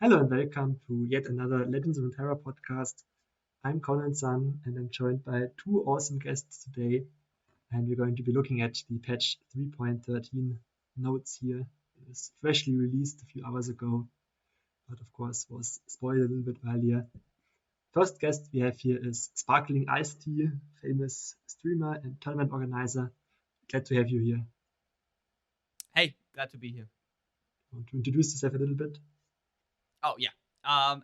Hello and welcome to yet another Legends of Runeterra podcast. I'm Conansson and I'm joined by two awesome guests today. And we're going to be looking at the patch 3.13 notes here. It was freshly released a few hours ago, but of course was spoiled a little bit earlier. First guest we have here is SparklingIceTea, famous streamer and tournament organizer. Glad to have you here. Hey, glad to be here. Want to introduce yourself a little bit? Oh, yeah.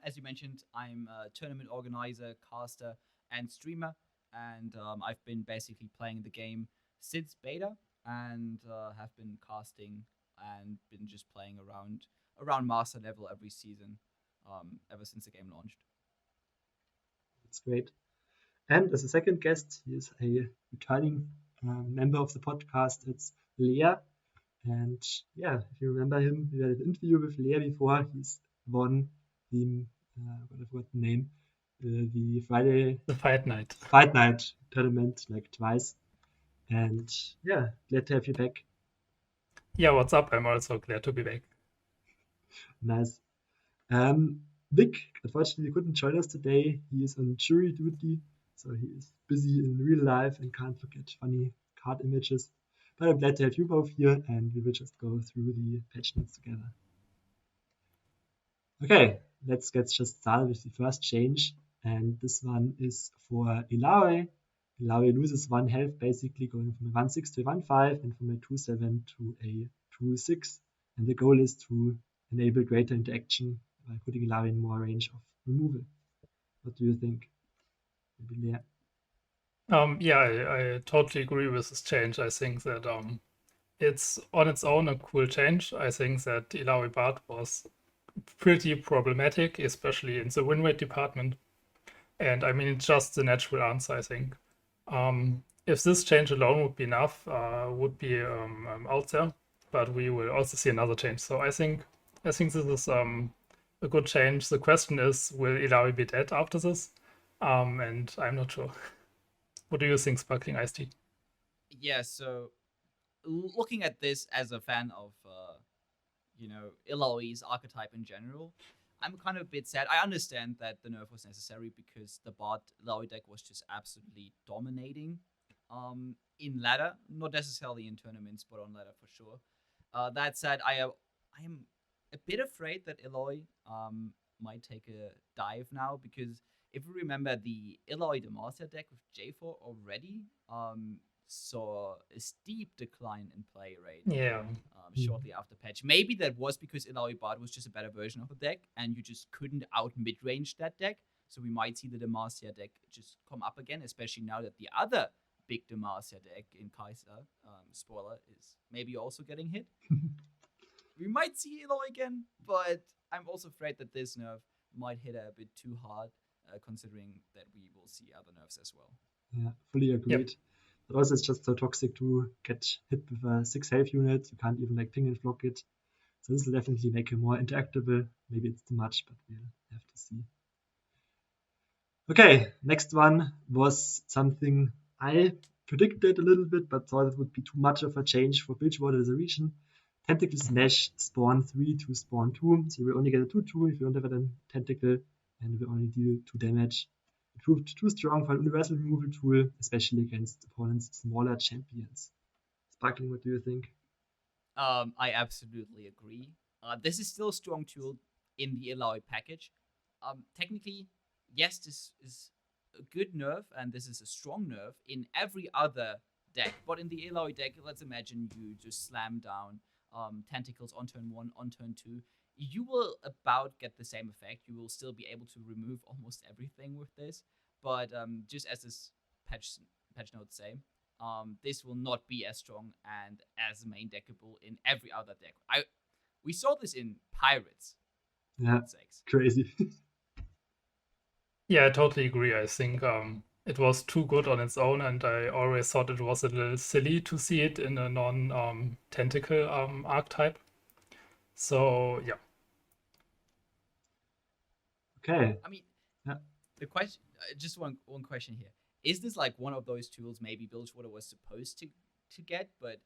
As you mentioned, I'm a tournament organizer, caster, and streamer, and I've been basically playing the game since beta, and have been casting and been just playing around Masa level every season, ever since the game launched. That's great. And as a second guest, he is a returning member of the podcast. It's Leer. And yeah, if you remember him, we had an interview with Leer before. He's won the, what I forgot the name, the Fight Night tournament like twice. And yeah, glad to have you back. Yeah, what's up? I'm also glad to be back. Nice. Vic, unfortunately, couldn't join us today. He is on jury duty, so he is busy in real life and can't look at funny card images. But I'm glad to have you both here, and we will just go through the patch notes together. Okay, let's get just started with the first change, and this one is for Illaoi. Illaoi loses 1 health, basically going from a 1-6 to a 1-5 and from a 2-7 to a 2-6. And the goal is to enable greater interaction by putting Illaoi in more range of removal. What do you think? Maybe Leer. Yeah, I totally agree with this change. I think that it's on its own a cool change. I think that Illaoi Bard was pretty problematic, especially in the win rate department. And I mean, it's just the natural answer, I think. If this change alone would be enough, would be out there. But we will also see another change. So I think this is a good change. The question is, will Illaoi be dead after this? And I'm not sure. What do you think, SparklingIceTea? Yeah, so looking at this as a fan of, Illaoi's archetype in general, I'm kind of a bit sad. I understand that the nerf was necessary because the Bard Illaoi deck was just absolutely dominating in ladder, not necessarily in tournaments, but on ladder for sure. That said, I am a bit afraid that Illaoi might take a dive now because if you remember the Illaoi Demacia deck with J4 already saw a steep decline in play rate. Yeah. Shortly after patch. Maybe that was because Illaoi Bard was just a better version of the deck, and you just couldn't out mid-range that deck. So we might see the Demacia deck just come up again, especially now that the other big Demacia deck in Kaiser, spoiler, is maybe also getting hit. We might see Illaoi again, but I'm also afraid that this nerf might hit a bit too hard, considering that we will see other nerfs as well. Yeah, fully agreed. Yep. But also, it's just so toxic to get hit with a 6 health unit. You can't even like ping and block it. So this will definitely make it more interactable. Maybe it's too much, but we'll have to see. Okay, next one was something I predicted a little bit, but thought it would be too much of a change for Bilgewater as a region. Tentacle Smash spawn 3 to spawn 2. So you will only get a 2-2 if you don't have a Tentacle, and will only deal 2 damage. It proved too strong for an universal removal tool, especially against opponents' smaller champions. Sparkling, what do you think? I absolutely agree. This is still a strong tool in the Illaoi package. Technically, yes, this is a good nerf, and this is a strong nerf in every other deck. But in the Illaoi deck, let's imagine you just slam down Tentacles on turn 1, on turn 2. You will about get the same effect. You will still be able to remove almost everything with this. But just as this patch notes say, this will not be as strong and as main deckable in every other deck. We saw this in Pirates. Yeah, crazy. Yeah, I totally agree. I think it was too good on its own, and I always thought it was a little silly to see it in a non-tentacle archetype. So, yeah. Okay. I mean, the question, just one question here. Is this like one of those tools maybe Bilgewater was supposed to get, but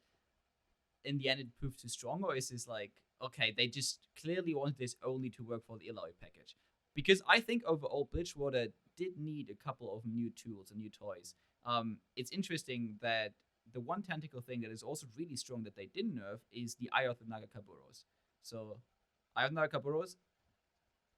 in the end it proved too strong? Or is this like okay, they just clearly wanted this only to work for the Illaoi package. Because I think overall Bridgewater did need a couple of new tools and new toys. It's interesting that the one tentacle thing that is also really strong that they didn't nerf is the Eye of the Nagakaburos. So, Eye of the Nagakaburos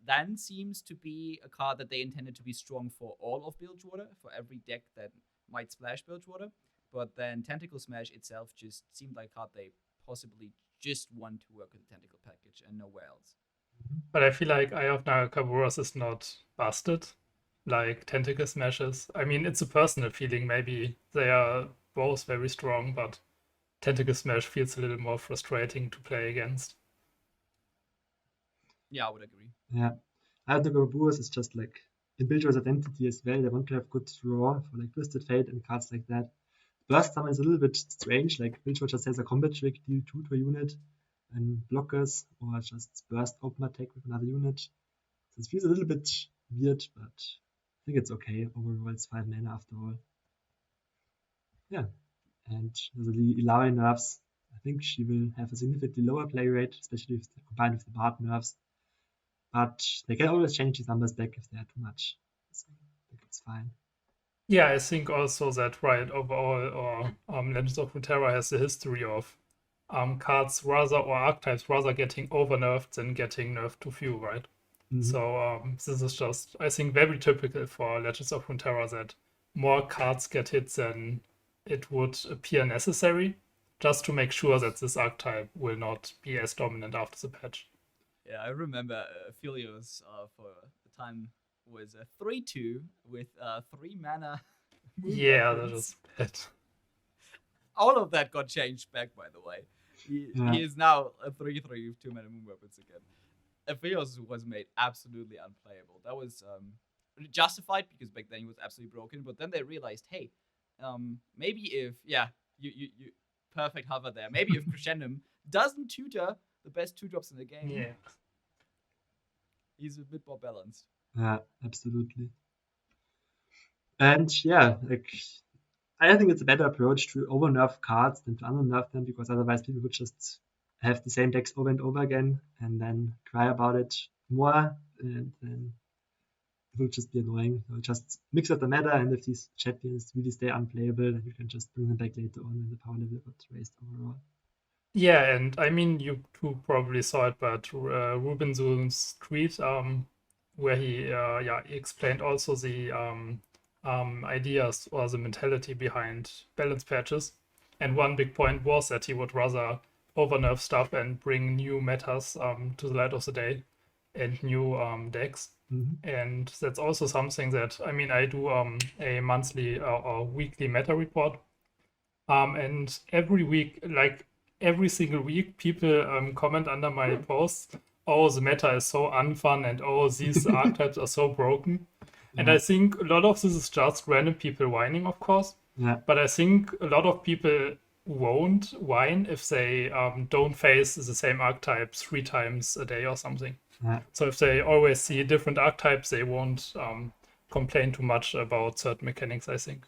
then seems to be a card that they intended to be strong for all of Bilgewater, for every deck that might splash Bilgewater. But then Tentacle Smash itself just seemed like a card they possibly just want to work with the Tentacle package and nowhere else. But I feel like Eye of Nagakaburos is not busted like Tentacle Smashes. I mean, it's a personal feeling. Maybe they are both very strong, but Tentacle Smash feels a little more frustrating to play against. Yeah, I would agree. Yeah. I think Baboon is just like in Builder's identity as well. They want to have good draw for like Twisted Fate and cards like that. Burst Summon is a little bit strange, like Builder just has a combat trick, deal 2 to a unit and blockers, or just burst open attack with another unit. So it feels a little bit weird, but I think it's okay. Overall, it's 5 mana after all. Yeah. And also the Illaoi nerfs, I think she will have a significantly lower play rate, especially if combined with the Bard nerfs. But they can always change these numbers back if they are too much. So I think it's fine. Yeah, I think also that Riot overall or Legends of Runeterra has a history of cards rather or archetypes rather getting over-nerfed than getting nerfed too few, right? Mhm. So this is just, I think, very typical for Legends of Runeterra that more cards get hit than it would appear necessary, just to make sure that this archetype will not be as dominant after the patch. Yeah, I remember Philios for the time was a 3/2 with 3 mana. Yeah, that weapons. is bad. All of that got changed back, by the way. Yeah. He is now a 3/3 with 2 mana moon weapons again. Aphelios was made absolutely unplayable. That was justified because back then he was absolutely broken. But then they realized, hey, maybe if you perfect hover there. Maybe if Crescendum doesn't tutor the best 2-drops in the game, Yeah. he's a bit more balanced. Yeah, absolutely. And yeah, like I think it's a better approach to over-nerf cards than to under-nerf them, because otherwise people would just have the same decks over and over again and then cry about it more, and then it will just be annoying. So just mix up the meta, and if these champions really stay unplayable, then you can just bring them back later on when the power level got raised overall. Yeah, and I mean, you two probably saw it, but Rubenson's tweet, where he explained also the ideas or the mentality behind balance patches. And one big point was that he would rather over-nerf stuff and bring new metas to the light of the day and new decks. Mm-hmm. And that's also something that, I mean, I do a monthly or weekly meta report. And every week, like every single week, people comment under my posts, oh, the meta is so unfun, and oh, these archetypes are so broken. And I think a lot of this is just random people whining, of course. Yeah. But I think a lot of people won't whine if they don't face the same archetype 3 times a day or something. Yeah. So if they always see different archetypes, they won't complain too much about certain mechanics, I think.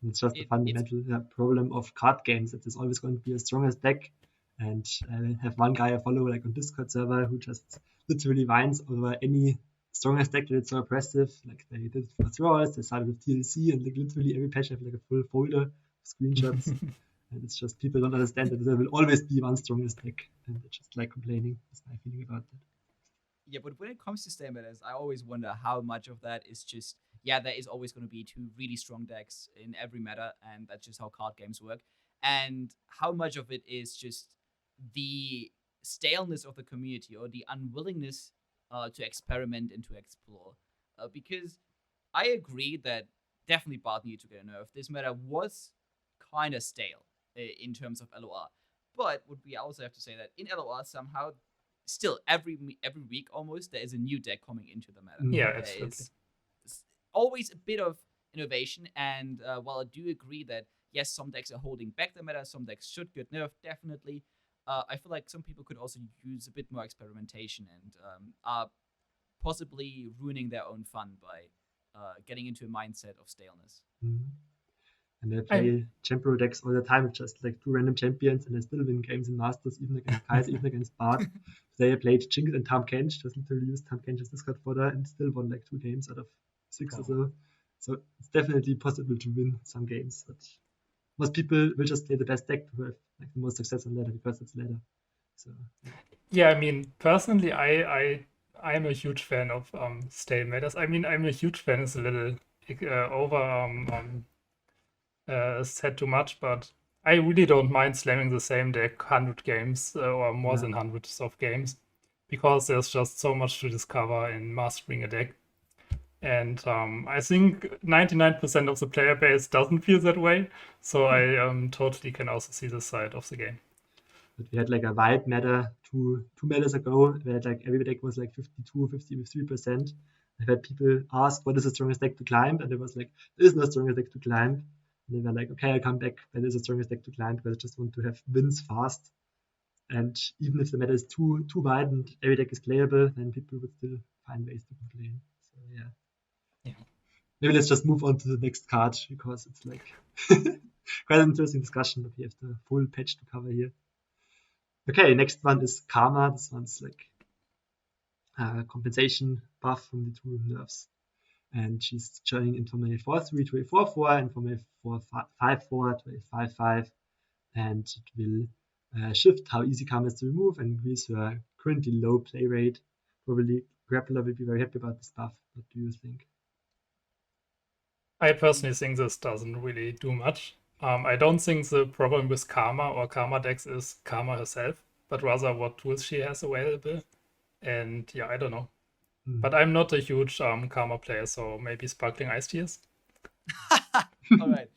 It's just a fundamental problem of card games that there's always going to be a strongest deck. And I have one guy I follow like on Discord server who just literally whines over any strongest deck that it's so oppressive. Like they did it for Thralls, they started with TLC, and like literally every patch have like a full folder of screenshots. And it's just people don't understand that there will always be one strongest deck, and they're just like complaining. That's my feeling about that. Yeah, but when it comes to stay metas, I always wonder how much of that is just, there is always going to be 2 really strong decks in every meta, and that's just how card games work. And how much of it is just the staleness of the community or the unwillingness to experiment and to explore. Because I agree that definitely Bard needed to get a nerf. This meta was kind of stale in terms of LOR. But what we also have to say that in LOR somehow, still every week almost, there is a new deck coming into the meta. Yeah, There absolutely. is always a bit of innovation, and while I do agree that yes, some decks are holding back the meta, some decks should get nerfed, definitely. I feel like some people could also use a bit more experimentation and are possibly ruining their own fun by getting into a mindset of staleness. Mm-hmm. And they play Champion decks all the time with just like 2 random champions, and they still win games in Masters, even against Kaiser, even against Bard. They played Jinx and Tahm Kench, just literally used Tahm Kench's discard fodder, and still won like 2 games out of 6 or so. So it's definitely possible to win some games. But most people will just play the best deck to have like the most success on ladder because it's ladder. So Yeah, I mean, personally, I'm a huge fan of stay matters. I mean, I'm a huge fan. It's a little over said too much, but I really don't mind slamming the same deck 100 games or more than hundreds of games, because there's just so much to discover in mastering a deck. And I think 99% of the player base doesn't feel that way, so I totally can also see this side of the game. But we had like a wide meta two metas ago, where like every deck was like 52, 53%. I've had people ask what is the strongest deck to climb, and it was like, there is no strongest deck to climb. And they were like, okay, I'll come back when there's the strongest deck to climb, because I just want to have wins fast. And even if the meta is too wide and every deck is playable, then people would still find ways to complain. So yeah. Maybe let's just move on to the next card, because it's like quite an interesting discussion, but we have the full patch to cover here. Okay, next one is Karma. This one's like compensation buff from the 2 nerfs. And she's turning in from a 4-3 to a 4-4, and from a 4-5-4 to a 5-5. And it will shift how easy Karma is to remove and increase her currently low play rate. Probably Grappler will be very happy about this buff. What do you think? I personally think this doesn't really do much. I don't think the problem with Karma or Karma decks is Karma herself, but rather what tools she has available. And yeah, I don't know. But I'm not a huge Karma player, so maybe Sparkling Iced is. All right.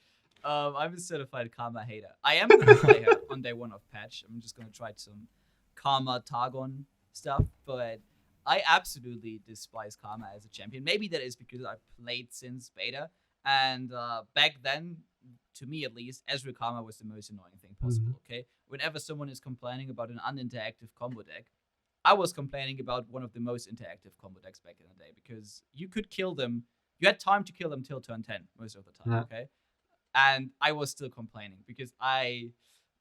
I'm a certified Karma hater. I am going to play her on day 1 of patch. I'm just going to try some Karma Targon stuff, but I absolutely despise Karma as a champion. Maybe that is because I played since beta, and back then, to me at least, Ezreal Karma was the most annoying thing possible, okay? Whenever someone is complaining about an uninteractive combo deck, I was complaining about one of the most interactive combo decks back in the day, because you could kill them. You had time to kill them till turn 10 most of the time, okay? And I was still complaining because I'm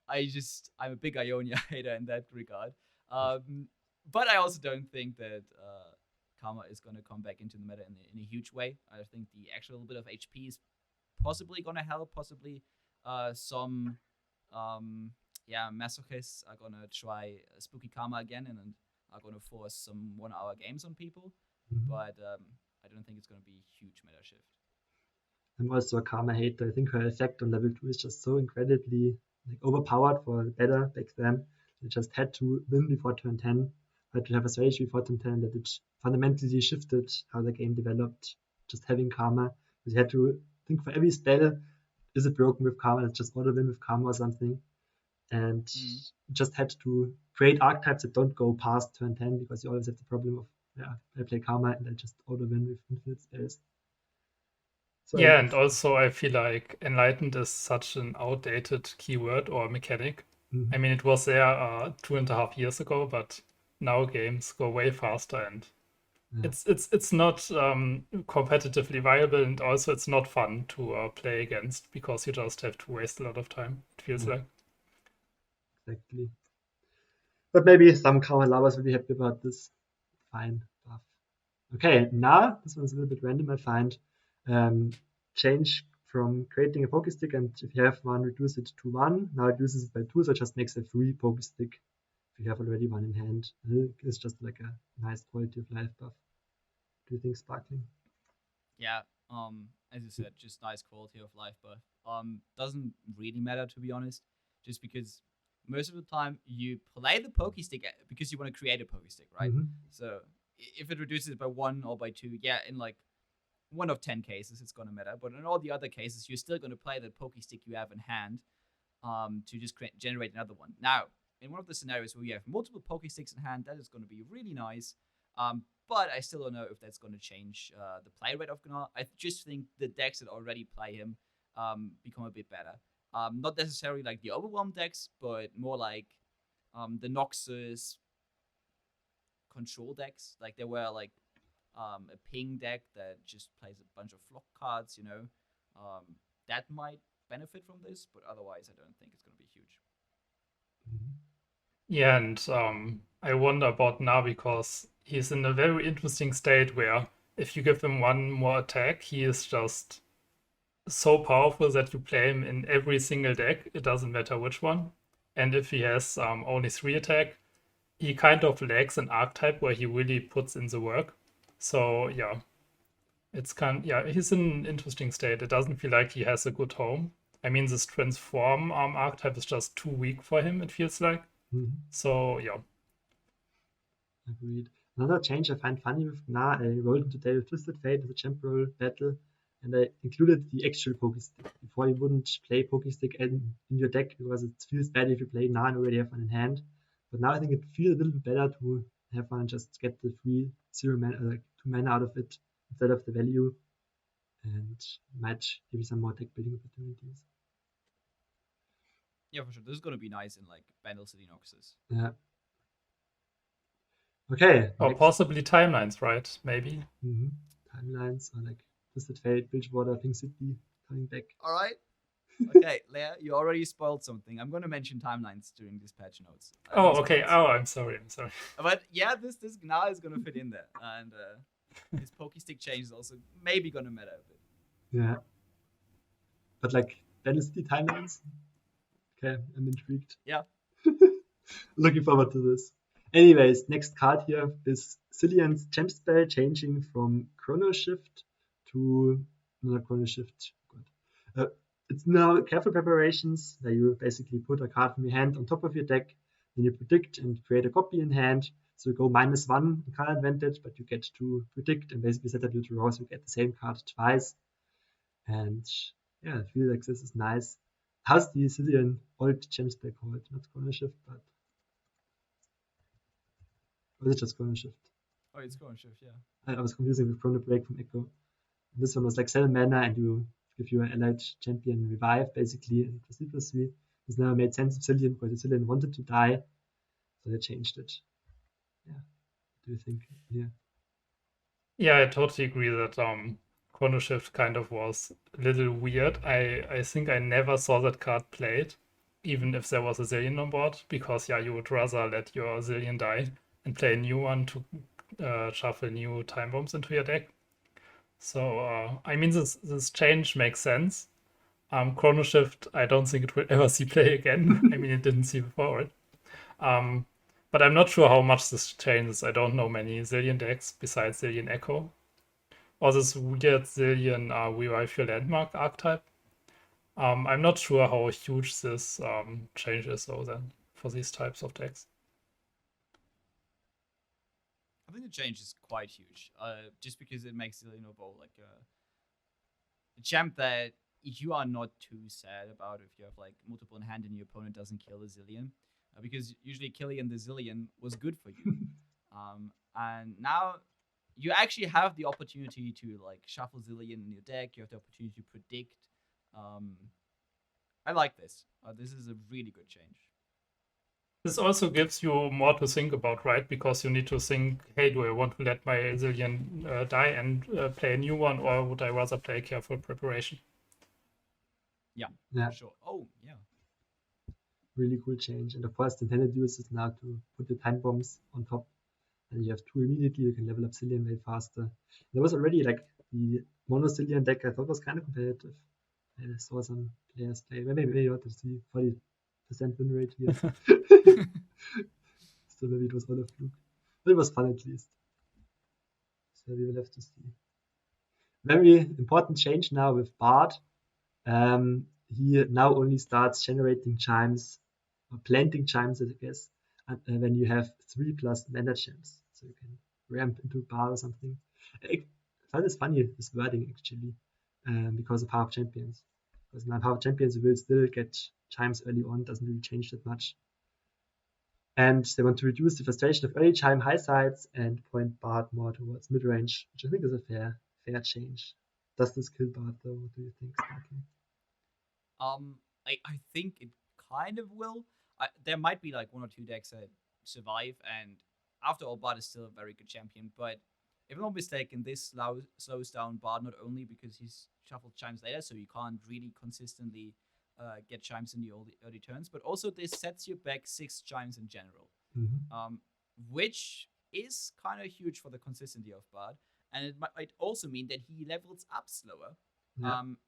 a big Ionia hater in that regard. But I also don't think that Karma is going to come back into the meta in a huge way. I think the actual bit of HP is possibly going to help. Possibly some masochists are going to try Spooky Karma again and are going to force some 1-hour games on people. But I don't think it's going to be a huge meta shift. I'm also a Karma hater. I think her effect on level 2 is just so incredibly like overpowered for better back then. They just had to win before turn 10, had to have a strategy before turn 10 that it fundamentally shifted how the game developed, just having Karma. Because you had to think for every spell, is it broken with Karma? Let's just auto win with Karma or something. And just had to create archetypes that don't go past turn 10, because you always have the problem of, I play Karma and I just auto win with infinite spells. So yeah, and also I feel like Enlightened is such an outdated keyword or mechanic. I mean, it was there 2.5 years ago, but now games go way faster, and it's not competitively viable, and also it's not fun to play against, because you just have to waste a lot of time, it feels like. Exactly. But maybe some Karma lovers will be happy about this. Fine buff. Okay, now this one's a little bit random, I find. Change from creating a Pokestick, and if you have one, reduce it to 1. Now it uses it by 2, so it just makes a free Pokestick if you have already one in hand. It's just like a nice quality of life buff. Do you think, Sparkling? Yeah, as you said, just nice quality of life buff. Doesn't really matter, to be honest, just because most of the time you play the Pokestick because you want to create a Pokestick, right? So if it reduces it by 1 or by 2, yeah, in like 1 of 10 cases, it's going to matter. But in all the other cases, you're still going to play that Pokestick you have in hand to just generate another one. Now, in one of the scenarios where you have multiple Pokesticks in hand, that is going to be really nice. But I still don't know if that's going to change the play rate of Gnar. I just think the decks that already play him become a bit better. Not necessarily like the Overwhelm decks, but more like the Noxus control decks. Like there were like a ping deck that just plays a bunch of flock cards, that might benefit from this, but otherwise, I don't think it's going to be huge. Yeah, and I wonder about Gnar because he's in a very interesting state where if you give him one more attack, he is just so powerful that you play him in every single deck. It doesn't matter which one. And if he has only 3 attack, he kind of lacks an archetype where he really puts in the work. So yeah, he's in an interesting state. It doesn't feel like he has a good home. I mean, this transform archetype is just too weak for him, it feels like. So yeah. Agreed. Another change I find funny with Gnar, I rolled him today with Twisted Fate as a champ roll battle, and I included the actual Pokestick. Before you wouldn't play Pokestick in your deck because it feels bad if you play Gnar and already have one in hand. But now I think it feels a little bit better to have one just get the free 2 mana out of it instead of the value, and might give you some more deck building opportunities. Yeah, for sure. This is going to be nice in like Bandle City Noxus. Yeah. Okay. Or next. possibly timelines, right? Maybe. Timelines or like Twisted Fate, Bilgewater, Pink City coming back. All right. Okay, Leer, you already spoiled something. I'm going to mention timelines during these patch notes. Okay. Oh, I'm sorry. But yeah, this Gnar is going to fit in there. And his Pokestick change is also maybe going to matter a bit. Yeah. But like Bandle City timelines? Okay, I'm intrigued. Yeah. Looking forward to this. Anyways, next card here is Zilean's Gem Spell changing from Chrono Shift to not Chrono Shift. It's now Careful Preparations, where you basically put a card from your hand on top of your deck, then you predict and create a copy in hand. So you go -1 in card advantage, but you get to predict and basically set up your draw, so you get the same card twice. And yeah, I feel like this is nice. How's the Zilean old gem spell called? Not Chrono Shift, but or is it just Chrono Shift? Oh, it's Chrono Shift, yeah. I was confusing with Chrono Break from Echo. And this one was like 7 mana and you give your allied champion revive basically, and it was 3/3. This never made sense of Zilean because Zilean wanted to die, so they changed it. Yeah. What do you think? Yeah. Yeah, I totally agree that Chrono Shift kind of was a little weird. I think I never saw that card played, even if there was a Zilean on board, because yeah, you would rather let your Zilean die and play a new one to shuffle new time bombs into your deck. So I mean, this change makes sense. Chrono Shift, I don't think it will ever see play again. I mean, it didn't see before it. But I'm not sure how much this changes. I don't know many Zilean decks besides Zilean Echo. Or this weird Zilean Revive Your Landmark archetype. I'm not sure how huge this change is though then for these types of decks. I think the change is quite huge. Just because it makes Zilean like a champ that you are not too sad about if you have like multiple in hand and your opponent doesn't kill the Zilean. Because usually killing the Zilean was good for you. And now you actually have the opportunity to like shuffle Zilean in your deck. You have the opportunity to predict. I like this. This is a really good change. This also gives you more to think about, right? Because you need to think, hey, do I want to let my Zilean die and play a new one, or would I rather play Careful Preparation? Yeah, for sure. Oh, yeah. Really cool change. And of course, the intended use is now to put the time bombs on top. And you have 2 immediately, you can level up Zilean way faster. There was already like the mono Zilean deck I thought was kind of competitive. I saw some players play. Maybe not to see 40% win rate here. So maybe it was all a fluke. But it was fun at least. So we will have to see. Very important change now with Bard. He now only starts generating chimes, or planting chimes, I guess, when you have 3+ mana gems. So you can ramp into Bard or something. I find this funny, this wording actually, because of Power of Champions. Because now Power of Champions you will still get chimes early on, doesn't really change that much. And they want to reduce the frustration of early chime high sides and point Bard more towards mid-range, which I think is a fair change. Does this kill Bard though? What do you think, Sparkling? I think it kind of will. There might be like 1 or 2 decks that survive, and after all, Bard is still a very good champion. But if I'm not mistaken, this slows down Bard not only because he's shuffled chimes later, so you can't really consistently get chimes in the early turns, but also this sets you back 6 chimes in general, which is kind of huge for the consistency of Bard, and it might also mean that he levels up slower,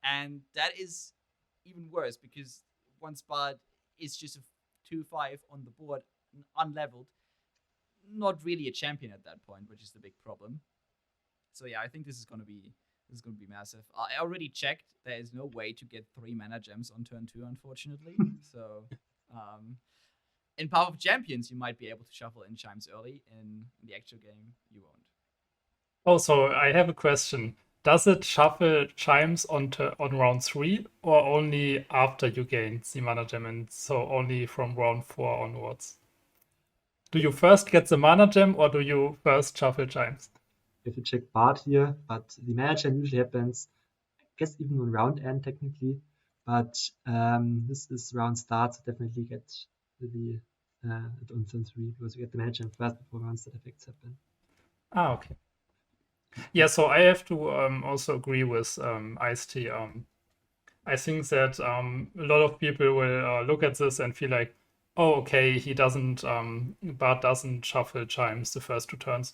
and that is even worse because once Bard is just a 2-5 on the board, unleveled, not really a champion at that point, which is the big problem. So yeah, I think this is gonna be massive. I already checked. There is no way to get 3 mana gems on turn 2, unfortunately. So, in Power of Champions, you might be able to shuffle in chimes early. In the actual game, you won't. Also, I have a question. Does it shuffle chimes on round 3 or only after you gain the mana gem, and so only from round 4 onwards? Do you first get the mana gem or do you first shuffle chimes? You have to check Bard here, but the mana gem usually happens, I guess, even on round end technically. But this is round start, so definitely get the on turn 3 because you get the mana gem first before round start effects happen. Okay. Yeah, so I have to also agree with IceTea. I think that a lot of people will look at this and feel like, oh, okay, Bard doesn't shuffle chimes the first 2 turns.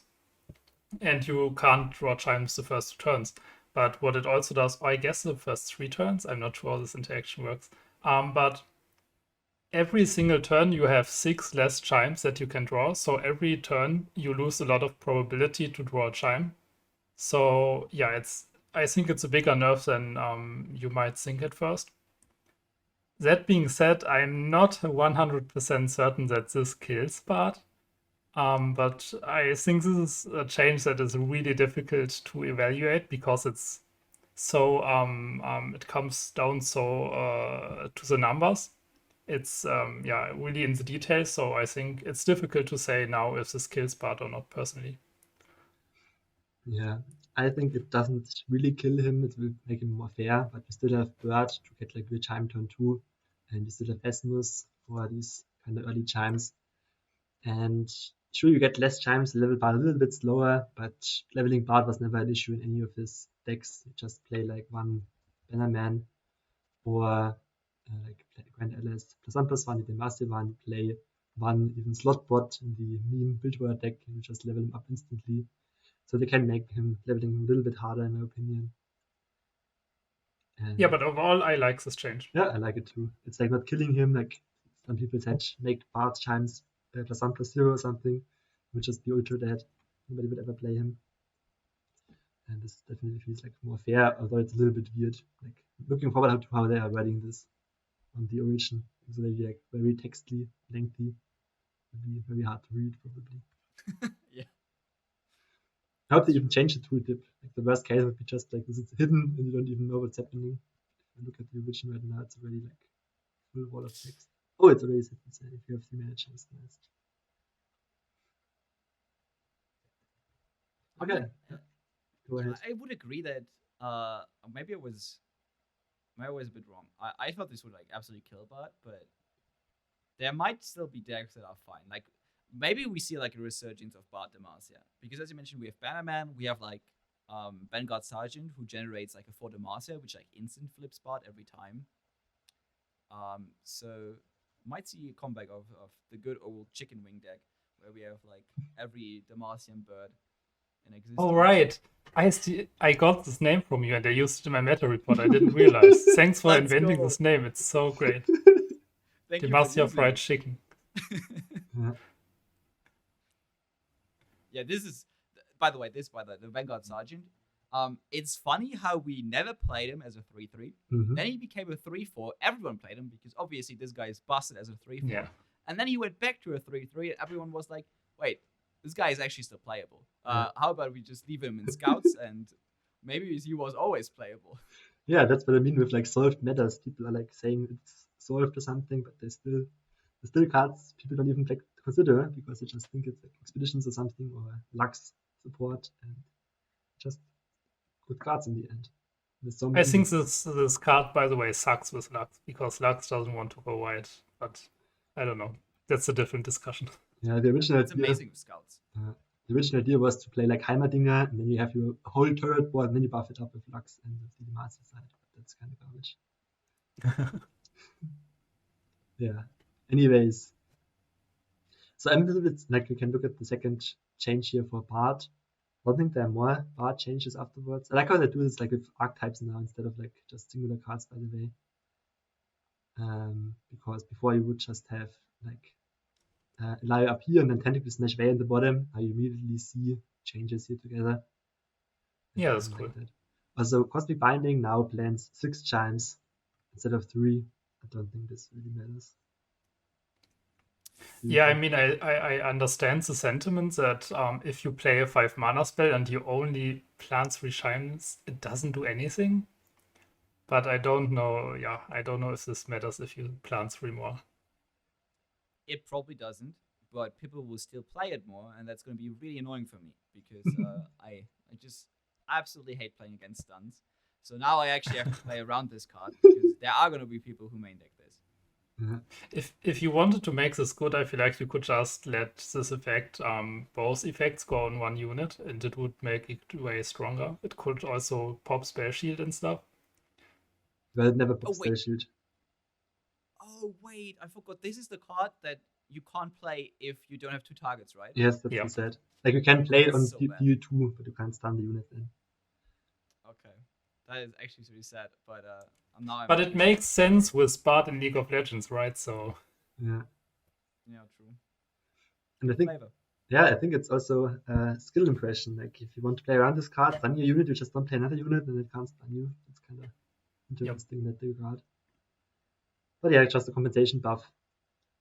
And you can't draw chimes the first 2 turns. But what it also does, I guess the first 3 turns, I'm not sure how this interaction works. But every single turn you have 6 less chimes that you can draw. So every turn you lose a lot of probability to draw a chime. So yeah, I think it's a bigger nerf than you might think at first. That being said, I'm not 100% certain that this kills Bard. But I think this is a change that is really difficult to evaluate because it's so it comes down so to the numbers. It's really in the details. So I think it's difficult to say now if this kills Bard or not personally. Yeah, I think it doesn't really kill him. It will make him more fair, but we still have Bird to get like real chime turn 2, and we still have Esmus for these kind of early chimes. And sure, you get less chimes, level Bard a little bit slower, but leveling Bard was never an issue in any of his decks. You just play like 1 Bannerman or like play Grand Alice +1/+1, you play Master 1, you play 1 even slot bot in the meme build warrior deck, and you just level him up instantly. So they can make him leveling a little bit harder, in my opinion. And yeah, but overall, I like this change. Yeah, I like it too. It's like not killing him, like some people said, make Bard chimes +1/+0 or something, would just be ultra dead. Nobody would ever play him. And this definitely feels like more fair, although it's a little bit weird. Like looking forward to how they are writing this on the origin. It's really like very texty, lengthy. It'll be very hard to read probably. Yeah. I hope they even change the tooltip. Like the worst case would be just like this is hidden and you don't even know what's happening. If you look at the origin right now, it's already like full wall of text. Oh, it's already set inside if you have 3 mana gems. Nice. Okay. Yeah. Go ahead. I would agree that maybe I was a bit wrong. I thought this would like absolutely kill Bard, but there might still be decks that are fine. Like maybe we see like a resurgence of Bard Demacia, because as you mentioned, we have Bannerman, we have like Vanguard Sergeant who generates like a 4 Demacia, which like instant flips Bard every time. So might see a comeback of the good old chicken wing deck where we have like every Demacian bird in existence. Oh right, I got this name from you and I used it in my meta report. I didn't realize. Thanks for inventing this name. It's so great. Demacia fried chicken. Yeah, this is, by the way, the Vanguard Sergeant. It's funny how we never played him as a 3/3. Then he became a 3/4. Everyone played him because obviously this guy is busted as a 3/4. Yeah. And then he went back to a 3/3 and everyone was like, wait, this guy is actually still playable. How about we just leave him in scouts and maybe he was always playable. Yeah, that's what I mean with like solved metas. People are like saying it's solved or something, but there's still cards people don't even consider because they just think it's like expeditions or something or Lux support and just good cards in the end. So I think this card, by the way, sucks with Lux because Lux doesn't want to go wide, but I don't know. That's a different discussion. Yeah, the original It's amazing with scouts. The original idea was to play like Heimerdinger, and then you have your whole turret board, and then you buff it up with Lux and the Master side. That's kind of garbage. Yeah. Anyways, so I'm a little bit like we can look at the second change here for Bard. I don't think there are more Bard changes afterwards. I like how they do this like with archetypes now instead of like just singular cards, by the way. Because before you would just have like Illaoi up here and then Tentacle Smash way in the bottom. Now you immediately see changes here together. Yeah, that's Like cool. that. Also, Cosmic Binding now plans 6 chimes instead of 3. I don't think this really matters. Yeah, I mean, I understand the sentiment that if you play a 5 mana spell and you only plant 3 chimes, it doesn't do anything. But I don't know. Yeah, I don't know if this matters if you plant 3 more. It probably doesn't, but people will still play it more, and that's going to be really annoying for me because I just absolutely hate playing against stuns. So now I actually have to play around this card because there are going to be people who main deck this. If you wanted to make this good, I feel like you could just let this effect, both effects go on 1 unit, and it would make it way stronger. It could also pop Spell Shield and stuff. Well, it never pops Spell Shield. Oh, wait, I forgot. This is the card that you can't play if you don't have 2 targets, right? Yes, that's what I said. Like you can play it on so DU2, but you can't stun the unit then. Okay. That is actually really sad, but But it makes sense with Bard in League of Legends, right? So yeah, true. And I think I think it's also a skill impression. Like if you want to play around this card, stun your unit, you just don't play another unit, and it can't stun you. It's kind of interesting in that regard. But yeah, just a compensation buff.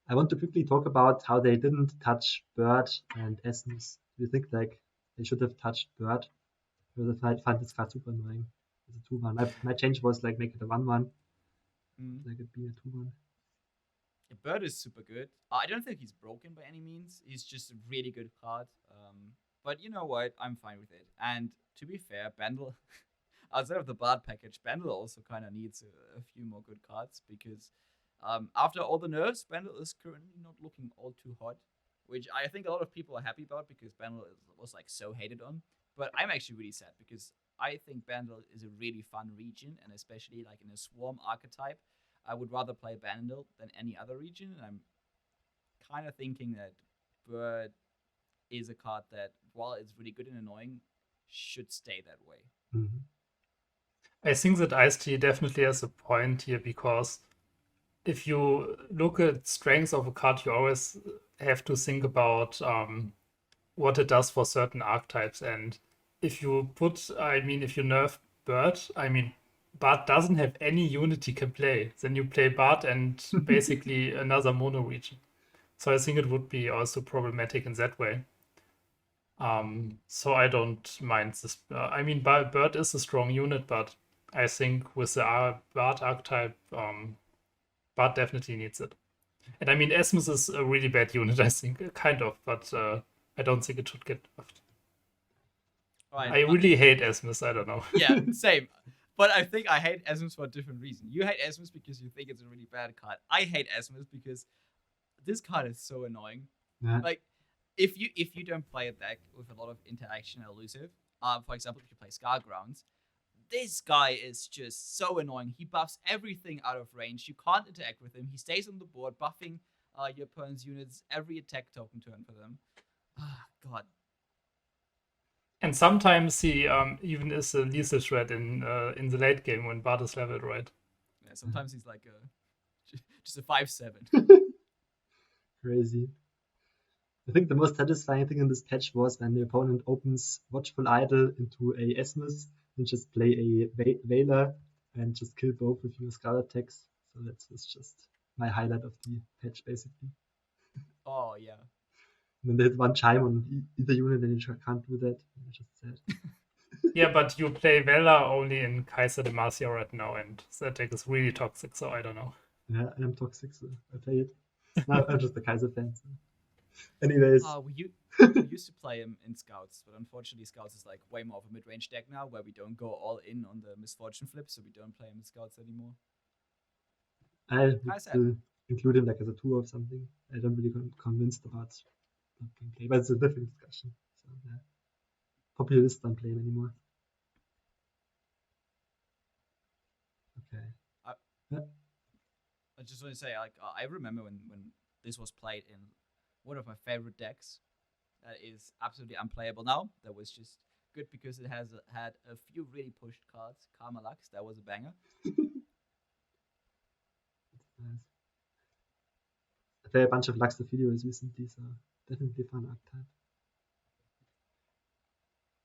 I want to quickly talk about how they didn't touch Bird and Essence. Do you think like they should have touched Bird? Because I find this card super annoying. It's a 2/1. My change was like make it a 1/1. Like it be a 2/1. Yeah, Bird is super good. I don't think he's broken by any means. He's just a really good card. But you know what? I'm fine with it. And to be fair, Bandle, outside of the Bard package, Bandle also kind of needs a few more good cards because after all the nerfs, Bandle is currently not looking all too hot, which I think a lot of people are happy about because Bandle was like so hated on. But I'm actually really sad because I think Bandle is a really fun region, and especially like in a swarm archetype, I would rather play Bandle than any other region. And I'm kind of thinking that Bird is a card that, while it's really good and annoying, should stay that way. Mm-hmm. I think that IceTea definitely has a point here because if you look at strengths of a card, you always have to think about what it does for certain archetypes. And if you if you nerf Bird, Bard doesn't have any unit you can play. Then you play Bard and basically another mono region. So I think it would be also problematic in that way. So I don't mind this. Bird is a strong unit, but I think with the Bard archetype, Bard definitely needs it. And Esmus is a really bad unit, I think, kind of, but I don't think it should get nerfed. Right. I really hate Esmus, I don't know. Yeah, same. But I think I hate Esmus for a different reason. You hate Esmus because you think it's a really bad card. I hate Esmus because this card is so annoying. Yeah. Like, if you don't play a deck with a lot of interaction and elusive, for example, if you play Scargrounds, this guy is just so annoying. He buffs everything out of range. You can't interact with him. He stays on the board, buffing your opponent's units every attack token turn for them. God. And sometimes he even is a lethal threat in the late game when Bard is leveled, right? Yeah, sometimes he's like just a 5/7. Crazy. I think the most satisfying thing in this patch was when the opponent opens Watchful Idol into a Esmus and just play a Veiler and just kill both with your Scar attacks. So that's just my highlight of the patch, basically. Oh, yeah. And then they hit 1 chime on either unit, and you can't do that. It's just sad. Yeah, but you play Veiler only in Kaiser Demacia right now, and that deck is really toxic, so I don't know. Yeah, I am toxic, so I play it. No, I'm just a Kaiser fan. So. Anyways. We used to play him in Scouts, but unfortunately Scouts is like way more of a mid-range deck now, where we don't go all in on the Misfortune flip, so we don't play him in Scouts anymore. I would include him like as a 2 or something. I don't really convinced about gameplay, but it's a different discussion. So yeah, popularists don't play him anymore. Okay. just want to say, like, I remember when this was played in one of my favorite decks that is absolutely unplayable now. That was just good because it has had a few really pushed cards. Karma Lux, that was a banger. Nice. I played a bunch of Lux videos recently, so definitely fun archetype.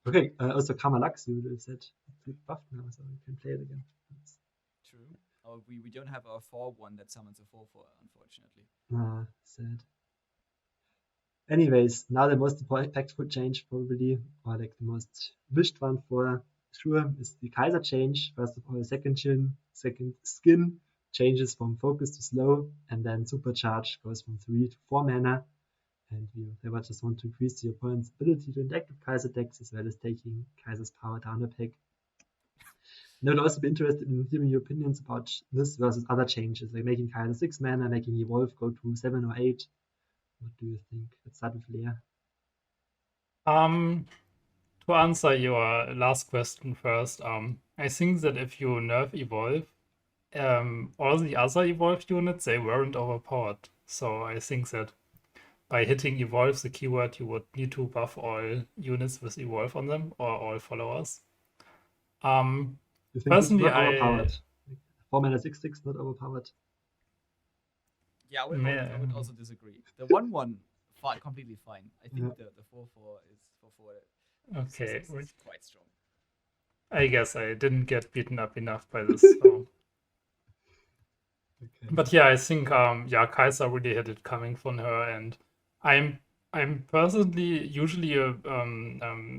Okay, also Karma Lux, you said it's buffed now, so you can play it again. True. Oh, we don't have a 4/1 that summons a 4/4, unfortunately. Sad. Anyways, now the most impactful change probably, or like the most wished one for sure, is the Kaiser change. First of all, second skin changes from focus to slow, and then Supercharge goes from 3 to 4 mana. And they just want to increase the opponent's ability to interact with Kaiser decks, as well as taking Kaiser's power down a peg. And I would also be interested in hearing your opinions about this versus other changes, like making Kaiser 6 mana, making Evolve go to 7 or 8. What do you think? Let's start with Leer. To answer your last question first, I think that if you nerf Evolve, all the other Evolve units, they weren't overpowered. So I think that by hitting Evolve, the keyword, you would need to buff all units with Evolve on them, or all followers. You think Personally, this is not overpowered? 4 mana 6/6 not overpowered. Yeah, I would also disagree. The 1/1 completely fine. I think the 4/4 is 4/4. Okay, It's quite strong. I guess I didn't get beaten up enough by this. So. Okay. But yeah, I think Kaiser really had it coming from her, and I'm personally usually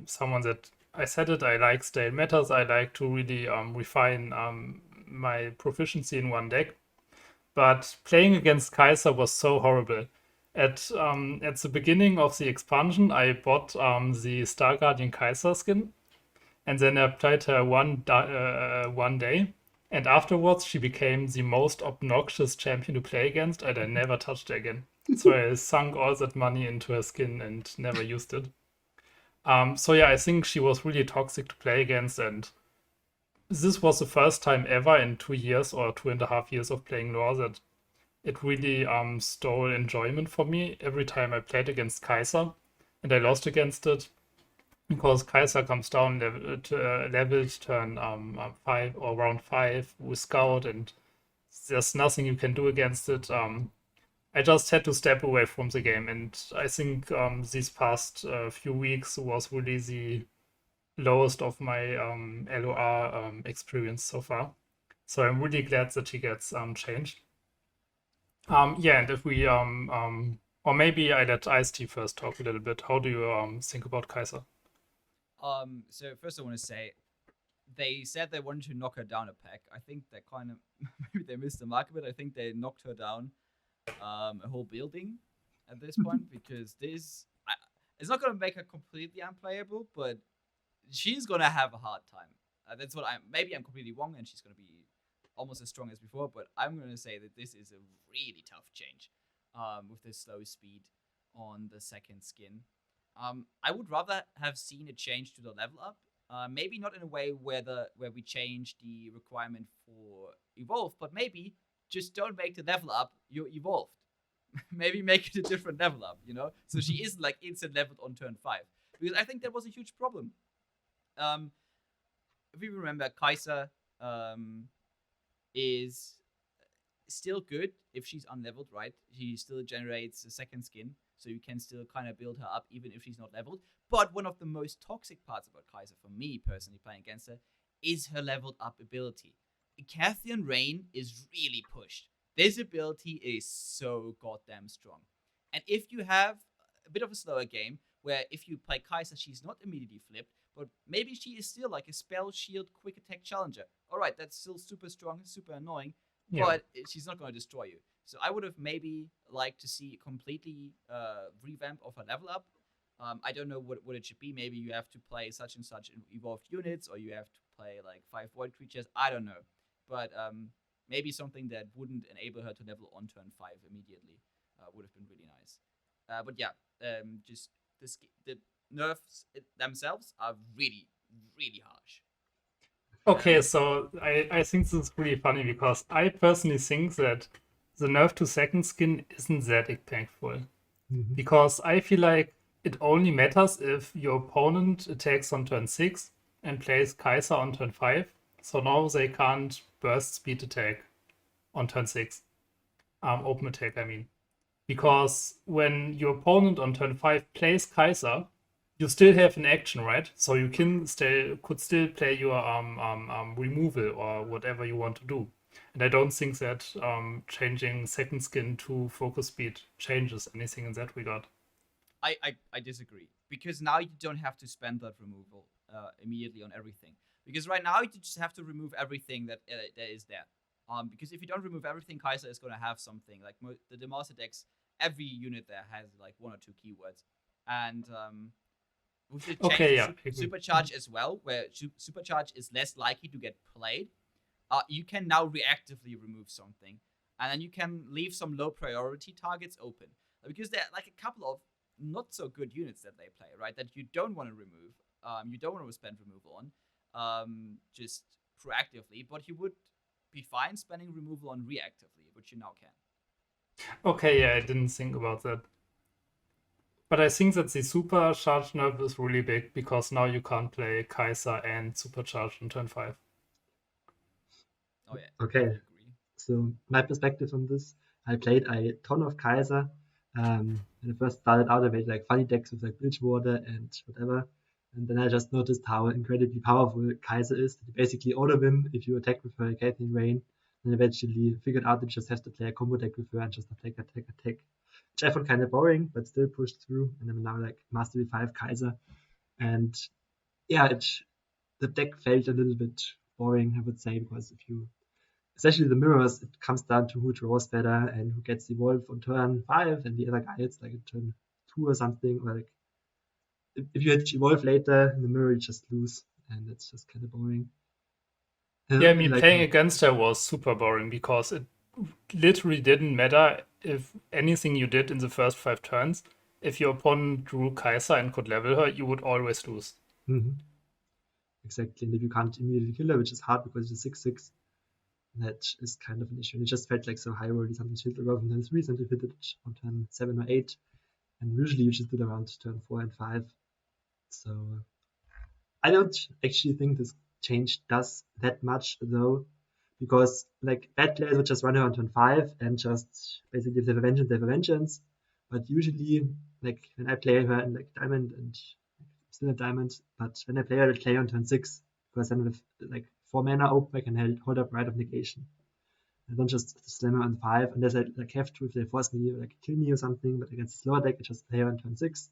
someone that I said it. I like stale metas. I like to really refine my proficiency in one deck. But playing against Kaiser was so horrible. At the beginning of the expansion, I bought the Star Guardian Kaiser skin, and then I played her one day. And afterwards, she became the most obnoxious champion to play against, and I never touched her again. So I sunk all that money into her skin and never used it. So yeah, I think she was really toxic to play against, and this was the first time ever in 2 years or 2.5 years of playing Lore that it really stole enjoyment for me every time I played against Kaiser, and I lost against it. Because Kaiser comes down leveled turn 5 or round 5 with Scout, and there's nothing you can do against it. I just had to step away from the game, and I think these past few weeks was really the lowest of my LOR experience so far. So I'm really glad that she gets changed. Yeah, and if we or maybe I let IceTea first talk a little bit. How do you think about Kaiser? So first I want to say, they said they wanted to knock her down a peg. I think they kind of, maybe they missed the mark a bit. I think they knocked her down a whole building at this point, because it's not going to make her completely unplayable, but she's going to have a hard time. That's what maybe I'm completely wrong, and she's going to be almost as strong as before, but I'm going to say that this is a really tough change with the slow speed on the second skin. I would rather have seen a change to the level up. Maybe not in a way where we change the requirement for evolve, but maybe just don't make the level up you're evolved. Maybe make it a different level up, so she isn't like instant leveled on turn 5, because I think that was a huge problem. If you remember, Kaiser is still good if she's unleveled, right? She still generates a second skin, so you can still kind of build her up even if she's not leveled. But one of the most toxic parts about Kaiser, for me personally playing against her, is her leveled up ability. Cathian Rain is really pushed. This ability is so goddamn strong. And if you have a bit of a slower game, where if you play Kaiser, she's not immediately flipped, but maybe she is still like a spell, shield, quick attack challenger. Alright, that's still super strong, super annoying, but she's not going to destroy you. So I would have maybe liked to see a completely revamp of her level up. I don't know what it should be. Maybe you have to play such and such evolved units, or you have to play like 5 void creatures. I don't know. But maybe something that wouldn't enable her to level on turn 5 immediately would have been really nice. But yeah, just the nerfs themselves are really, really harsh. Okay, so I think this is really funny, because I personally think that the nerf to second skin isn't that impactful. Mhm. Because I feel like it only matters if your opponent attacks on turn 6 and plays Kaiser on turn 5. So now they can't burst speed attack on turn 6. Open attack, I mean. Because when your opponent on turn 5 plays Kaiser, you still have an action, right? So you could still play your removal or whatever you want to do. And I don't think that changing second skin to focus speed changes anything in that regard. I disagree, because now you don't have to spend that removal immediately on everything. Because right now you just have to remove everything that is there. Because if you don't remove everything, Kaiser is going to have something like the Demaster decks. Every unit there has like 1 or 2 keywords, and with the change Supercharge as well, where Supercharge is less likely to get played, you can now reactively remove something, and then you can leave some low priority targets open, because there are like a couple of not so good units that they play, right? That you don't want to remove, you don't want to spend removal on, just proactively, but you would be fine spending removal on reactively, which you now can. Okay, yeah, I didn't think about that. But I think that the Supercharge nerf is really big, because now you can't play Kaiser and Supercharge on turn 5. Oh yeah. Okay. So my perspective on this, I played a ton of Kaiser. When I first started out, I made like funny decks with like Bridgewater and whatever. And then I just noticed how incredibly powerful Kaiser is. You basically auto-win if you attack with her Kathleen Rain. And eventually figured out that you just have to play a combo deck with her and just attack. Which I found kind of boring, but still pushed through. And I'm now like Mastery 5 Kaiser. And yeah, the deck felt a little bit boring, I would say, because especially the mirrors, it comes down to who draws better and who gets evolved on turn 5, and the other guy it's like turn 2 or something. Or like if you had to evolve later in the mirror, you just lose, and it's just kind of boring. Yeah, I mean, playing against her was super boring, because it literally didn't matter if anything you did in the first 5 turns. If your opponent drew Kaiser and could level her, you would always lose. Mm-hmm. Exactly, and if you can't immediately kill her, which is hard because it's 6/6, that is kind of an issue. And it just felt like so high already. Something should go from turn 3, something hit it on turn 7 or 8, and usually you just do it around turn 4 and 5. So I don't actually think this change does that much though, because like bad players would just run her on turn 5 and just basically if they have a vengeance. But usually, like when I play her in like Diamond and still a Diamond, but when I play her, I play on turn 6, because then with like 4 mana open, I can hold up Rite of Negation. I don't just slam her on 5 unless I like have to, if they force me or like kill me or something. But against the slower deck, I just play her on turn 6.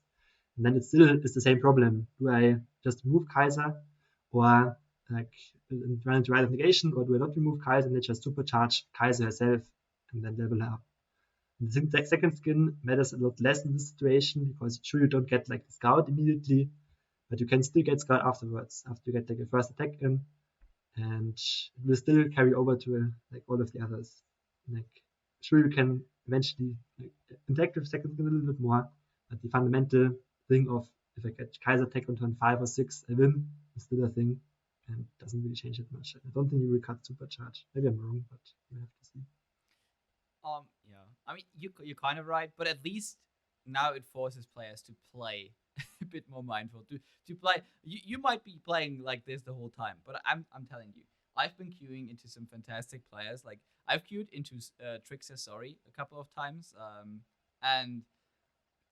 And then it still is the same problem. Do I just remove Kaiser or like run into Rite of Negation, or do I not remove Kaiser and then just supercharge Kaiser herself and then level her up? And I think the second skin matters a lot less in this situation, because sure you don't get like the scout immediately, but you can still get scout afterwards, after you get like a first attack in, and it will still carry over to like all of the others. Like sure you can eventually like interact with second skin a little bit more, but the fundamental thing of if I get Kaiser attack on turn 5 or 6, I win, is still a thing, and doesn't really change it much. I don't think you will cut Supercharge. Maybe I'm wrong, but we have to see. Yeah. I mean, you're kind of right, but at least now it forces players to play a bit more mindful. To play, you might be playing like this the whole time, but I'm telling you, I've been queuing into some fantastic players. Like I've queued into Trixie a couple of times, and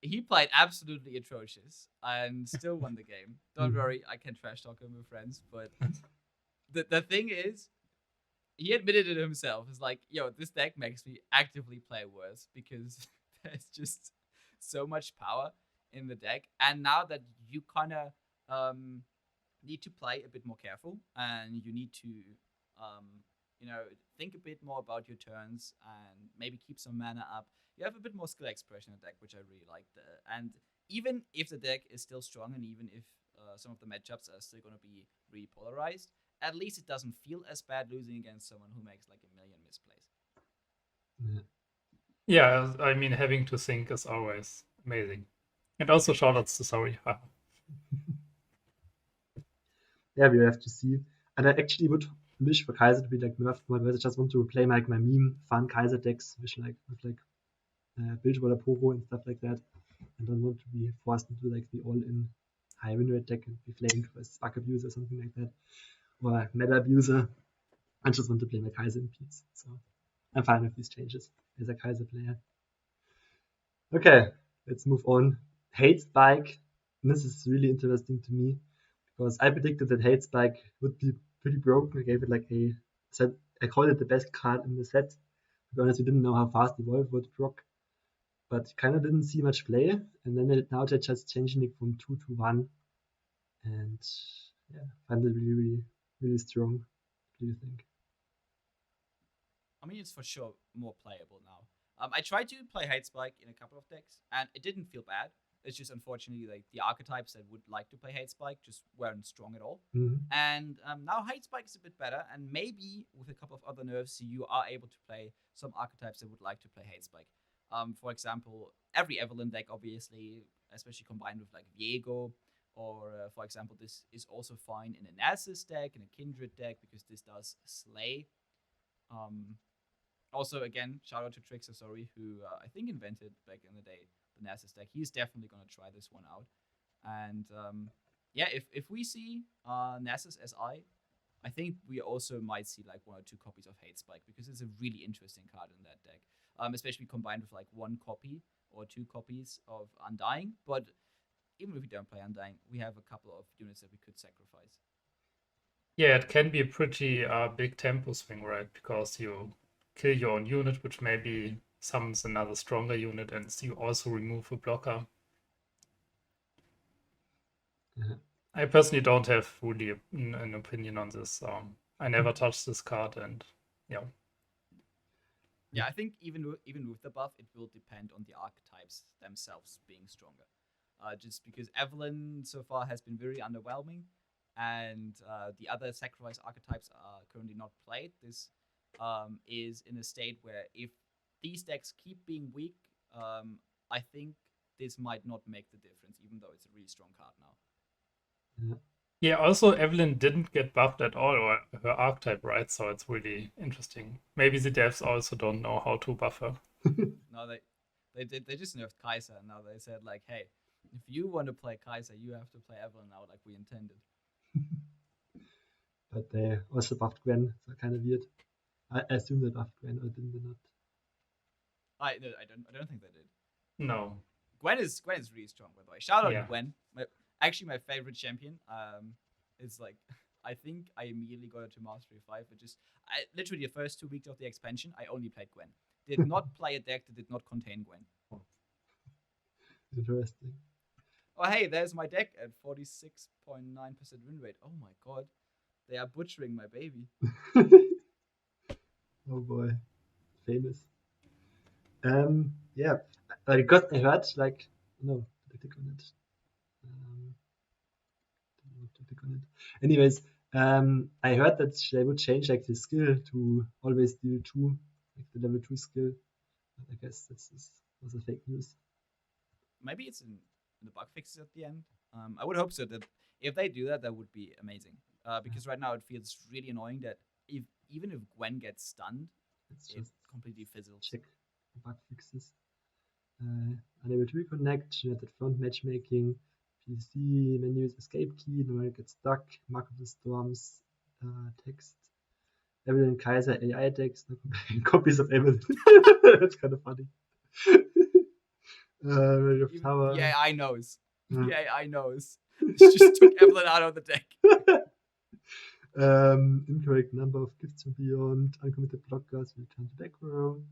he played absolutely atrocious and still won the game. Don't worry, I can trash talk him with friends, but the thing is, he admitted it himself. It's like, yo, this deck makes me actively play worse, because there's just so much power in the deck. And now that you kind of need to play a bit more careful, and you need to, think a bit more about your turns and maybe keep some mana up. You have a bit more skill expression in the deck, which I really like. And even if the deck is still strong, and even if some of the matchups are still going to be really polarized, at least it doesn't feel as bad losing against someone who makes like a million misplays. Yeah, I mean, having to think is always amazing. And also shoutouts to Sorry. Yeah, we have to see. And I actually would wish for Kaiser to be like nerfed more, because I just want to play like my meme fun Kaiser decks, which like with like Bilgewater Pogo and stuff like that. I don't want to be forced into like the all-in high win rate deck and be flamed for a Spark Abuser or something like that, or Meta Abuser. I just want to play my Kaiser in peace. So I'm fine with these changes as a Kaiser player. Okay, let's move on. Hate Spike. This is really interesting to me because I predicted that Hate Spike would be pretty broken. I gave it like I called it the best card in the set. To be honest, we didn't know how fast Evolve would proc, but kind of didn't see much play. And then now they're just changing it from 2 to 1. And yeah, I find it really, really, really strong. What do you think? I mean, it's for sure more playable now. I tried to play Hate Spike in a couple of decks, and it didn't feel bad. It's just unfortunately like the archetypes that would like to play Hate Spike just weren't strong at all. Mm-hmm. And now Hate Spike is a bit better, and maybe with a couple of other nerfs, you are able to play some archetypes that would like to play Hate Spike. For example, every Evelyn deck, obviously, especially combined with like Viego, or for example, this is also fine in a Nasus deck, in a Kindred deck, because this does Slay. Also, again, shout out to Trixer, who I think invented back in the day the Nasus deck. He's definitely going to try this one out. And yeah, if we see Nasus SI, I think we also might see like 1 or 2 copies of Hate Spike, because it's a really interesting card in that deck, especially combined with like 1 copy or 2 copies of Undying. But even if we don't play Undying, we have a couple of units that we could sacrifice. Yeah, it can be a pretty big tempo swing, right? Because you kill your own unit, which maybe summons another stronger unit, and you also remove a blocker. Yeah. I personally don't have really an opinion on this. I never touched this card, and yeah. Yeah, I think even with the buff, it will depend on the archetypes themselves being stronger. Just because Evelyn so far has been very underwhelming, and the other sacrifice archetypes are currently not played. This is in a state where if these decks keep being weak, I think this might not make the difference, even though it's a really strong card now. Yeah, also Evelyn didn't get buffed at all, or her archetype, right? So it's really interesting. Maybe the devs also don't know how to buff her. No, they just nerfed Kaiser, and now they said like, hey, if you want to play Kaiser, you have to play Evelyn now, like we intended. But they also buffed Gwen, so kind of weird. I assume they buffed Gwen, or didn't they not? I don't think they did. No. Gwen is really strong, by the way. Shout out Yeah. to Gwen. Actually, my favorite champion. Is like, I think I immediately got it to Mastery 5, but literally the first 2 weeks of the expansion, I only played Gwen. Did not play a deck that did not contain Gwen. Interesting. Oh, hey, there's my deck at 46.9% win rate. Oh my god. They are butchering my baby. Oh boy. Famous. Yeah. I heard, like, no, to click on it. Anyways, I heard that they would change like the skill to always deal 2, like the level 2 skill. But I guess this was a fake news. Maybe it's in the bug fixes at the end. I would hope so. That if they do that, that would be amazing. Because right now it feels really annoying that even if Gwen gets stunned, it completely fizzles. Check the bug fixes. Unable to reconnect, generated front matchmaking, PC menus, escape key, no get stuck, mark of the storms, text, Evelyn Kaiser AI decks, no copies of Evelyn. That's kind of funny. Tower. Yeah, I knows. Yeah, I knows. Just took Evelyn out of the deck. Incorrect number of gifts from beyond, uncommitted blockers, return to deck row.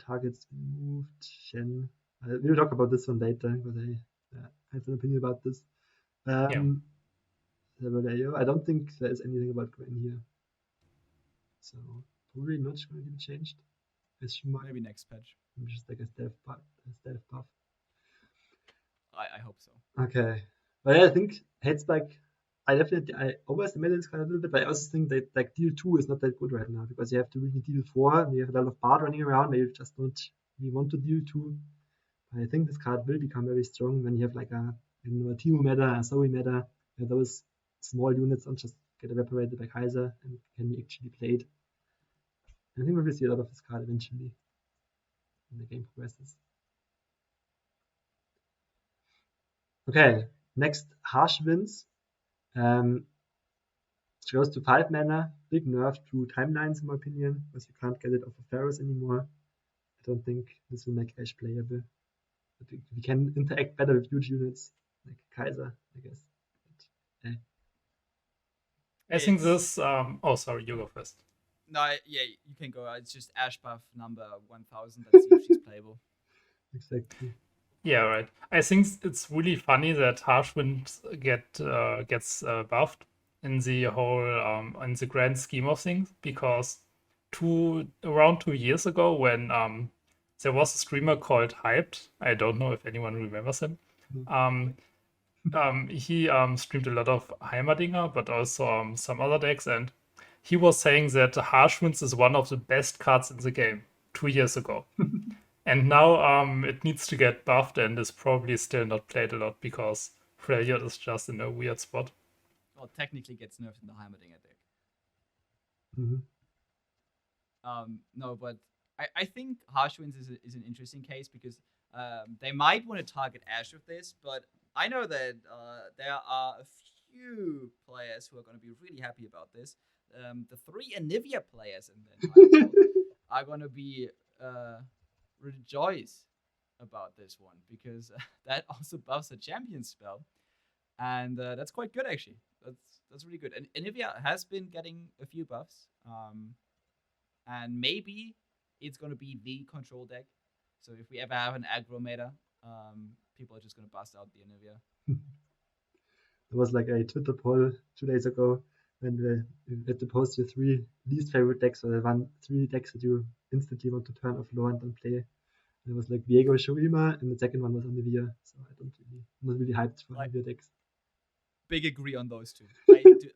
Targets removed. Shen. We'll talk about this one later, but I have an opinion about this. I don't think there is anything about Gwen here. So probably not going to be changed. Maybe next patch. Just like a stealth buff. I hope so. Okay. But yeah, I think Hate Spike, I overestimated this kind of a little bit, but I also think that like deal 2 is not that good right now, because you have to really deal 4 and you have a lot of Bard running around, maybe you just don't really want to deal 2. I think this card will become very strong when you have like a Timo meta, a Zoe meta, those small units don't just get evaporated by Kaiser and can be actually played. I think we will see a lot of this card eventually when the game progresses. Okay, next Harsh Winds. It goes to 5 mana, big nerf to timelines in my opinion, because you can't get it off of Pharaohs anymore. I don't think this will make Ash playable. But we can interact better with huge units, like Kaiser, I guess. But, I think this. Oh, sorry, you go first. No, yeah, you can go. It's just Ash buff number 1000. Let's see if she's playable. Exactly. Yeah, right. I think it's really funny that Harshwind gets buffed in the whole in the grand scheme of things, because around 2 years ago, when there was a streamer called Hyped, I don't know if anyone remembers him. He streamed a lot of Heimerdinger, but also some other decks, and he was saying that Harshwinds is one of the best cards in the game 2 years ago. And now it needs to get buffed and is probably still not played a lot because Freljord is just in a weird spot. Well, technically gets nerfed in the Heimerdinger deck. No, but I think Harshwinds is an interesting case because they might want to target Ash with this, but I know that there are a few players who are going to be really happy about this. The 3 Anivia players in the entire world are going to be rejoice about this one because that also buffs a champion spell, and that's quite good actually. That's really good. And Anivia has been getting a few buffs, and maybe it's going to be the control deck. So if we ever have an aggro meta, people are just going to bust out the Anivia. There was like a Twitter poll 2 days ago when we had to post your 3 least favorite decks, or the 3 decks that you instantly want to turn off low and don't play. And it was like Viego Shurima, and the second one was Anivia. So I'm not really hyped for Anivia decks. Big agree on those two.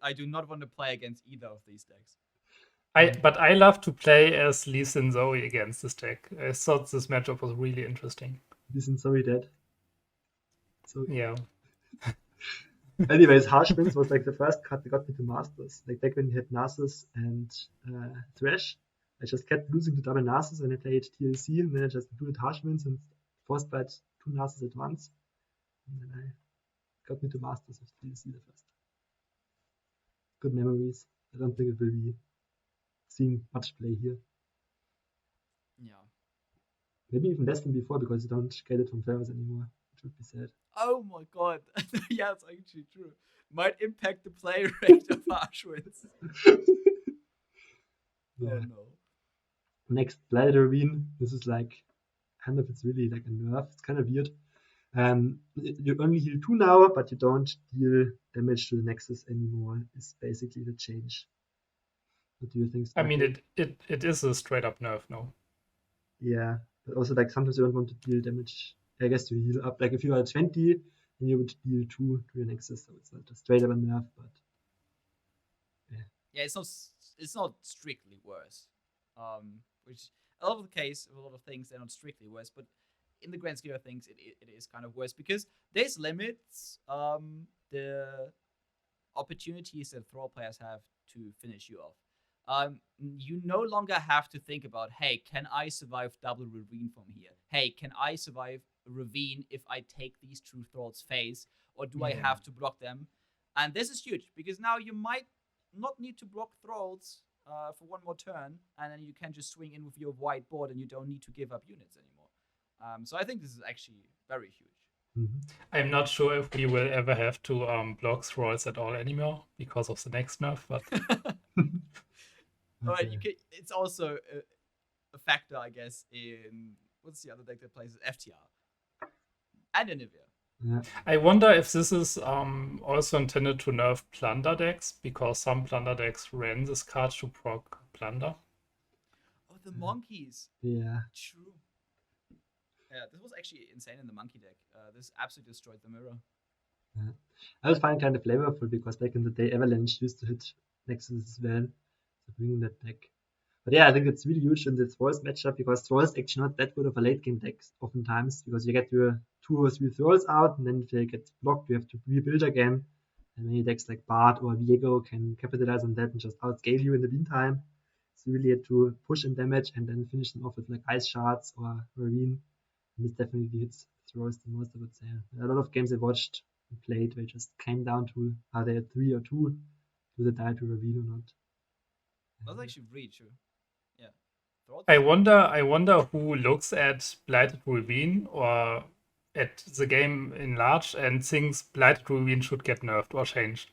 I do not want to play against either of these decks. But I love to play as Lee Sin Zoe against this deck. I thought this matchup was really interesting. Lee Sin Zoe dead. So yeah. Anyways, Harshwinds was like the first card that got me to Masters. Like back when you had Narcissus and Thresh, I just kept losing to double Narcissus when I played TLC, and then I just included Harshwinds and frostbite 2 Narcissus at once. And then I got me to Masters with TLC the first. Good memories. I don't think it will be seeing much play here. Yeah. Maybe even less than before because you don't get it from Pharaohs anymore, which would be sad. Oh my god. Yeah, it's actually true. Might impact the play rate of Harshwinds. Yeah. Oh no. Next, Blighted Ravine. This is like, kind of, it's really like a nerf. It's kind of weird. You only heal 2 now, but you don't deal damage to the Nexus anymore. It's basically the change. What do you think? I mean, it is a straight up nerf, no? Yeah, but also like sometimes you don't want to deal damage. I guess you heal up. Like if you are at 20, then you would deal 2 to your Nexus, so it's not a straight up a nerf, but yeah, it's not strictly worse. Which a lot of the case of a lot of things they're not strictly worse, but in the grand scheme of things, it is kind of worse because this limits the opportunities that Thrall players have to finish you off. You no longer have to think about, hey, can I survive double Ravine from here? Hey, can I survive Ravine if I take these 2 Thralls face, or do I have to block them? And this is huge because now you might not need to block Thralls for 1 more turn, and then you can just swing in with your white board and you don't need to give up units anymore. So I think this is actually very huge. I'm not sure if we will ever have to block Thralls at all anymore because of the next nerf, but But it's also a factor, I guess, in what's the other deck that plays FTR and Anivia. Yeah. I wonder if this is also intended to nerf plunder decks, because some plunder decks ran this card to proc plunder. Oh, the monkeys. Yeah. True. Yeah, this was actually insane in the monkey deck. This absolutely destroyed the mirror. Yeah. I was finding kind of flavorful because back in the day, Avalanche used to hit Nexus as well. So bringing that back. But yeah, I think it's really huge in the Thralls matchup because Thralls is actually not that good of a late game deck oftentimes because you get your 2 or 3 Thralls out, and then if they get blocked, you have to rebuild again. And many decks like Bard or Viego can capitalize on that and just outscale you in the meantime. So you really had to push in damage and then finish them off with like Ice Shards or Ravine. And this definitely hits Thralls the most, I would say. A lot of games I watched and played, they just came down to are they at 3 or 2? Do they die to Ravine or not? That's actually really true. Yeah. Thoughts? I wonder who looks at Blighted Ravine or at the game in large and thinks Blighted Ravine should get nerfed or changed.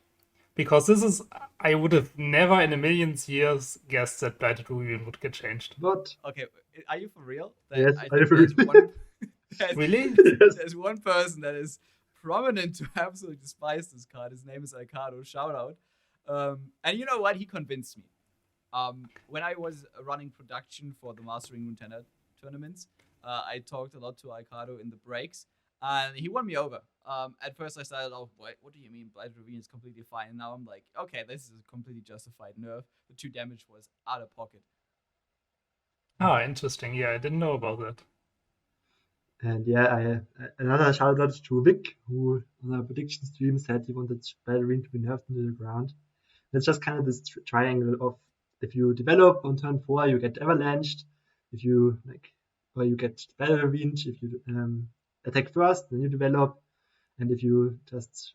Because I would have never in a million years guessed that Blighted Ravine would get changed. But Okay, are you for real? Yes, I are you think for there's real? one, Really? yes. there's one person that is prominent to absolutely despise this card. His name is Alcado. Shout out. And you know what? He convinced me. When I was running production for the Mastering Runeterra tournaments, I talked a lot to Alcado in the breaks, and he won me over. At first, I started off, what do you mean Blighted Ravine is completely fine? And now I'm like, okay, this is a completely justified nerf. The 2 damage was out of pocket. Ah, interesting. Yeah, I didn't know about that. And yeah, another shout out to Vic, who on our prediction stream said he wanted Blighted Ravine to be nerfed into the ground. It's just kind of this triangle of if you develop on turn 4, you get avalanched. If you or you get Blighted Ravine. If you attack first, then you develop. And if you just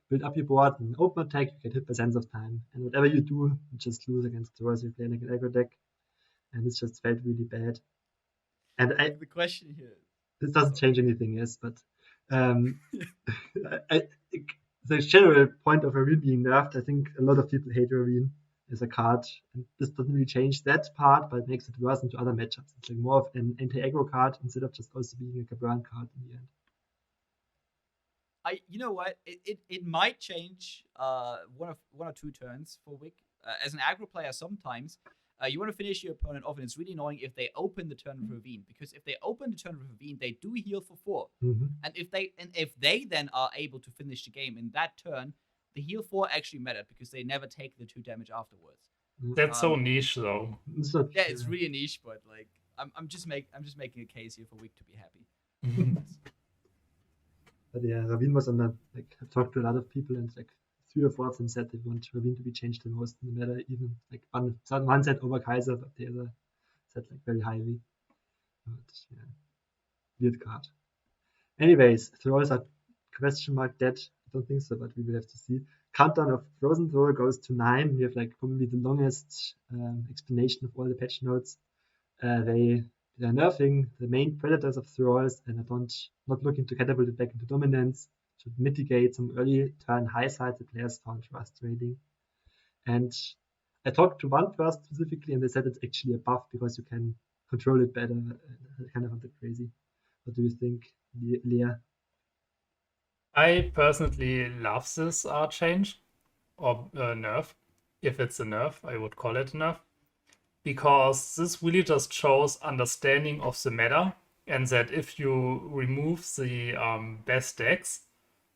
build up your board and open attack, you get hit by Sands of Time. And whatever you do, you just lose against Thralls. You play like an aggro deck, and this just felt really bad. And The question here. This doesn't change anything, yes, but the general point of Ravine being nerfed, I think a lot of people hate Ravine as a card, and this doesn't really change that part, but it makes it worse into other matchups. It's like more of an anti-aggro card instead of just also being like a burn card in the end. You know what? It might change one or two turns for Wick. As an aggro player, sometimes you want to finish your opponent off, and it's really annoying if they open the turn with Ravine, because if they open the turn with Ravine, they do heal for 4, and if they then are able to finish the game in that turn, the heal 4 actually mattered because they never take the 2 damage afterwards. That's so niche, though. It's really niche, but I'm just making a case here for Wick to be happy. But yeah, Ravine was on that. I've talked to a lot of people, and 3 or 4 of them said they want Ravine to be changed the most in the meta. Even one said over Kaiser, but the other said very highly. But yeah, weird card. Anyways, Thralls are question mark dead. I don't think so, but we will have to see. Countdown of Frozen Thrall goes to 9. We have probably the longest explanation of all the patch notes. They're nerfing the main predators of Thralls and are not looking to catapult it back into dominance to mitigate some early turn high sides that players found frustrating. And I talked to one person specifically, and they said it's actually a buff because you can control it better. I kind of found it crazy. What do you think, Leer? I personally love this change, or nerf. If it's a nerf, I would call it a nerf. Because this really just shows understanding of the meta, and that if you remove the best decks,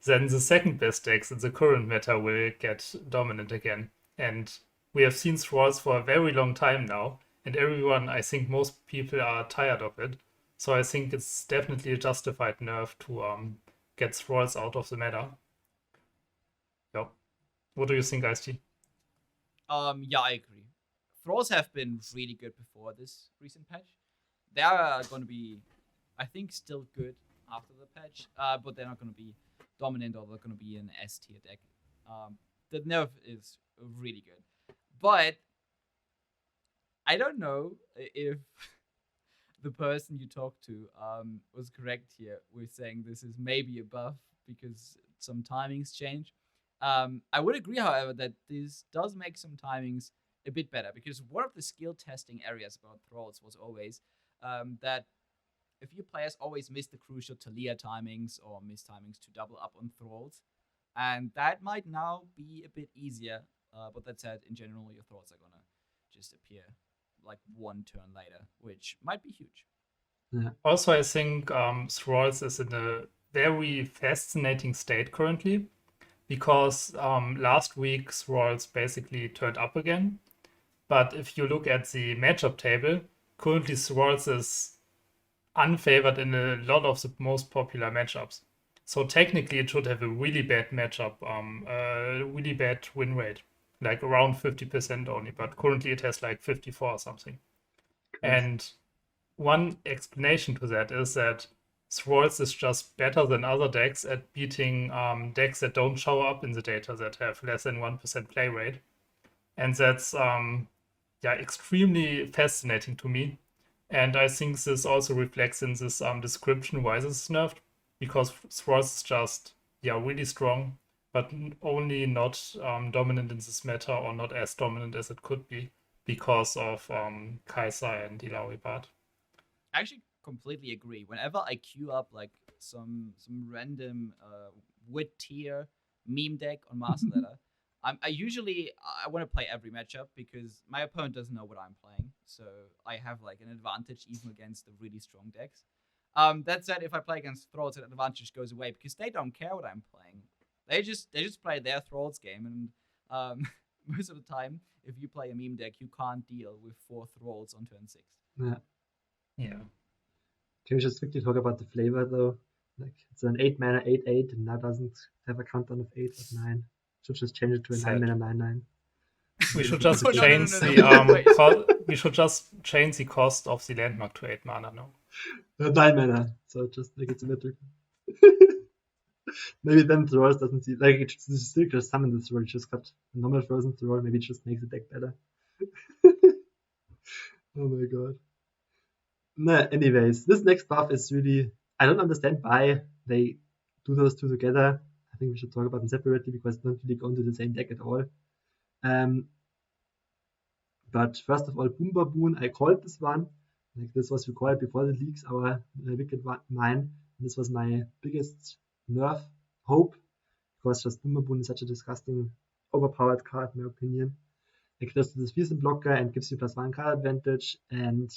then the second best decks in the current meta will get dominant again. And we have seen Thralls for a very long time now, and I think most people are tired of it. So I think it's definitely a justified nerf to get Thralls out of the meta. Yep. What do you think, IceTea? Yeah, I agree. Thralls have been really good before this recent patch. They are going to be, I think, still good after the patch, but they're not going to be dominant, or they're going to be an S tier deck. The nerf is really good, but I don't know if the person you talked to was correct here with saying this is maybe a buff because some timings change. I would agree, however, that this does make some timings a bit better, because one of the skill testing areas about Thralls was always that a few players always miss the crucial Talia timings or miss timings to double up on Thralls, and that might now be a bit easier, but that said, in general, your Thralls are gonna just appear 1 turn later, which might be huge. Yeah. Also, I think Thralls is in a very fascinating state currently, because last week Thralls basically turned up again. But if you look at the matchup table, currently Thralls is unfavored in a lot of the most popular matchups. So technically, it should have a really bad matchup, a really bad win rate, like around 50% only. But currently, it has like 54 or something. And one explanation to that is that Thralls is just better than other decks at beating decks that don't show up in the data that have less than 1% play rate. And that's extremely fascinating to me. And I think this also reflects in this description why this is nerfed, because Thralls is just really strong, but only not dominant in this meta, or not as dominant as it could be because of Kai'Sa and Illaoi Bard. I actually completely agree. Whenever I queue up like some random wood tier meme deck on Master Ladder, I want to play every matchup because my opponent doesn't know what I'm playing, so I have like an advantage even against the really strong decks. That said, if I play against Thralls, that advantage goes away because they don't care what I'm playing. They just play their Thralls game, and most of the time, if you play a meme deck, you can't deal with 4 Thralls on turn 6. Yeah. Can we just quickly talk about the flavor though? Like it's an 8 mana 8/8 and now doesn't have a countdown of 8 or 9. Should just change it to a 9 mana 9/9. We should just change we should just change the cost of the landmark to 8 mana now. 9 mana, so just make it symmetrical. Maybe then Thralls doesn't see, like, it still just summon the Thrall, just got a normal frozen Thrall, maybe it just makes the deck better. Oh my god. No, anyways, this next buff is really, I don't understand why they do those two together. I think we should talk about them separately because they don't really go into the same deck at all. But first of all, Boom Baboon, I called this one. Like this was recalled before the leaks, our Wicked Mine. This was my biggest nerf hope because just Boom Baboon is such a disgusting, overpowered card in my opinion. It does this Fearsome blocker and gives you +1 card advantage, and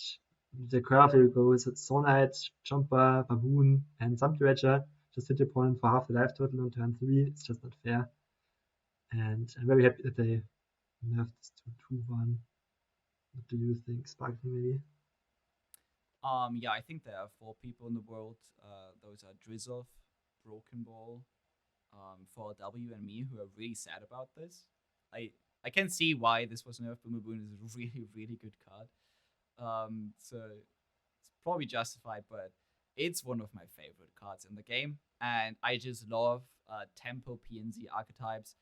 the curve here goes Zonite, Jumper, Baboon, and Sumptuager. Just hit your opponent for half the life total on turn 3. It's just not fair. And I'm very happy that they nerfed this to 2/1. What do you think, Sparkling maybe? Yeah, I think there are 4 people in the world. Those are Drizzov, Broken Ball, 4W, and me, who are really sad about this. I can see why this was nerfed. Boom Baboon is a really, really good card. So it's probably justified, but it's one of my favorite cards in the game. And I just love tempo PNZ archetypes.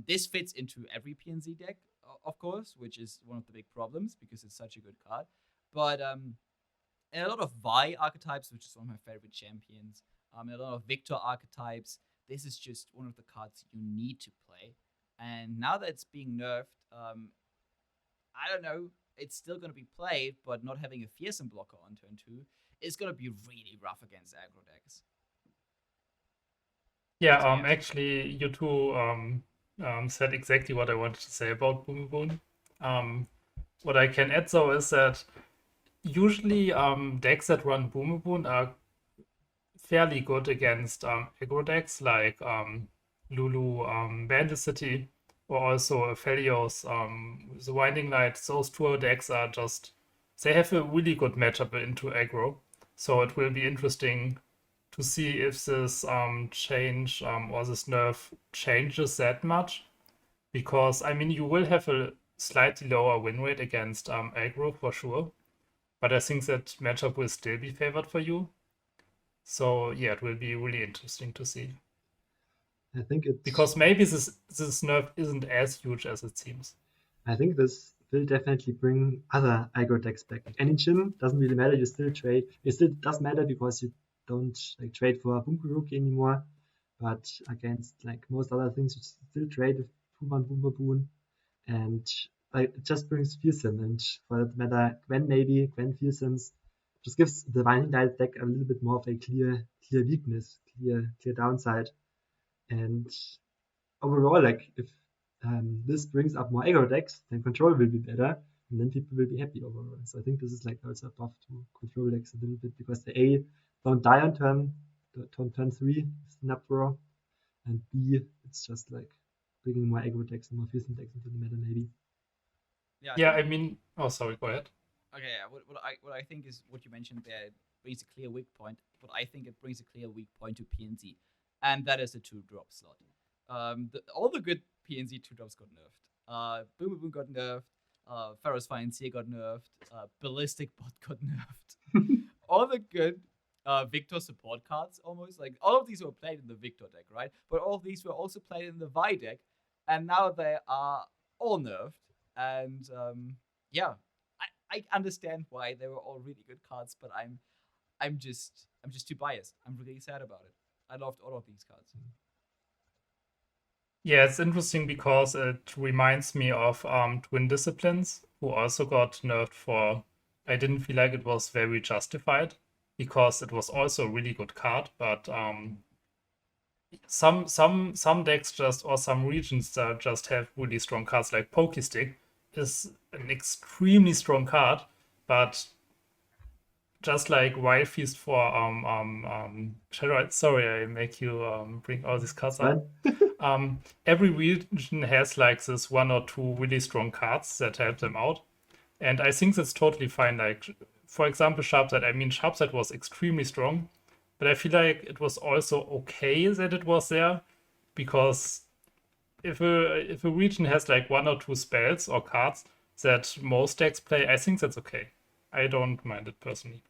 This fits into every PNZ deck, of course, which is one of the big problems because it's such a good card. But in a lot of Vi archetypes, which is one of my favorite champions, in a lot of Victor archetypes, this is just one of the cards you need to play. And now that it's being nerfed, I don't know, it's still going to be played, but not having a Fearsome blocker on turn 2 is going to be really rough against aggro decks. Yeah, actually, you two said exactly what I wanted to say about Boom Baboon. What I can add, though, is that usually decks that run Boom Baboon are fairly good against aggro decks like Lulu, Bandle City, or also Aphelios, the Winding Light. Those 2 decks are just, they have a really good matchup into aggro. So it will be interesting to see if this change or this nerf changes that much. Because, I mean, you will have a slightly lower win rate against aggro for sure. But I think that matchup will still be favored for you. So yeah, it will be really interesting to see. I think it's because maybe this nerf isn't as huge as it seems. I think this will definitely bring other aggro decks back. Any Jin doesn't really matter. You still trade. It still does matter because you don't like trade for Bunkuruki anymore. But against like most other things, you still trade with 2/1 Boom Baboon, and like it just brings Fearsome. And for that matter, Gwen Fearsomes just gives the Winding Light deck a little bit more of a clear weakness, clear downside. And overall, like if this brings up more aggro decks, then control will be better, and then people will be happy overall. So I think this is like also a buff to control decks a little bit because the don't die on turn 3 is an uproar, and B it's just like bringing more aggro decks and more fearsome decks into the meta maybe. Yeah, I mean, oh sorry, go ahead. Okay, what I think is what you mentioned there brings a clear weak point, but I think it brings a clear weak point to PNZ. and that is a 2-drop slot. All the good PNC 2-drops got nerfed. Boom got nerfed. Pharaoh's Financier got nerfed. Ballistic Bot got nerfed. All the good Victor support cards, almost like all of these were played in the Victor deck, right? But all of these were also played in the Vi deck, and now they are all nerfed. And I understand why they were all really good cards, but I'm just too biased. I'm really sad about it. I loved all of these cards. Yeah, it's interesting because it reminds me of Twin Disciplines, who also got nerfed for. I didn't feel like it was very justified because it was also a really good card, but some decks just or some regions that just have really strong cards, like Pokestick is an extremely strong card, but just like Wild Feast for sorry, I make you bring all these cards up. Every region has like this 1 or 2 really strong cards that help them out, and I think that's totally fine. Like, for example, Sharpsight. I mean, Sharpsight was extremely strong, but I feel like it was also okay that it was there, because if a region has like 1 or 2 spells or cards that most decks play, I think that's okay. I don't mind it personally.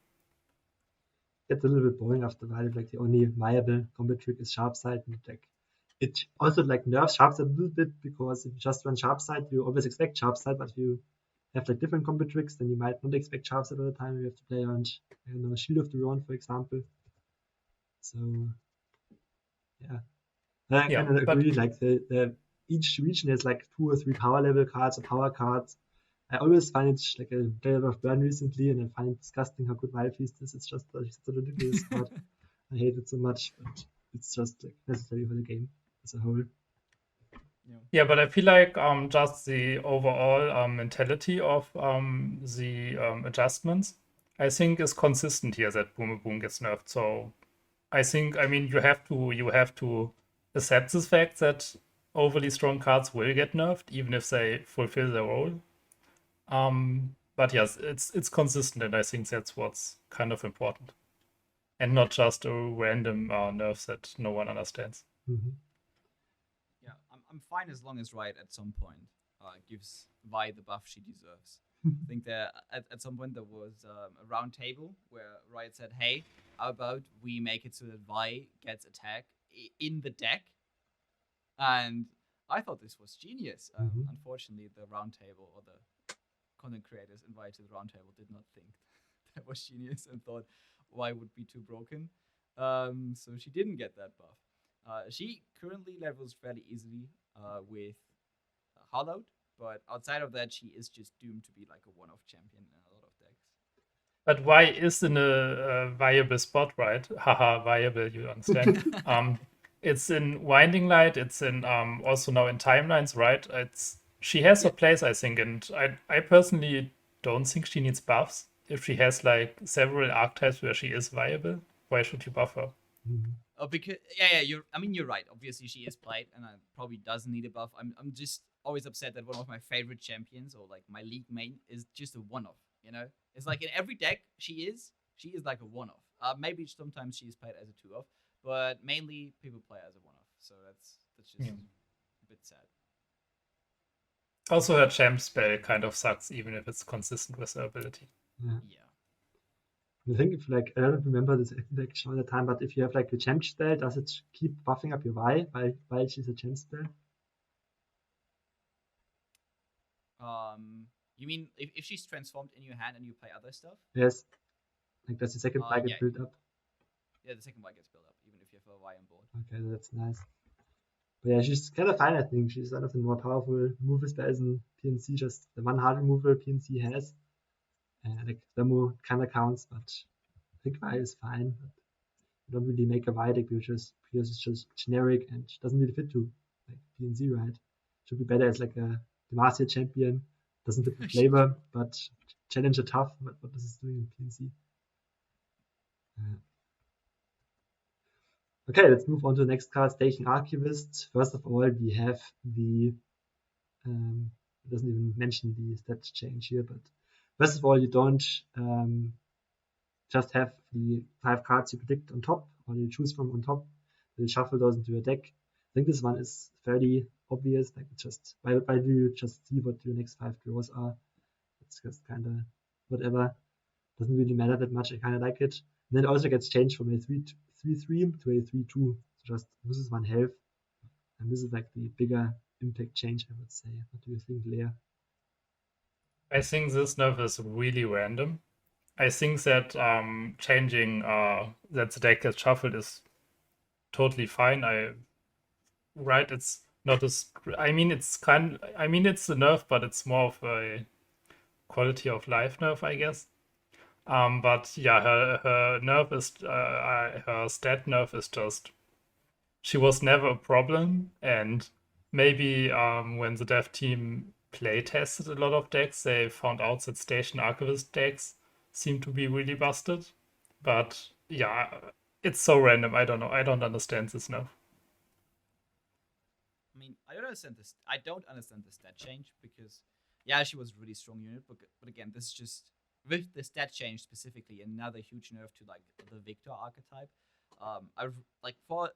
It's a little bit boring after a while. Like, the only viable combat trick is Sharpsight, and like it also like nerfs Sharpsight a little bit, because if you just run Sharpsight, you always expect Sharpsight, but if you have like different combat tricks, then you might not expect Sharpsight all the time. You have to play around, Shield of the Ruined, for example. So yeah, I kind of agree. Like each region has like 2 or 3 power level cards or power cards. I always find it like a player of Burn recently, and I find it disgusting how good Wild Feast is. It's just such a ridiculous card. I hate it so much, but it's just like necessary for the game as a whole. Yeah, but I feel like just the overall mentality of the adjustments, I think, is consistent here that Boom gets nerfed. So I think, I mean, you have to accept this fact that overly strong cards will get nerfed, even if they fulfill their role. But yes, it's consistent, and I think that's what's kind of important, and not just a random nerf that no one understands. Mm-hmm. Yeah, I'm fine as long as Riot at some point gives Vi the buff she deserves. I think that at some point there was a round table where Riot said, "Hey, how about we make it so that Vi gets attack in the deck?" And I thought this was genius. Unfortunately, the round table or the content creators invited to the roundtable did not think that was genius and thought why would be too broken. So she didn't get that buff. She currently levels fairly easily with Hollowed, but outside of that, she is just doomed to be like a one-off champion in a lot of decks. But why is in a viable spot, right? Haha, viable, you understand. It's in Winding Light, it's in also now in Timelines, right? She has her place, I think, and I personally don't think she needs buffs. If she has like several archetypes where she is viable, why should you buff her? Oh, because you're right. Obviously, she is played, and probably doesn't need a buff. I'm just always upset that one of my favorite champions or like my league main is just a one-off. You know, it's like in every deck she is like a one-off. Maybe sometimes she is played as a two-off, but mainly people play as a one-off. So that's just a bit sad. Also, her champ spell kind of sucks, even if it's consistent with her ability. Yeah. I think if I don't remember this deck all the time, but if you have like a champ spell, does it keep buffing up your Vi while she's a champ spell? You mean if she's transformed in your hand and you play other stuff? Yes. Like, does the second Vi get built up? Yeah, the second Vi gets built up, even if you have a Vi on board. Okay, that's nice. But yeah, she's kind of fine, I think. She's one of the more powerful removal spells in PNC, just the one hard removal PNC has. Like, Demo kind of counts, but I think Vi is fine. But you don't really make a Vi deck because it's just generic and doesn't really fit to like PNC, right? Should be better as like a Demacia champion. Doesn't fit the flavor, but challenger tough. But what is it doing in PNC? Okay, let's move on to the next card, Stagehand Archivist. First of all, we have the it doesn't even mention the stat change here, but first of all, you don't just have the 5 cards you predict on top, or you choose from on top. you shuffle those into your deck. I think this one is fairly obvious. Like it's just why do you just see what your next 5 draws are? It's just kind of whatever. Doesn't really matter that much. I kind of like it. And then it also gets changed from a 3-3 to a 3-2. So just loses 1 health. And this is like the bigger impact change, I would say. What do you think, Leer? I think this nerf is really random. I think that changing that the deck gets shuffled is totally fine. It's not as. I mean, it's a nerf, but it's more of a quality of life nerf, I guess. But yeah, her nerf is her stat nerf is just. She was never a problem, and maybe when the dev team play tested a lot of decks, they found out that Station Archivist decks seem to be really busted. But yeah, it's so random. I don't know. I don't understand this nerf. I mean, I don't understand this. I don't understand the stat change because, yeah, she was a really strong unit, but again, this is just with the stat change specifically another huge nerf to like the Victor archetype. I've like for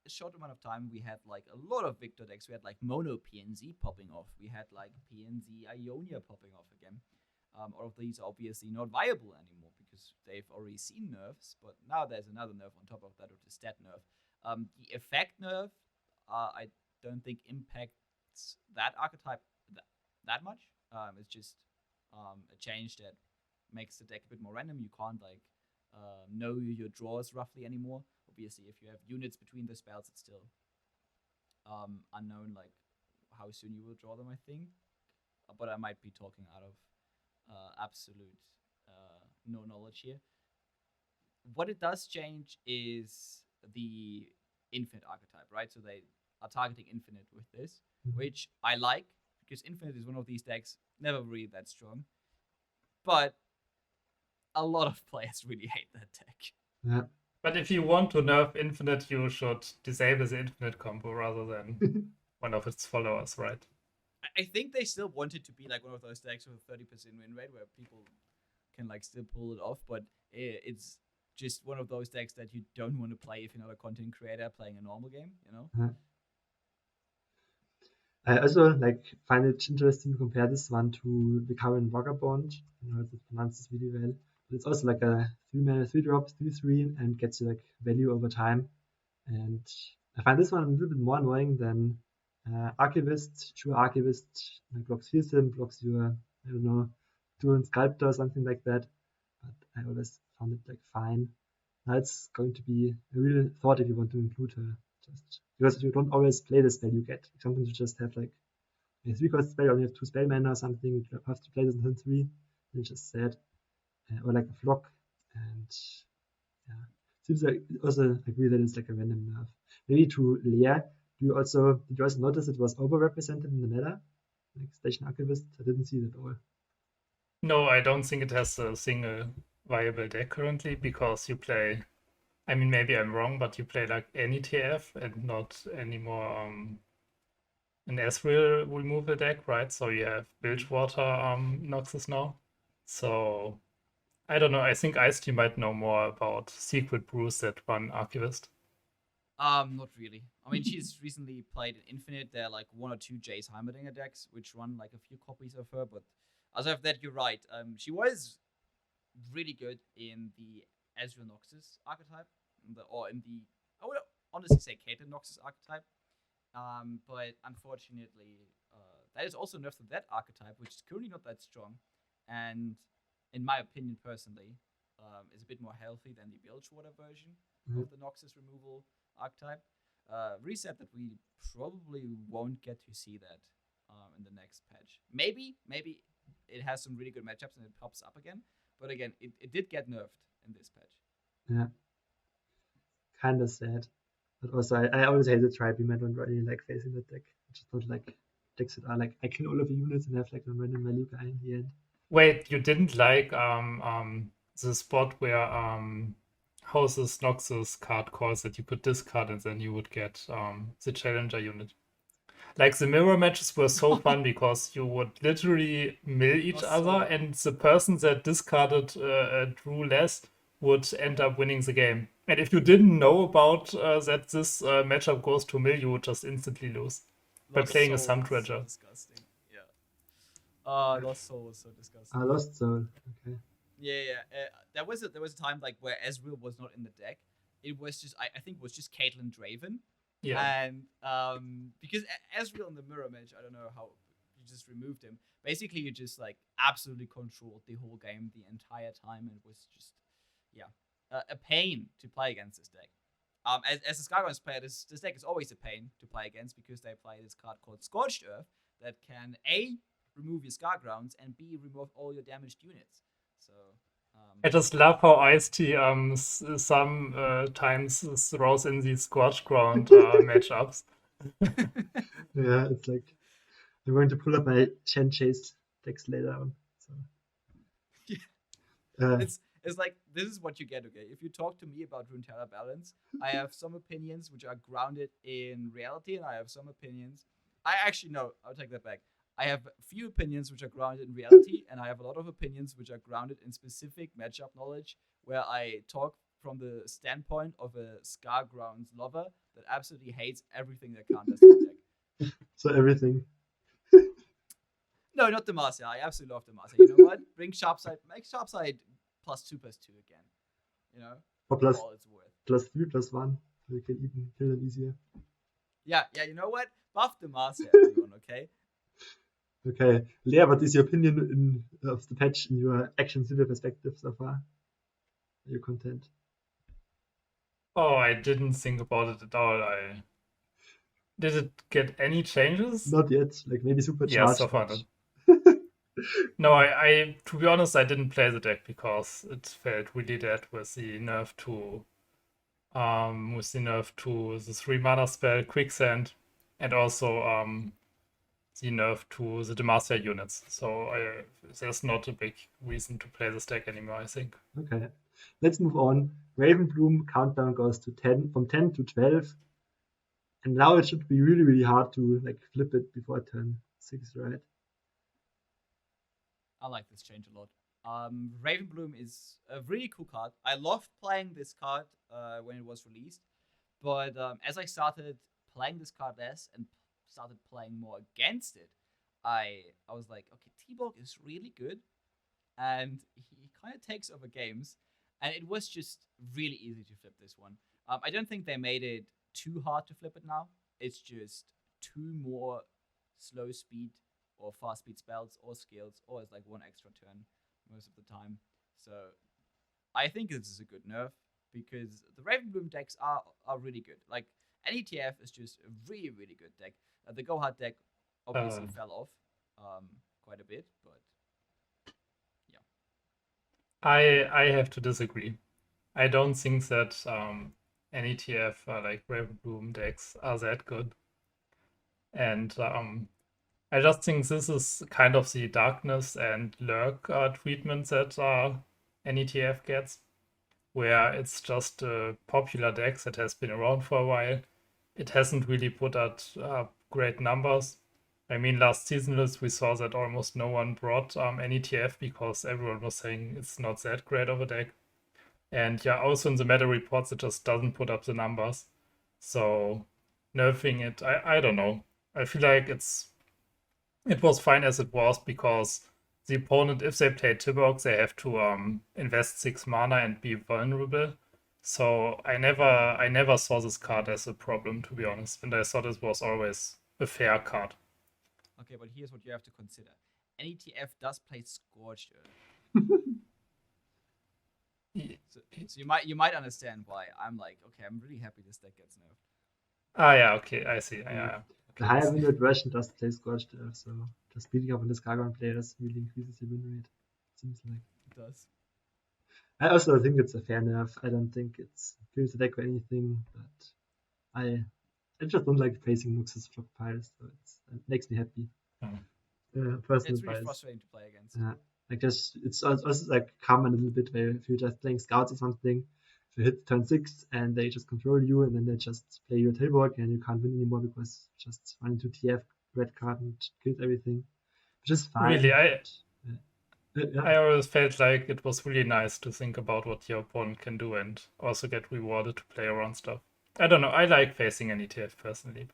a short amount of time we had like a lot of Victor decks. We had like mono PNZ popping off. We had like PNZ Ionia popping off again. All of these are obviously not viable anymore because they've already seen nerfs. But now there's another nerf on top of that with the stat nerf. The effect nerf, I don't think impacts that archetype that much. It's just a change that makes the deck a bit more random. You can't like know your draws roughly anymore. Obviously, if you have units between the spells, it's still unknown like how soon you will draw them, I think. But I might be talking out of absolute no knowledge here. What it does change is the infinite archetype, right? So they are targeting infinite with this, which I like because infinite is one of these decks never really that strong, but a lot of players really hate that deck. Yeah. But if you want to nerf infinite, you should disable the infinite combo rather than one of its followers, right? I think they still want it to be like one of those decks with a 30% win rate where people can like still pull it off, but it's just one of those decks that you don't want to play if you're not a content creator playing a normal game, you know? Yeah. I also like find it interesting to compare this one to the current Vagabond. You know, it pronounces really well. But it's also like a 3-mana, 3-drop, 3/3, and gets you like value over time. And I find this one a little bit more annoying than Archivist. True Archivist like blocks Fearsome, blocks your, I don't know, Dual Sculptor or something like that. But I always found it like fine. Now it's going to be a real thought if you want to include her. Just because you don't always play the spell you get. Sometimes you just have like a 3-cost spell, or you have 2 spell mana or something. You have to play this in 3. And it's just sad. Or like a flock. And yeah, seems like also agree that it's like a random nerf. Maybe to Leer, did you also notice it was overrepresented in the meta? Like Station Archivist? I didn't see that at all. No, I don't think it has a single viable deck currently because you play. I mean, maybe I'm wrong, but you play like any TF and not anymore an Ezreal removal deck, right? So you have Bilgewater Noxus now. So I don't know. I think IceTea might know more about secret brews that run Archivist. Not really. I mean, she's recently played in Infinite. There are like 1 or 2 Jace Heimerdinger decks which run like a few copies of her, but other than that, you're right. She was really good in the Ezreal Noxus archetype, I would honestly say Caitlyn Noxus archetype. But unfortunately, that is also nerfed to that archetype, which is currently not that strong, and in my opinion, personally, is a bit more healthy than the Bilgewater version of the Noxus removal archetype. Reset that we probably won't get to see that in the next patch. Maybe it has some really good matchups and it pops up again. But again, it did get nerfed in this patch. Yeah. Kind of sad. But also, I always hated Tribeme. I don't really like facing that deck. I just don't like decks that are like, I kill all of the units and have like a random value guy in the end. Wait, you didn't like the spot where how's this Noxus card calls that you could discard and then you would get the Challenger unit? Like the mirror matches were so fun because you would literally mill each other and the person that discarded drew less would end up winning the game. And if you didn't know about that this matchup goes to mill, you would just instantly lose by Lost playing a Soul Sun was so Dredger. disgusting. Yeah. Lost Soul was so disgusting. Lost Soul. Okay. Yeah. There was a time like where Ezreal was not in the deck. It was just I think it was just Caitlyn Draven. Yeah. And because Ezreal in the mirror match, I don't know how you just removed him. Basically, you just like absolutely controlled the whole game the entire time, and it was just a pain to play against this deck. As a Skygrounds player, this deck is always a pain to play against because they play this card called Scorched Earth that can A, remove your Skygrounds, and B, remove all your damaged units. So I just love how IceTea sometimes throws in these Scorched Ground matchups. Yeah, it's like I'm going to pull up my Chen Chase decks later on. So. Yeah. It's like, this is what you get, okay? If you talk to me about Runeterra balance, I have some opinions which are grounded in reality, and I have some opinions. I'll take that back. I have few opinions which are grounded in reality, and I have a lot of opinions which are grounded in specific matchup knowledge, where I talk from the standpoint of a Scargrounds lover that absolutely hates everything that counters the deck. So everything. No, not the Masa. I absolutely love the Masa. You know what? Bring Sharpside, make Sharpside +2/+2 again. You know? Or all it's worth. +3/+1. So you can even kill them easier. Yeah, you know what? Buff the Masa, everyone, okay? Okay. Leer, what is your opinion of the patch in your action silver perspective so far? Are you content? Oh, I didn't think about it at all. Did it get any changes? Not yet. Like maybe Supercharge. Yeah, so far not. No, I to be honest, I didn't play the deck because it felt really dead with the nerf to the 3 mana spell Quicksand, and also the nerf to the Demacia units. So there's not a big reason to play this deck anymore, I think. Okay. Let's move on. Ravenbloom countdown goes to 10 from 10 to 12. And now it should be really, really hard to like flip it before turn 6, right? I like this change a lot. Ravenbloom is a really cool card. I loved playing this card when it was released, but as I started playing this card less and started playing more against it, I was like, okay, T-Bog is really good, and he kind of takes over games, and it was just really easy to flip this one. I don't think they made it too hard to flip it now. It's just 2 more slow speed or fast speed spells or skills, or it's like 1 extra turn most of the time. So I think this is a good nerf because the Ravenbloom decks are really good. Like NETF is just a really, really good deck. The Go Hard deck obviously fell off quite a bit, but yeah. I have to disagree. I don't think that NETF like Ravenbloom decks are that good. And I just think this is kind of the darkness and lurk treatment that NETF gets, where it's just a popular deck that has been around for a while. It hasn't really put out great numbers. I mean, last season we saw that almost no one brought NETF because everyone was saying it's not that great of a deck. And yeah, also in the meta reports, it just doesn't put up the numbers. So nerfing it, I don't know. I feel like it was fine as it was because the opponent, if they play T-Bog, they have to invest 6 mana and be vulnerable. So I never saw this card as a problem, to be honest. And I thought it was always a fair card. Okay, but here's what you have to consider. NETF does play Scorched Earth. So you might understand why I'm like, okay, I'm really happy this deck gets nerfed. Ah, yeah, okay, I see. Yeah. The higher win rate version does play Scorched Earth, so just beating up on the Scarground players really increases your win rate. Seems like it does. I also think it's a fair nerf. I don't think it's kills the deck or anything, but I just don't like facing Nux's flop piles, so it makes me happy. Personal it's really frustrating to play against. Yeah, like it's also like calm a little bit where if you're just playing scouts or something, if you hit turn 6 and they just control you and then they just play your T-Bog and you can't win anymore because just run into TF red card and kills everything, which is fine. Really, Yeah. I always felt like it was really nice to think about what your opponent can do and also get rewarded to play around stuff. I don't know. I like facing an ETF personally.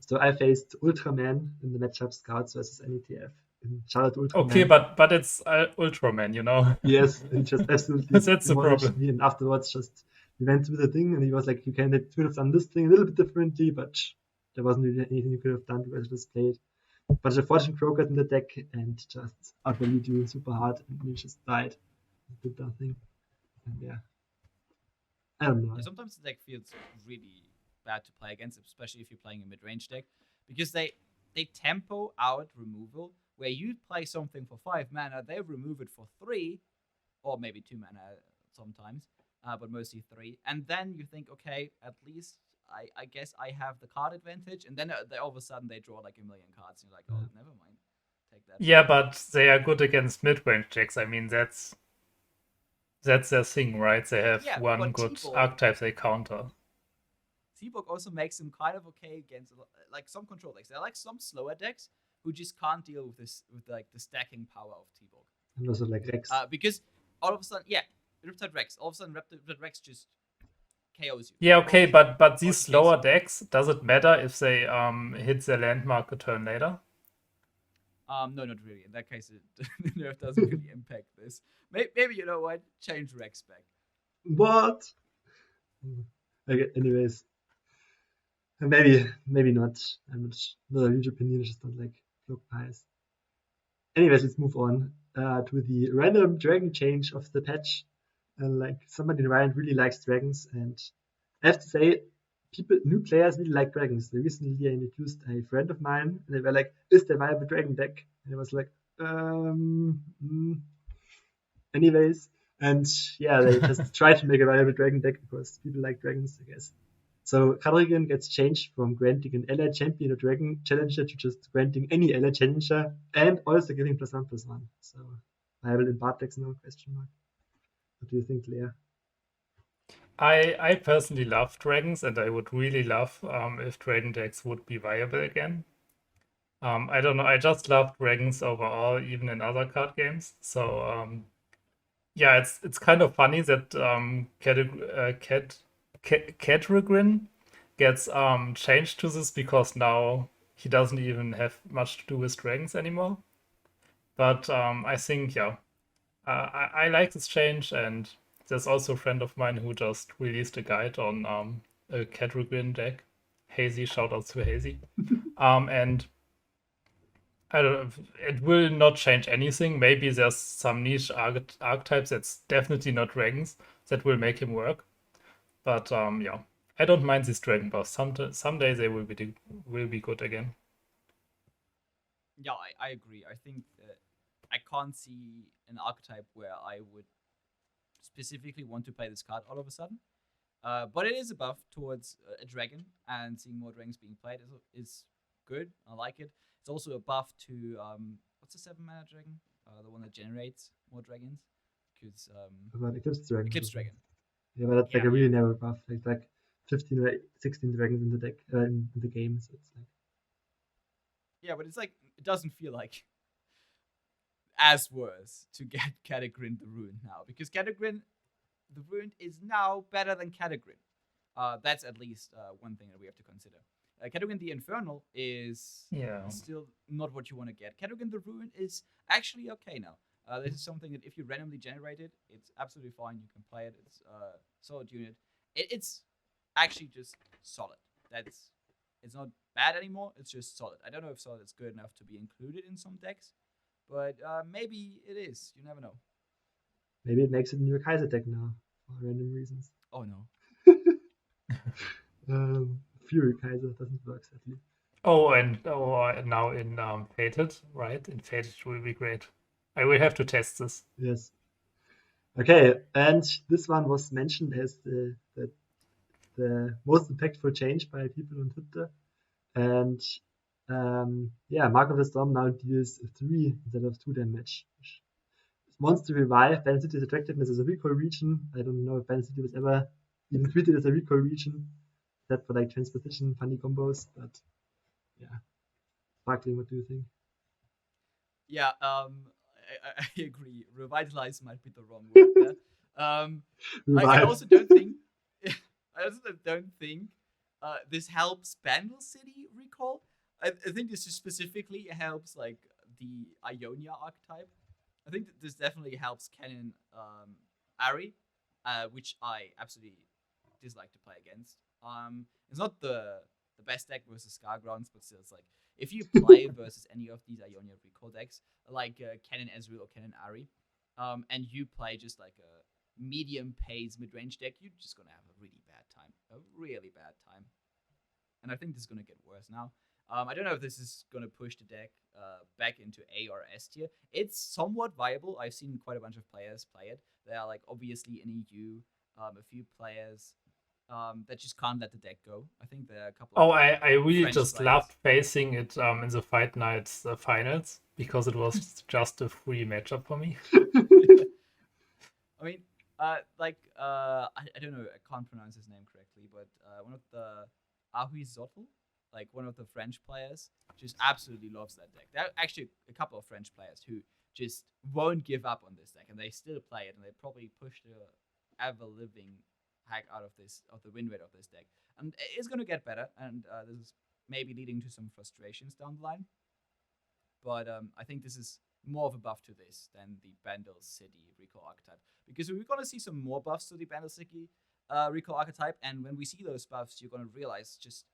So I faced Ultraman in the matchup Scouts versus NETF in Charlotte Ultraman. Okay, but it's Ultraman, you know? Yes, and he just absolutely That's the demolished problem. me. And afterwards, we went through the thing, and he was like, "You could have done this thing a little bit differently, but there wasn't really anything you could have done because it just played a bunch of Fortune Brokers in the deck and just outvalued you super hard, and you just died, did nothing." And yeah, I don't know. Yeah, sometimes the deck feels really bad to play against, especially if you're playing a mid-range deck, because they tempo out removal, where you play something for 5 mana, they remove it for 3, or maybe 2 mana sometimes, but mostly 3. And then you think, okay, at least I guess I have the card advantage. And then all of a sudden they draw like a million cards. And you're like, oh, never mind. Take that. Yeah, but they are good against mid-range decks. I mean, that's their thing, right? They have one good T-Bog, archetype they counter. T-Bog also makes them kind of okay against like some control decks. There are like some slower decks who just can't deal with this, with like the stacking power of T-Bog. And also like Rex. Because all of a sudden, Riptide Rex. All of a sudden, Riptide Rex just KOs you. Yeah, okay, but these slower decks, does it matter if they hit their landmark a turn later? No, not really. In that case, the nerf doesn't really impact this. Maybe you know what? Change Rex back. What? Okay, anyways, maybe not. I'm not a huge opinion. Just don't like block pies. Anyways, let's move on to the random dragon change of the patch. Like somebody in Ryan really likes dragons, and I have to say, new players really like dragons. They recently introduced a friend of mine, and they were like, "Is there a viable dragon deck?" And I was like, anyways, and yeah, they just tried to make a viable dragon deck because people like dragons, I guess. So Kadregrin gets changed from granting an ally champion a dragon challenger to just granting any ally challenger, and also giving +1/+1. So viable in Bard decks, no question mark. What do you think, Leer? I personally love dragons, and I would really love if dragon decks would be viable again. I don't know, I just love dragons overall, even in other card games. So yeah, it's kind of funny that Kadregrin gets changed to this because now he doesn't even have much to do with dragons anymore. But I think, yeah, I like this change, and there's also a friend of mine who just released a guide on a Kadregrin deck. Hazy, shout out to Hazy. And I don't know, it will not change anything. Maybe there's some niche archetypes that's definitely not dragons that will make him work. But yeah, I don't mind these dragon buffs. Someday they will be good again. Yeah, I agree. I think that I can't see an archetype where I would specifically want to play this card all of a sudden. But it is a buff towards a dragon, and seeing more dragons being played is good. I like it. It's also a buff to what's the 7-mana dragon? The one that generates more dragons. Because about Eclipse Dragon. Eclipse Dragon. Yeah, but that's like a really narrow buff. It's like 15 or 16 dragons in the deck in the game. So it's like. Yeah, but it's like it doesn't feel like as worse to get Kadregrin the Ruined now, because Kadregrin the Ruined is now better than Kadregrin. That's at least one thing that we have to consider. Kadregrin the Infernal is still not what you want to get. Kadregrin the Ruined is actually okay now. This is something that if you randomly generate it, it's absolutely fine. You can play it. It's a solid unit. It's actually just solid. It's not bad anymore. It's just solid. I don't know if solid is good enough to be included in some decks, but maybe it is. You never know. Maybe it makes it into a Kaiser deck now for random reasons. Oh no. Fury Kaiser doesn't work sadly. And now in Fated, right? In Fated will be great. I will have to test this. Yes. Okay, and this one was mentioned as the most impactful change by people on Twitter. And Mark of the Storm now deals 3 instead of 2 damage. Wants to revive Bandle City's attractiveness as a recall region. I don't know if Bandle City was ever even treated as a recall region. That for like transposition, funny combos, but yeah. Sparkling, what do you think? Yeah, I agree. Revitalize might be the wrong word there. I also don't think. I also don't think this helps Bandle City recall. I think this specifically helps like the Ionia archetype. I think that this definitely helps Kennen Ari, which I absolutely dislike to play against. It's not the best deck versus Scargrounds, but still, it's like if you play versus any of these Ionia recall decks, like Kennen Ezreal or Kennen Ari, and you play just like a medium pace mid-range deck, you're just gonna have a really bad time. And I think this is gonna get worse now. I don't know if this is gonna push the deck back into A or S tier. It's somewhat viable. I've seen quite a bunch of players play it. There are like obviously in EU a few players that just can't let the deck go. I think there are a couple. Oh, I really French just players. loved facing it in the Fight Nights finals because it was just a free matchup for me. I mean, I don't know, I can't pronounce his name correctly, but one of the Ahuizotl, like one of the French players, just absolutely loves that deck. There are actually a couple of French players who just won't give up on this deck, and they still play it, and they probably push the ever-living heck out of the win rate of this deck. And it's going to get better, and this is maybe leading to some frustrations down the line. But I think this is more of a buff to this than the Bandle City recall archetype, because we're going to see some more buffs to the Bandle City recall archetype, and when we see those buffs, you're going to realize just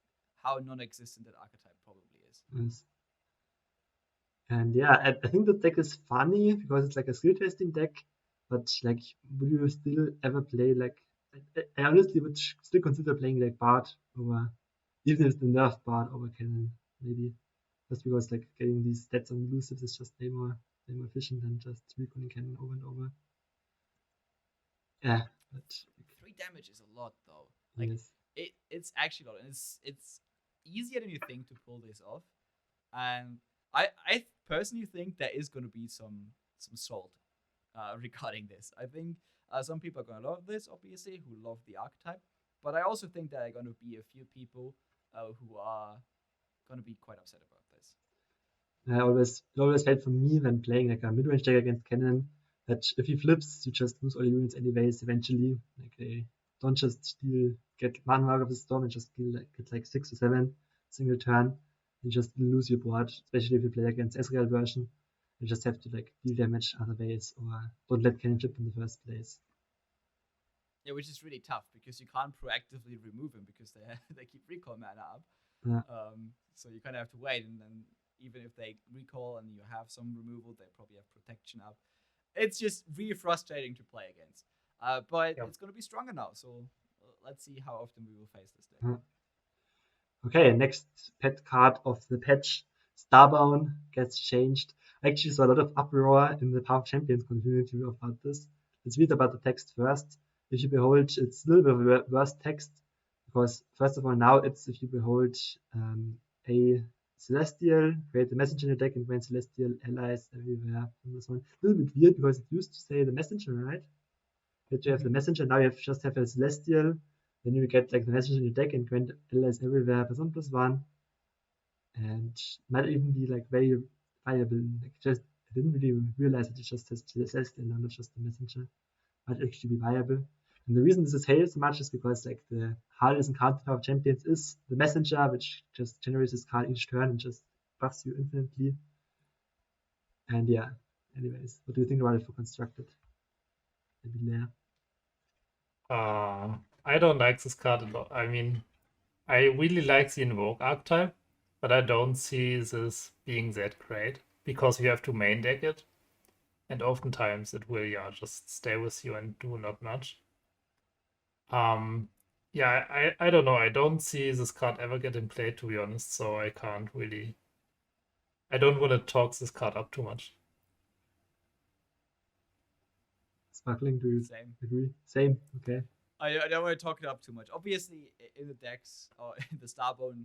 how non-existent that archetype probably is. Yes. And yeah, I think the deck is funny because it's like a skill testing deck, but like, would you still ever play like? I honestly would still consider playing like Bard over, even if it's the nerf Bard over Kennen, maybe. Just because like getting these stats on elusives is just way more efficient than just recalling Kennen over and over. Yeah, but 3 damage is a lot though. Like yes. It's actually a lot, and it's easier than you think to pull this off. And I personally think there is going to be some salt regarding this. I think some people are going to love this, obviously, who love the archetype. But I also think there are going to be a few people who are going to be quite upset about this. It always felt for me when playing like a mid-range deck against Kennen that if he flips, you just lose all your units anyways eventually. Like they don't just get one mark of the storm and just get like 6 or 7 single turn. You just lose your board, especially if you play against Ezreal version. You just have to like deal damage other ways or don't let Kennen flip in the first place. Yeah, which is really tough because you can't proactively remove him because they keep recall mana up. Yeah. So you kind of have to wait, and then even if they recall and you have some removal, they probably have protection up. It's just really frustrating to play against. But It's going to be stronger now, so let's see how often we will face this deck. Okay, next pet card of the patch, Starbone, gets changed. I actually saw a lot of uproar in the Path of Champions community about this. Let's read about the text first. If you behold, it's a little bit of a worse text, because first of all, now it's if you behold a Celestial, create the messenger in your deck and grant Celestial allies everywhere from this one. A little bit weird because it used to say the messenger, right? That you have the messenger, now you just have a Celestial, then you get like the messenger in your deck and grant allies everywhere +1/+1. And might even be like very viable. Like just I didn't really realize that it just has Celestial and not just the messenger. Might actually be viable. And the reason this is hailed so much is because like the hardest card of champions is the messenger, which just generates this card each turn and just buffs you infinitely. And yeah, anyways, what do you think about it for constructed? Maybe Leer. I don't like this card a lot. I mean, I really like the Invoke archetype, but I don't see this being that great because you have to main deck it, and oftentimes it will just stay with you and do not much. I don't know. I don't see this card ever getting played, to be honest, so I can't really. I don't want to talk this card up too much. Sparkling, do you Same. agree? Same, okay. I don't want to talk it up too much. Obviously, in the decks, or in the Starbone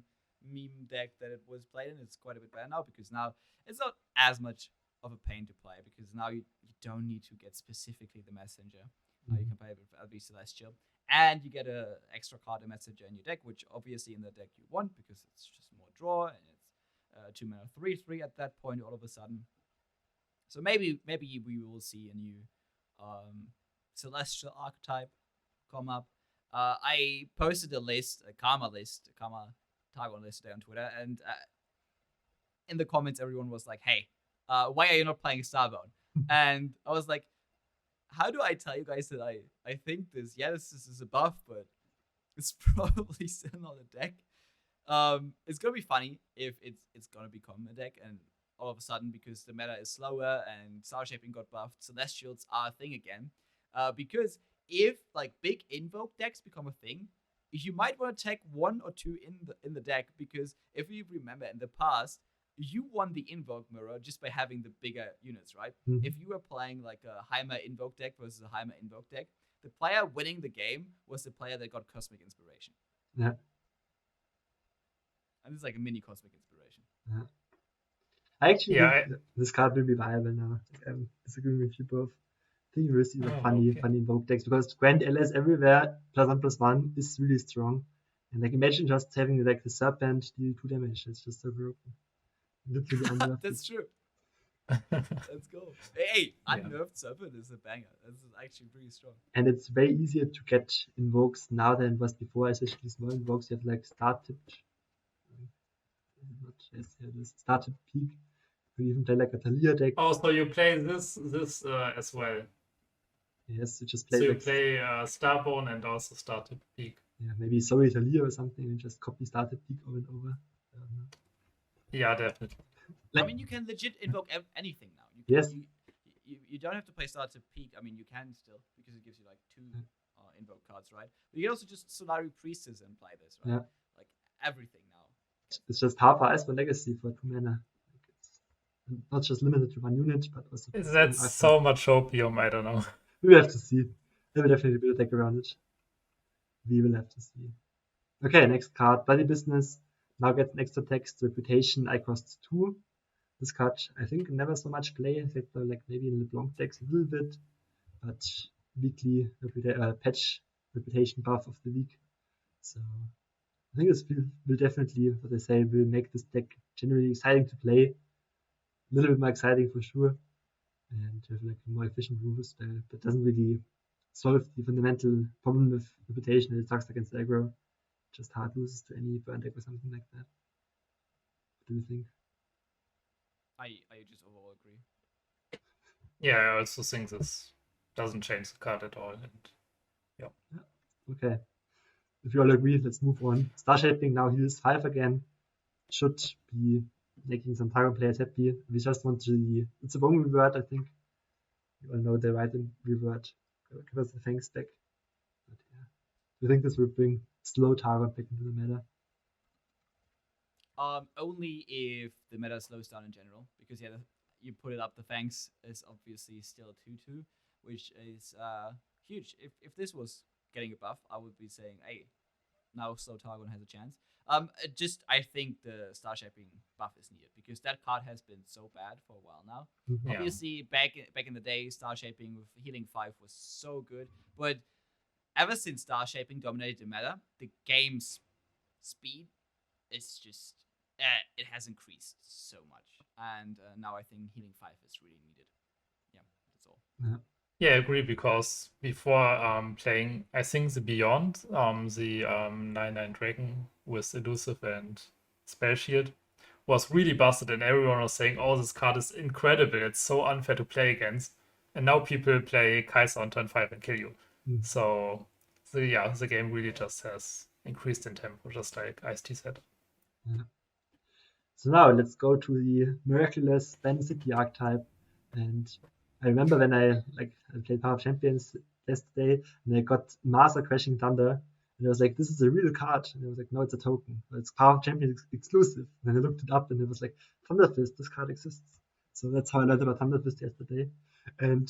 meme deck that it was played in, it's quite a bit better now, because now it's not as much of a pain to play, because now you don't need to get specifically the messenger. You can play it with LB Celestial, and you get an extra card, a messenger in your deck, which obviously in the deck you want, because it's just more draw, and it's 2 mana 3/3 at that point all of a sudden. So maybe we will see a new celestial archetype come up. I posted a Karma Targon list today on Twitter, and in the comments everyone was like, "Hey, why are you not playing Starbone?" And I was like, "How do I tell you guys that I think this? Yeah, this is a buff, but it's probably still not a deck." It's gonna be funny if it's gonna become a deck, and all of a sudden, because the meta is slower and Starshaping got buffed, Celestials are a thing again. Because if like big invoke decks become a thing, you might want to take 1 or 2 in the deck, because if you remember in the past, you won the invoke mirror just by having the bigger units, right? Mhm. If you were playing like a Heimer invoke deck versus a Heimer invoke deck, the player winning the game was the player that got Cosmic Inspiration. Yeah. And it's like a mini Cosmic Inspiration. Yeah. I actually think this card will be viable now. I'm disagreeing with you both. I think we'll see the funny invoke decks, because Grand LS everywhere, +1/+1 is really strong. And like, imagine just having like the Serpent deal 2 damage. It's just so broken. Literally unnerfed. That's true. Let's go. Hey, unnerved Serpent is a banger. That's actually pretty strong. And it's way easier to get invokes now than it was before, especially small invokes. You have like started peak. You even play like a Thalia deck. Oh, so you play this as well? Yes, you just play. So you like, play Starbone and also Started Peak. Yeah, maybe sorry Thalia or something, and just copy Started Peak over and over. Yeah, definitely. I mean, you can legit invoke anything now. Yes. You don't have to play Started Peak. I mean, you can still, because it gives you like 2 invoke cards, right? But you can also just Solari Priestess and play this, right? Yeah. Like everything now. It's just half Ice for Legacy for 2 mana. It's not just limited to 1 unit, but also. That's so much opium. I don't know. We will have to see. There will definitely be a deck around it. We will have to see. Okay, next card, Bloody Business. Now gets an extra text, Reputation, I cost 2. This card, I think, never so much play, except like maybe in LeBlanc decks a little bit, but weekly patch Reputation buff of the week. So I think this will definitely, what I say, will make this deck generally exciting to play. A little bit more exciting for sure, and have like a more efficient removal spell, but doesn't really solve the fundamental problem with Reputation that it sucks against aggro. Just hard loses to any burn deck or something like that. What do you think? I just overall agree. Yeah, I also think this doesn't change the card at all. And Okay. If you all agree, let's move on. Starshaping now heals 5 again. Should be making some target players happy. We just want it's a wrong reward, I think. You all know the right reward. Give us the thanks back. But yeah. Do you think this will bring slow target back into the meta? Only if the meta slows down in general, because you put it up. The Fangs is obviously still 2/2, which is huge. If this was getting a buff, I would be saying, hey, now slow Targon has a chance. I think the Starshaping buff is needed, because that card has been so bad for a while now. Mm-hmm. Obviously, back in the day, Starshaping with healing 5 was so good, but ever since Starshaping dominated the meta, the game's speed is just it has increased so much, and now I think healing 5 is really needed. Yeah, that's all. Yeah, I agree, because before playing, I think the Beyond, the 9/9 Dragon with Elusive and Spell Shield was really busted, and everyone was saying, oh, this card is incredible, it's so unfair to play against. And now people play Kaiser on turn 5 and kill you. So the game really just has increased in tempo, just like IceTea said. Yeah. So now let's go to the miraculous Bandle City archetype. And I remember when I played Power of Champions yesterday, and I got Masa Crashing Thunder, and I was like, this is a real card. And I was like, no, it's a token. But it's Power of Champions exclusive. And I looked it up, and it was like, Thunderfist, this card exists. So that's how I learned about Thunderfist yesterday. And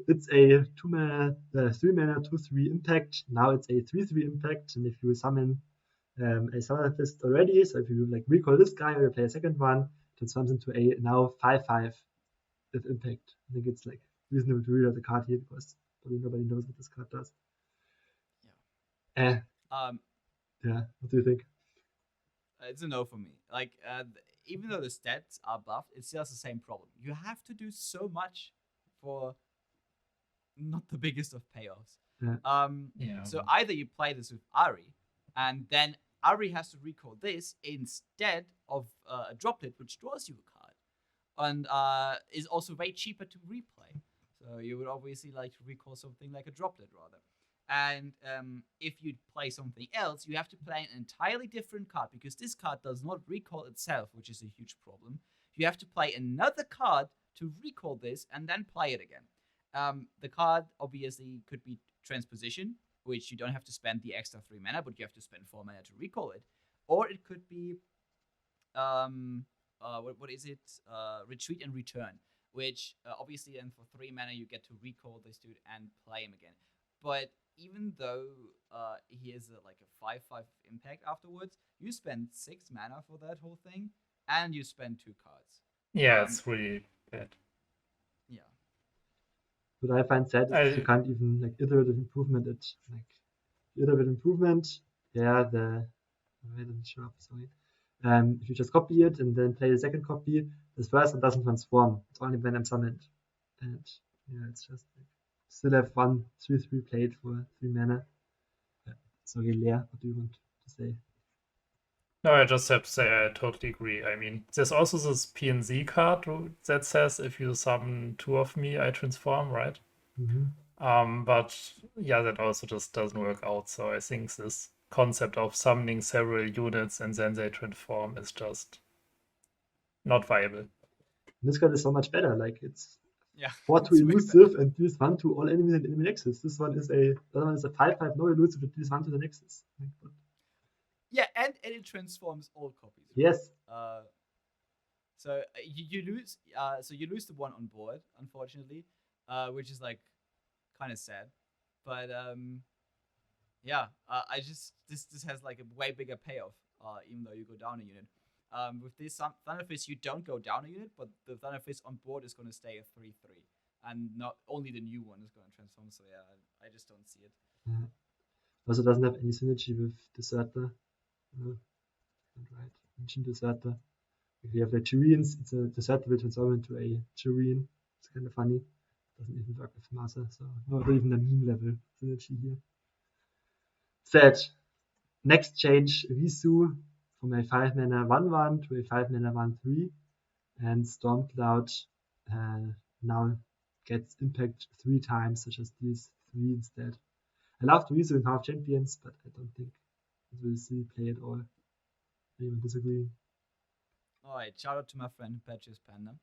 it's a 3-mana 2/3 impact. Now it's a 3/3 impact, and if you summon a Thunderfist already, so if you recall this guy or you play a second one, it transforms into a now 5/5 with impact. I think it's reasonable to read out the card here, because probably nobody knows what this card does. Yeah. Yeah. What do you think? It's a no for me. even though the stats are buffed, it's just the same problem. You have to do so much for not the biggest of payoffs. So either you play this with Ari, and then Ari has to recall this instead of a droplet, which draws you a card, and is also way cheaper to replay. So you would obviously like to recall something like a droplet rather. And if you play something else, you have to play an entirely different card, because this card does not recall itself, which is a huge problem. You have to play another card to recall this and then play it again. The card obviously could be Transposition, which you don't have to spend the extra 3 mana, but you have to spend 4 mana to recall it. Or it could be, what is it? Retreat and Return, which obviously then for 3 mana you get to recall this dude and play him again. But even though he has like a 5/5 impact afterwards, you spend 6 mana for that whole thing, and you spend 2 cards. Yeah, it's really bad. Yeah. What I find sad is you can't even like iterative improvement it. Like iterative improvement, yeah, I didn't show up, sorry. If you just copy it and then play the second copy, this first one doesn't transform. It's only when I'm summoned. And yeah, it's just like still have 1/3/3 played for 3 mana. Sorry, Leer, what do you want to say? No, I just have to say I totally agree. I mean, there's also this PNZ card that says if you summon 2 of me, I transform, right? But yeah, that also just doesn't work out. So I think this concept of summoning several units and then they transform is just not viable. This card is so much better. Like it's 4 to it's elusive and deals 1 to all enemies and enemy nexus. This one is a 5/5 no elusive that deals 1 to the nexus. Yeah, and it transforms all copies. Right? Yes. So you lose. So you lose the one on board, unfortunately, which is like kind of sad. But yeah, I just this has like a way bigger payoff. Even though you go down a unit. With this Thunderfist, you don't go down a unit, but the Thunderfist on board is going to stay a 3/3, and not only the new one is going to transform. So yeah, I just don't see it. Also doesn't have any synergy with Deserter. Right, Ancient Deserter. If you have like Tureans, it's a Deserter will transform into a Tureen. It's kind of funny. Doesn't even work with Masa, so not even a meme level synergy here. Sad. Next change, Rissu from a 5 mana 1/1 to a 5 mana 1/3, and Stormcloud now gets impact 3 times, so just deals 3 instead. I love Rissu in Half Champions, but I don't think it will see play at all. Anyone disagree? Alright, shout out to my friend Patches Panda.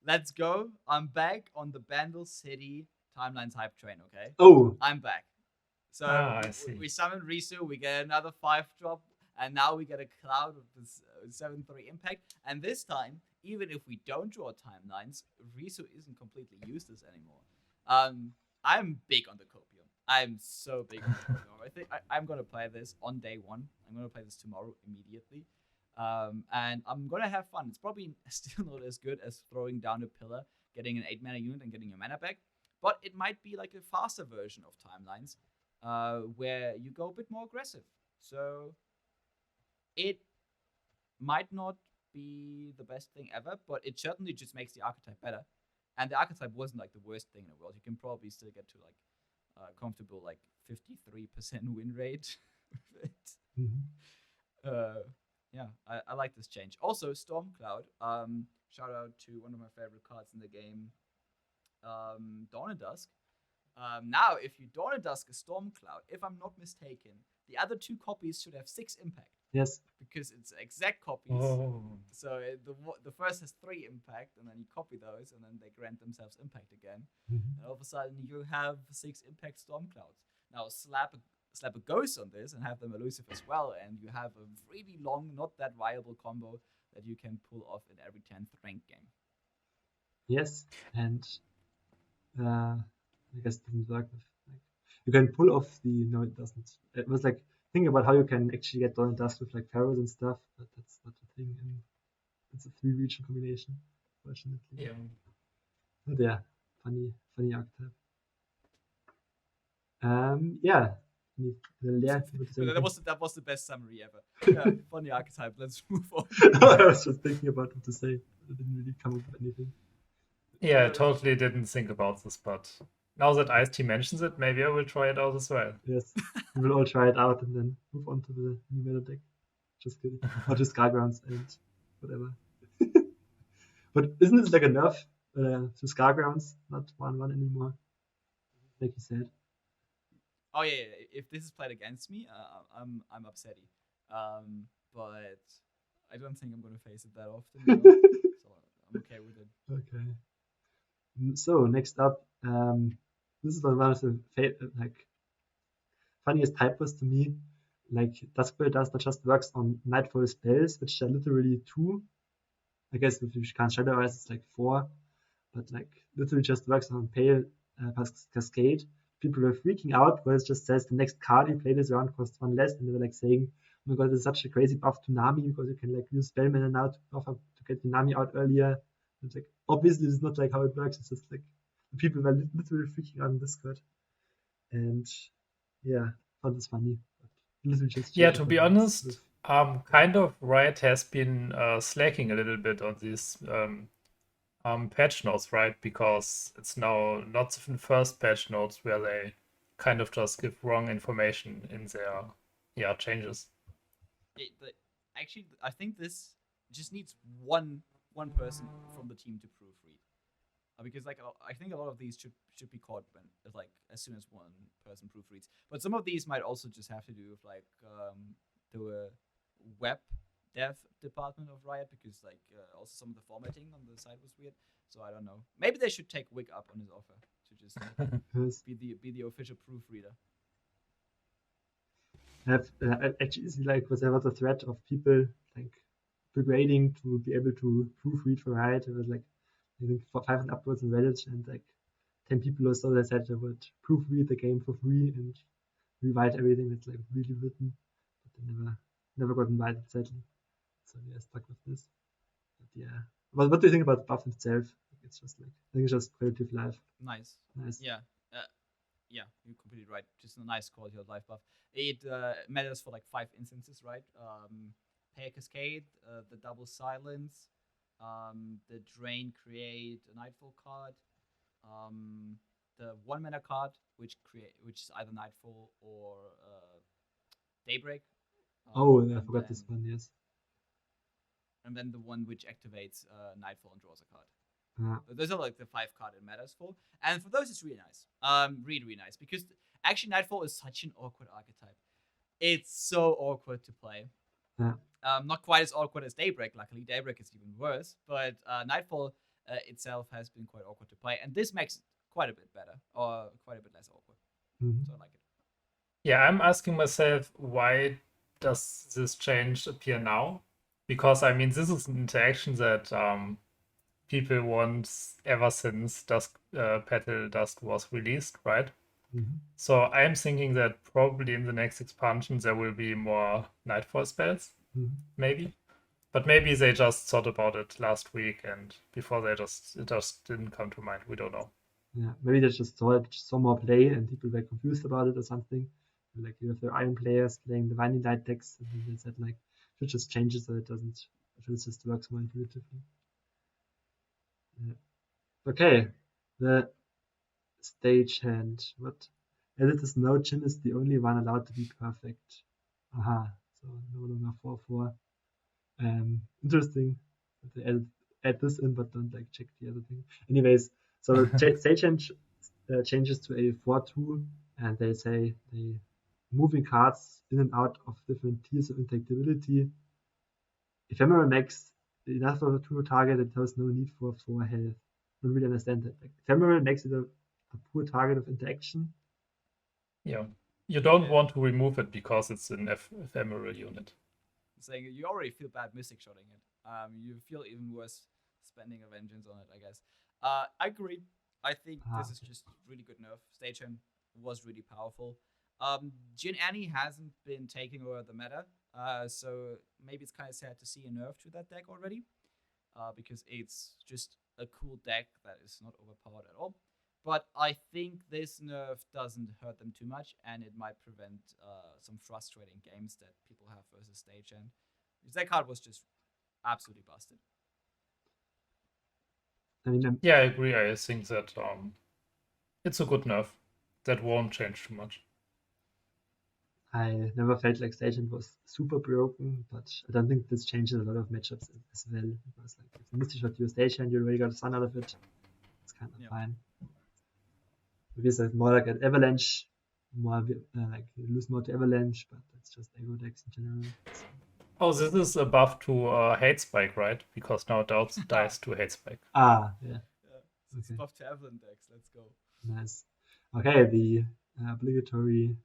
Let's go. I'm back on the Bandle City Timelines hype train, okay? Oh! I'm back. So we summon Rissu, we get another 5-drop, and now we get a cloud with this 7/3 impact. And this time, even if we don't draw timelines, Rissu isn't completely useless anymore. I'm big on the Copium. I'm so big on the Copium. I think I'm going to play this on day 1. I'm going to play this tomorrow immediately. And I'm going to have fun. It's probably still not as good as throwing down a pillar, getting an 8 mana unit and getting your mana back. But it might be like a faster version of timelines. Where you go a bit more aggressive. So it might not be the best thing ever, but it certainly just makes the archetype better. And the archetype wasn't like the worst thing in the world. You can probably still get to like comfortable like 53% win rate with it. Yeah, I like this change. Also, Stormcloud. Shout out to one of my favorite cards in the game, Dawn and Dusk. Now, if you Dawn and Dusk a Stormcloud, if I'm not mistaken, the other 2 copies should have 6 impact. Yes. Because it's exact copies. Oh. So the first has 3 impact, and then you copy those, and then they grant themselves impact again. And all of a sudden, you have 6 impact Stormclouds. Now, slap a ghost on this and have them elusive as well, and you have a really long, not that viable combo that you can pull off in every 10th ranked game. Yes, and I guess it didn't work with like you can pull off the no it doesn't. It was like think about how you can actually get Dawn and Dust with like pharaohs and stuff, but that's not a thing and it's a 3-region combination, fortunately. Yeah. But yeah, funny archetype. Yeah. Leer, that was the best summary ever. Yeah, funny archetype. Let's move on. I was just thinking about what to say. I didn't really come up with anything. Yeah, I totally didn't think about this, but now that IceTea mentions it, maybe I will try it out as well. Yes, we will all try it out and then move on to the new meta deck. Just kidding. Or just Skygrounds and whatever. But isn't it like a nerf to Skygrounds? Not 1/1 anymore, like you said. Oh yeah. If this is played against me, I'm upsetty. But I don't think I'm gonna face it that often. So I'm okay with it. Okay. So next up, this is one of the funniest typos to me. Like Duskpetal Dust that just works on Nightfall spells, which are literally 2. I guess if you can't Shadow Ice, it's like 4, but like literally just works on Pale Cascade. People were freaking out where it just says the next card you play this round costs 1 less, and they were like saying, "Oh my god, this is such a crazy buff to Nami because you can like use spell mana now to get the Nami out earlier." It's like obviously it's not like how it works. It's just like people were literally freaking out on Discord, and yeah, I found this funny. Yeah, to be honest, kind of Riot has been slacking a little bit on these patch notes, right? Because it's now not the first patch notes where they kind of just give wrong information in their changes. Actually, I think this just needs one person from the team to proofread. Because like I think a lot of these should be caught as soon as one person proofreads. But some of these might also just have to do with like the web dev department of Riot, because like also some of the formatting on the site was weird. So I don't know. Maybe they should take Wick up on his offer to just be the official proofreader. Actually, like was there was a thread of people like degrading to be able to proofread for Riot. It was like I think 500 uploads on Reddit, and like 10 people or so that said they would proofread the game for free and rewrite everything that's like really written, but they never got invited, sadly. So yeah, stuck with this. But yeah, but what do you think about the buff itself? It's just like I think it's just quality of life. Nice. Yeah. Yeah, you're completely right. Just a nice quality of life buff. It matters for like 5 instances, right? Pale Cascade, the double silence, the Drain create a Nightfall card, the 1 mana card which is either Nightfall or Daybreak. I forgot this one. Yes. And then the one which activates Nightfall and draws a card. Yeah. Those are like the 5 card it matters for, and for those it's really nice. Really nice, because actually Nightfall is such an awkward archetype. It's so awkward to play. Yeah. Not quite as awkward as Daybreak. Luckily, Daybreak is even worse. But Nightfall itself has been quite awkward to play, and this makes it quite a bit better, or quite a bit less awkward. Mm-hmm. So I like it. Yeah, I'm asking myself, why does this change appear now? Because I mean, this is an interaction that people want ever since Duskpetal Dust was released, right? Mm-hmm. So I'm thinking that probably in the next expansion there will be more Nightfall spells, maybe. But maybe they just thought about it last week, and before it just didn't come to mind. We don't know. Yeah, maybe they just saw more play and people were confused about it or something. Like you have the Iron players playing the Viny Light decks, and they said like should just change it so it just works more intuitively. Yeah. Okay, the Stagehand. What? Edit is no Chin is the only one allowed to be perfect. Aha, so no longer 4/4. Interesting. They add this in, but don't like check the other thing. Anyways, so Stagehand changes to a 4/2, and they say they moving cards in and out of different tiers of interactability. Ephemeral makes enough of a true target that there's no need for 4 health. I don't really understand that. Like, Ephemeral makes it a poor target of interaction. Yeah. You don't want to remove it because it's an ephemeral unit. Saying you already feel bad mystic shotting it. You feel even worse spending a vengeance on it, I guess. I agree. I think this is just really good nerf. Stagehand was really powerful. Jin Annie hasn't been taking over the meta, so maybe it's kind of sad to see a nerf to that deck already, because it's just a cool deck that is not overpowered at all. but I think this nerf doesn't hurt them too much, and it might prevent some frustrating games that people have versus Stagehand. Because that card was just absolutely busted. I mean, Yeah, I agree. I think that it's a good nerf that won't change too much. I never felt like Stagehand was super broken, but I don't think this changes a lot of matchups as well. Because like if you Misty Shot your Stagehand, you already got a stun out of it. It's kind of fine. Maybe it's like more like an Avalanche, more like you lose more to Avalanche, but that's just aggro decks in general. So. Oh, this is a buff to Hate Spike, right? Because now it dies to Hate Spike. Ah, yeah. It's buff to Avalanche decks. Let's go. Nice. Okay, the obligatory.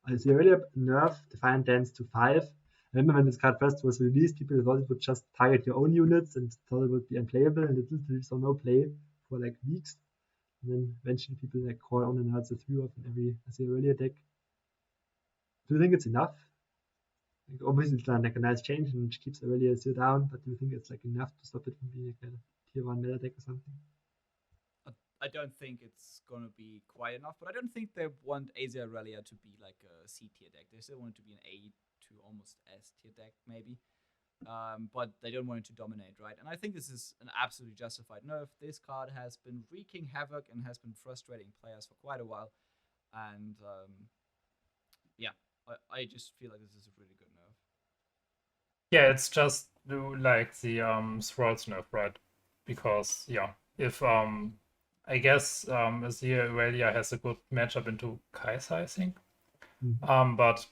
The earlier nerf Defiant Dance to 5. I remember when this card first was released, people thought it would just target your own units and thought it would be unplayable, and it literally saw no play for like weeks. And then eventually people like call on and hard the 3 off in every earlier deck. Do you think it's enough? Like, obviously it's like a nice change and it keeps earlier still down, but do you think it's like enough to stop it from being like a tier 1 meta deck or something? I don't think it's gonna be quite enough, but I don't think they want Asia Aurelia to be like a C tier deck. They still want it to be an A to almost S tier deck, maybe. But they don't want it to dominate, right? And I think this is an absolutely justified nerf. This card has been wreaking havoc and has been frustrating players for quite a while. And yeah, I just feel like this is a really good nerf. Yeah, it's just like the Thrall's nerf, right? Because yeah, if I guess Azir Aurelia has a good matchup into Kai'Sa, I think. But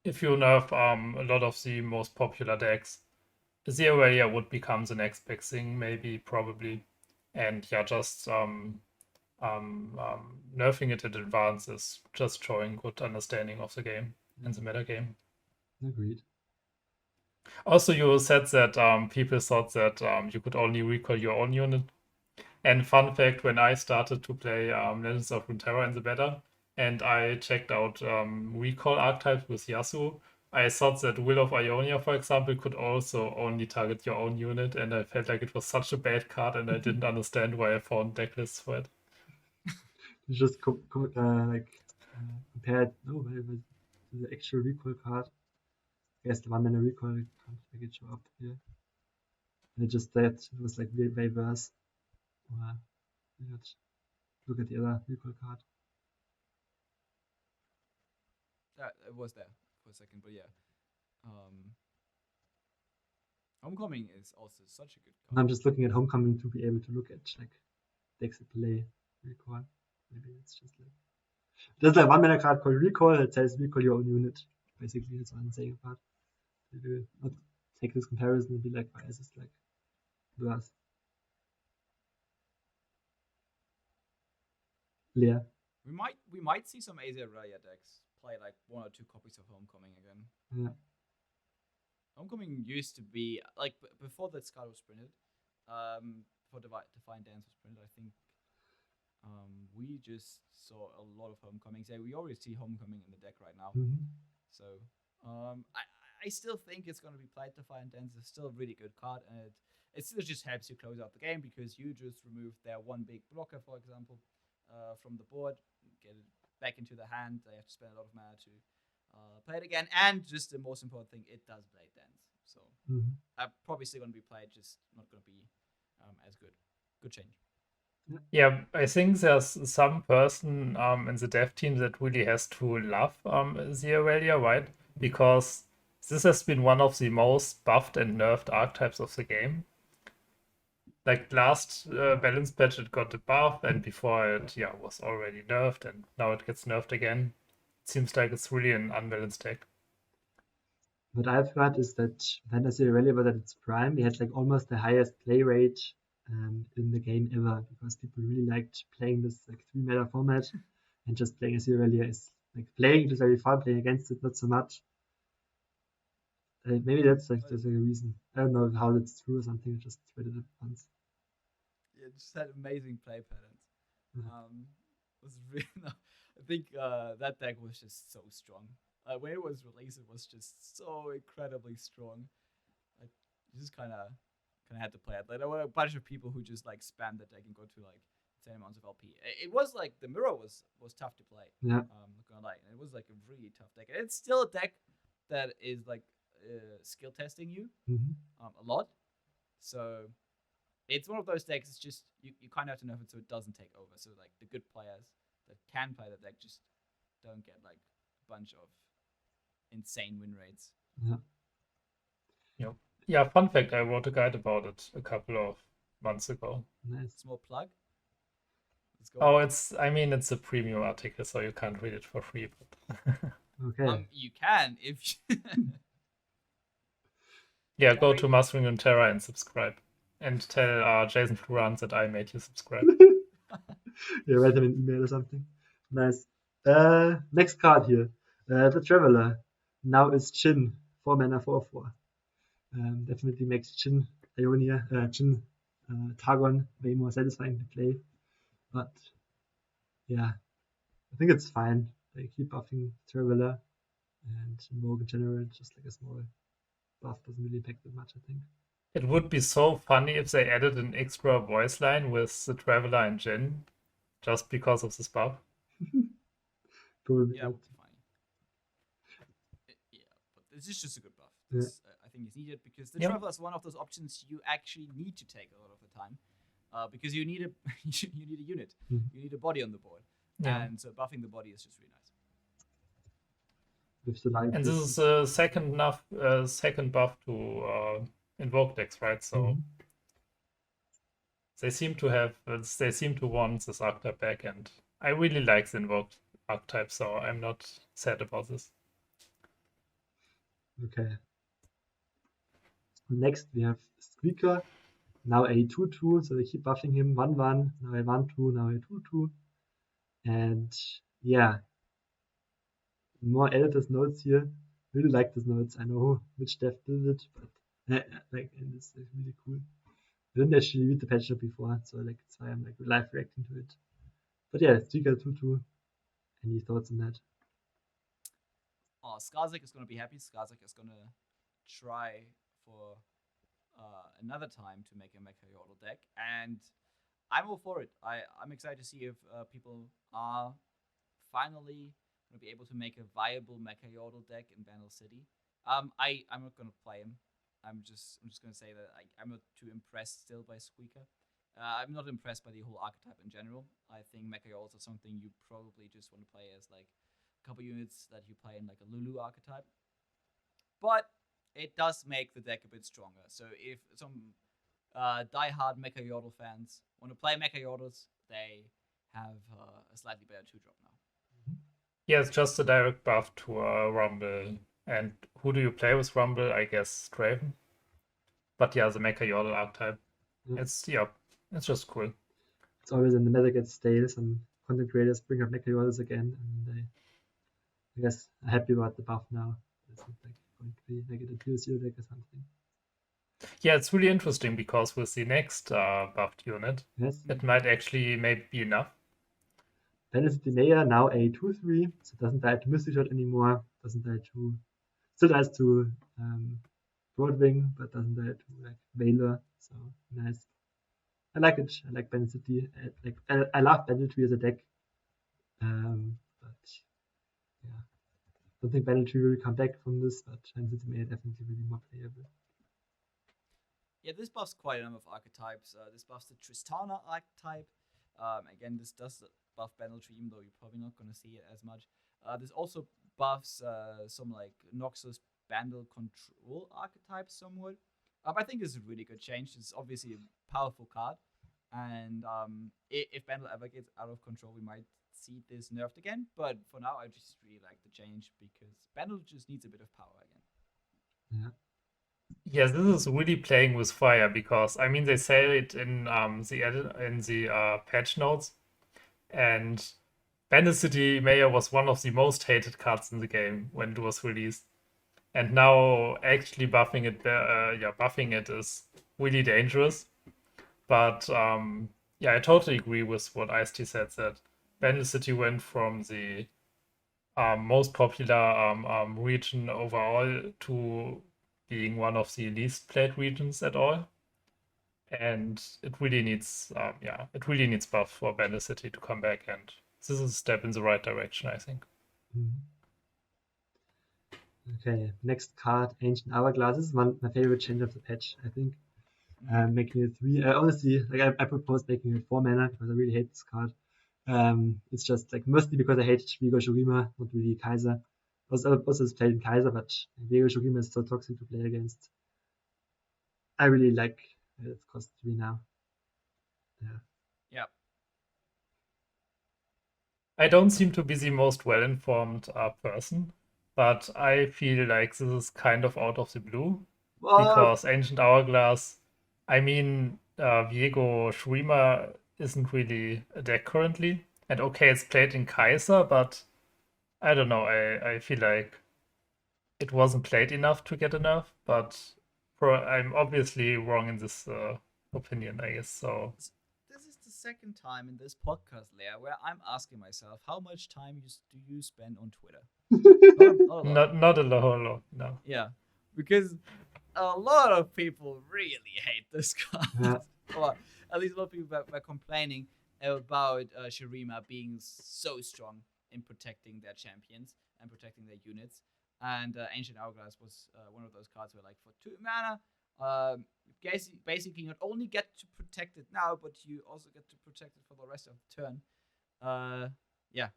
if you nerf a lot of the most popular decks, Azir Aurelia would become the next big thing, maybe, probably. And yeah, just nerfing it in advance is just showing good understanding of the game and the meta game. Agreed. Also, you said that people thought that you could only recall your own unit. And fun fact, when I started to play Legends of Runeterra in the beta, and I checked out recall archetypes with Yasuo, I thought that Will of Ionia, for example, could also only target your own unit, and I felt like it was such a bad card, and I didn't understand why I found decklists for it. You just compare it with the actual recall card. I guess the 1-mana recall can't make it show up here. And it just said it was like way worse. Let's look at the other recall card. It was there for a second, but yeah. Homecoming is also such a good card. And I'm just looking at Homecoming to be able to look at like decks that play recall. Maybe it's just like there's like 1-mana card called recall that says recall your own unit. Basically, that's what I'm saying about. You will not take this comparison and be like, why is this like worse? Leer. We might see some Asia Aurelia decks play like 1 or 2 copies of Homecoming again. Yeah. Homecoming used to be like before that card was printed, before Defiant Dance was printed. I think we just saw a lot of Homecomings. Yeah, we already see Homecoming in the deck right now. So I still think it's going to be played. Defiant Dance is still a really good card, and it still just helps you close out the game because you just remove their one big blocker, for example, from the board, get it back into the hand. They have to spend a lot of mana to play it again, and just the most important thing, it does Blade Dance. So probably still going to be played, just not going to be as good. Good change. Yeah, I think there's some person in the dev team that really has to love the Aurelia, right? Because this has been one of the most buffed and nerfed archetypes of the game. Like last balance patch, it got a buff, and before it, was already nerfed, and now it gets nerfed again. It seems like it's really an unbalanced deck. What I've heard is that when the Aurelia was at its prime, we had like almost the highest play rate in the game ever, because people really liked playing this like 3-mana format, and just playing as Aurelia is like playing it is very fun, playing against it not so much. Maybe that's like there's a reason. I don't know how that's true or something. Just read it once. Yeah, just had amazing play patterns. Was really I think that deck was just so strong. When it was released, it was just so incredibly strong. Like you just kind of had to play it. Like there were a bunch of people who just like spammed the deck and go to like insane amounts of LP. It was like the mirror was tough to play. Yeah. Not gonna lie, it was like a really tough deck. And it's still a deck that is like skill testing you a lot. So it's one of those decks. It's just you kind of have to nerf it so it doesn't take over. So like the good players that can play the deck just don't get like a bunch of insane win rates. Yeah. Yeah, fun fact, I wrote a guide about it a couple of months ago. Nice. Small plug. Let's go. Oh, it's a premium article, so you can't read it for free. But Okay. You can if yeah, go to Mastering Runeterra and subscribe. And tell Jason Florance that I made you subscribe. Yeah, write him an email or something. Nice. Next card here. The Traveler. Now is Jhin. 4 mana, 4/4. Definitely makes Jhin Targon way more satisfying to play. But yeah, I think it's fine. They keep buffing Traveler and Invoke in general, just like a small buff doesn't really impact that much, I think. It would be so funny if they added an extra voice line with the Traveler and Jhin, just because of this buff. Probably yeah, not. would be fine. Yeah, but this is just a good buff. This, I think it's needed because the Traveler is one of those options you actually need to take a lot of the time, because you need a you need a unit, you need a body on the board, and so buffing the body is just really nice. With the line And this is a second buff to invoke decks, right? So they seem to want this archetype back, and I really like the invoked archetype, so I'm not sad about this. Okay. Next we have Squeaker. Now a 2/2, so they keep buffing him 1/1. Now a 1/2, now a 2/2. And yeah, more editor's notes here. Really like these notes. I know which dev did it, but like, and it's like really cool. I didn't actually read the patch note before, so like that's why I'm like live reacting to it. But yeah, Squeaker 2/2. Any thoughts on that? Oh, Skarsek is gonna be happy. Skarsek is gonna try for another time to make a Mecha Yordle deck, and I'm all for it. I'm excited to see if people are finally gonna be able to make a viable Mecha Yordle deck in Bandle City. I'm not gonna play him. I'm just gonna say that I'm not too impressed still by Squeaker. I'm not impressed by the whole archetype in general. I think Mecha Yordles are something you probably just want to play as like a couple units that you play in like a Lulu archetype. But it does make the deck a bit stronger. So if some die-hard Mecha Yordle fans want to play Mecha Yordles, they have a slightly better 2-drop now. Yeah, it's just a direct buff to Rumble. And who do you play with Rumble? I guess Draven. But yeah, the Mecha Yordle archetype. It's just cool. It's always in the meta gets stale. Some content creators bring up Mecha Yordles again, and they, I guess, are happy about the buff now. It's not like going to be like a pure zero deck or something. Yeah, it's really interesting because with the next buffed unit, it might actually maybe be enough. Bandle Mayor, now a 2/3, so it doesn't die to Mystic Shot anymore, doesn't die to, still dies to Broadwing, but doesn't die to like Veiler, so nice. I like it. I like Bandle City. I love Bandle Tree as a deck, but yeah, I don't think Bandle Tree will come back from this, but Bandle City Mayor definitely will be more playable. Yeah, this buffs quite a number of archetypes. This buffs the Tristana archetype. Again, this does buff Bandle Tree, even though you're probably not going to see it as much. This also buffs some like Noxus Bandle control archetypes somewhat. I think this is a really good change. It's obviously a powerful card, and if Bandle ever gets out of control, we might see this nerfed again. But for now, I just really like the change because Bandle just needs a bit of power again. Yeah. Yes, this is really playing with fire because I mean they say it in the patch notes, and Bandle City Mayor was one of the most hated cards in the game when it was released, and now actually buffing it is really dangerous. But yeah, I totally agree with what IceTea said, that Bandle City went from the most popular region overall to being one of the least played regions at all. and it really needs buff for Bandle City to come back, and this is a step in the right direction, I think. Okay, next card, Ancient Hourglass. This is my favorite change of the patch, I think. Making it 3. Honestly, I proposed making it 4 mana because I really hate this card. It's just mostly because I hate Viego Shurima, not really Kaiser. Also it's played in Kaiser, but Viego Shurima is so toxic to play against. I really like it costs 3 now. Yeah. I don't seem to be the most well-informed person, but I feel like this is kind of out of the blue. Because Ancient Hourglass, Viego Shurima isn't really a deck currently. And okay, it's played in Kaiser, but I don't know. I feel like it wasn't played enough to get a nerf, but I'm obviously wrong in this opinion, I guess. So this is the second time in this podcast, Leer, where I'm asking myself, how much time do you spend on Twitter? Not a lot, no. Yeah, because a lot of people really hate this card. Yeah. Or at least a lot of people were complaining about Shurima being so strong in protecting their champions and protecting their units. And Ancient Hourglass was one of those cards where, for 2 mana, basically not only get to protect it now, but you also get to protect it for the rest of the turn. Yeah.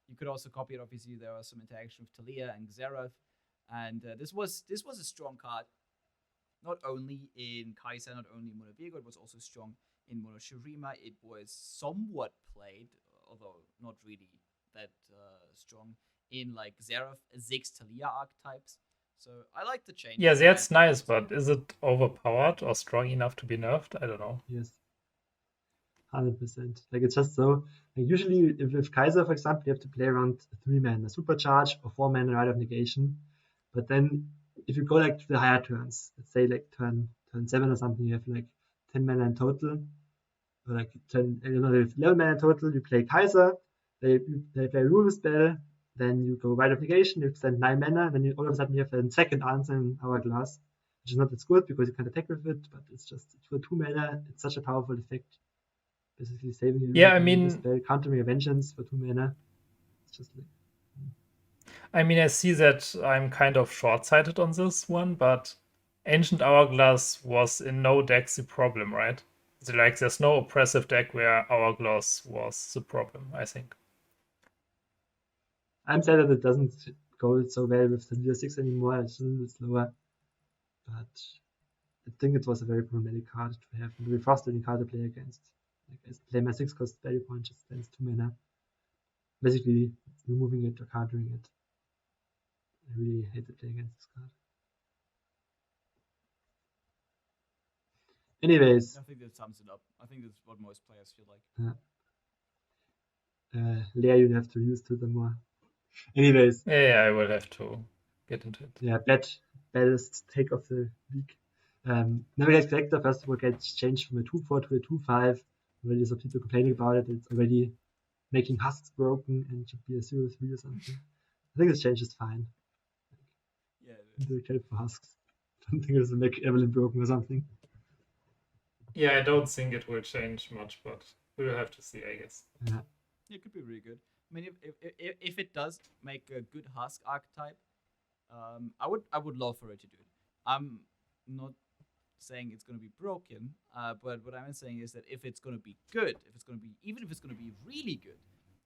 You could also copy it. Obviously, there was some interaction with Talia and Xerath. And this was a strong card. Not only in Kaiser, not only in Mono Viego, it was also strong in Mono Shurima. It was somewhat played, although not really that strong, in Xerath, Ziggs, Talia archetypes. So I like the change. Yeah, that's nice, but is it overpowered or strong enough to be nerfed? I don't know. Yes. 100%. It's just so. Usually, with Kaiser, for example, you have to play around 3 mana Supercharge or 4 mana Rite of Negation. But then, if you go to the higher turns, let's say turn 7 or something, you have 10 mana in total, or 11 mana in total. You play Kaiser, they play Rule Spell, then you go Rite of Negation, you spend 9 mana, then all of a sudden you have a second answer in Hourglass, which is not as good because you can't attack with it, but it's just for 2 mana, it's such a powerful effect. Basically saving you. Yeah, spell, countering a vengeance for 2 mana. It's just I see that I'm kind of short-sighted on this one, but Ancient Hourglass was in no deck the problem, right? There's no oppressive deck where Hourglass was the problem, I think. I'm sad that it doesn't go so well with the Leer 6 anymore. It's a little bit slower. But I think it was a very problematic card to have. A very frustrating card to play against. Play my 6 costs value point, just spends 2 mana. Basically, removing it or countering it. I really hate to play against this card. Anyways. I think that sums it up. I think that's what most players feel like. Leer, you have to use Twitter more. Anyways. Yeah, I will have to get into it. Yeah, baddest take of the week. Neverglade Collector, first of all, gets changed from a 2-4 to a 2-5. Already some people complaining about it. It's already making husks broken and should be a 0-3 or something. I think this change is fine. Yeah, the help for husks. I don't think it'll make Evelyn broken or something. Yeah, I don't think it will change much, but we will have to see, I guess. Yeah. It could be really good. I mean, if it does make a good husk archetype, I would love for it to do it. I'm not saying it's going to be broken, but what I'm saying is that if it's going to be good, even if it's going to be really good,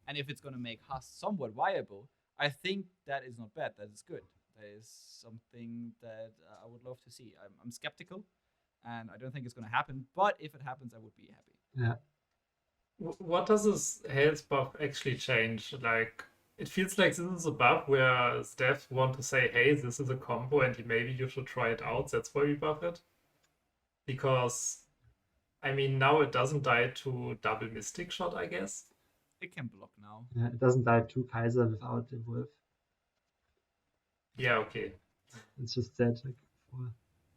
and if it's going to make husk somewhat viable, I think that is not bad. That is good. That is something that I would love to see. I'm skeptical, and I don't think it's going to happen. But if it happens, I would be happy. Yeah. What does this health buff actually change? It feels like this is a buff where staff want to say, hey, this is a combo and maybe you should try it out. That's why we buff it. Because, now it doesn't die to double Mystic Shot, I guess. It can block now. Yeah, it doesn't die to Kaiser without Evolve. Yeah, okay. It's just that,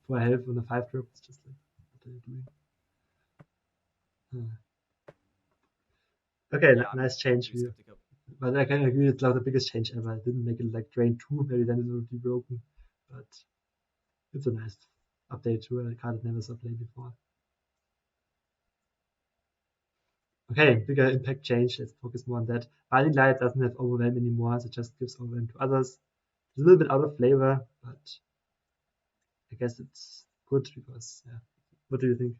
for health on a 5-drop, it's just what are you doing? Okay, yeah, nice change here. But I can agree it's the biggest change ever. I didn't make it drain 2, maybe then it would be broken. But it's a nice update to a card that never saw play before. Okay, bigger impact change. Let's focus more on that. Binding Light doesn't have Overwhelm anymore, so it just gives Overwhelm to others. It's a little bit out of flavor, but I guess it's good because, yeah. What do you think?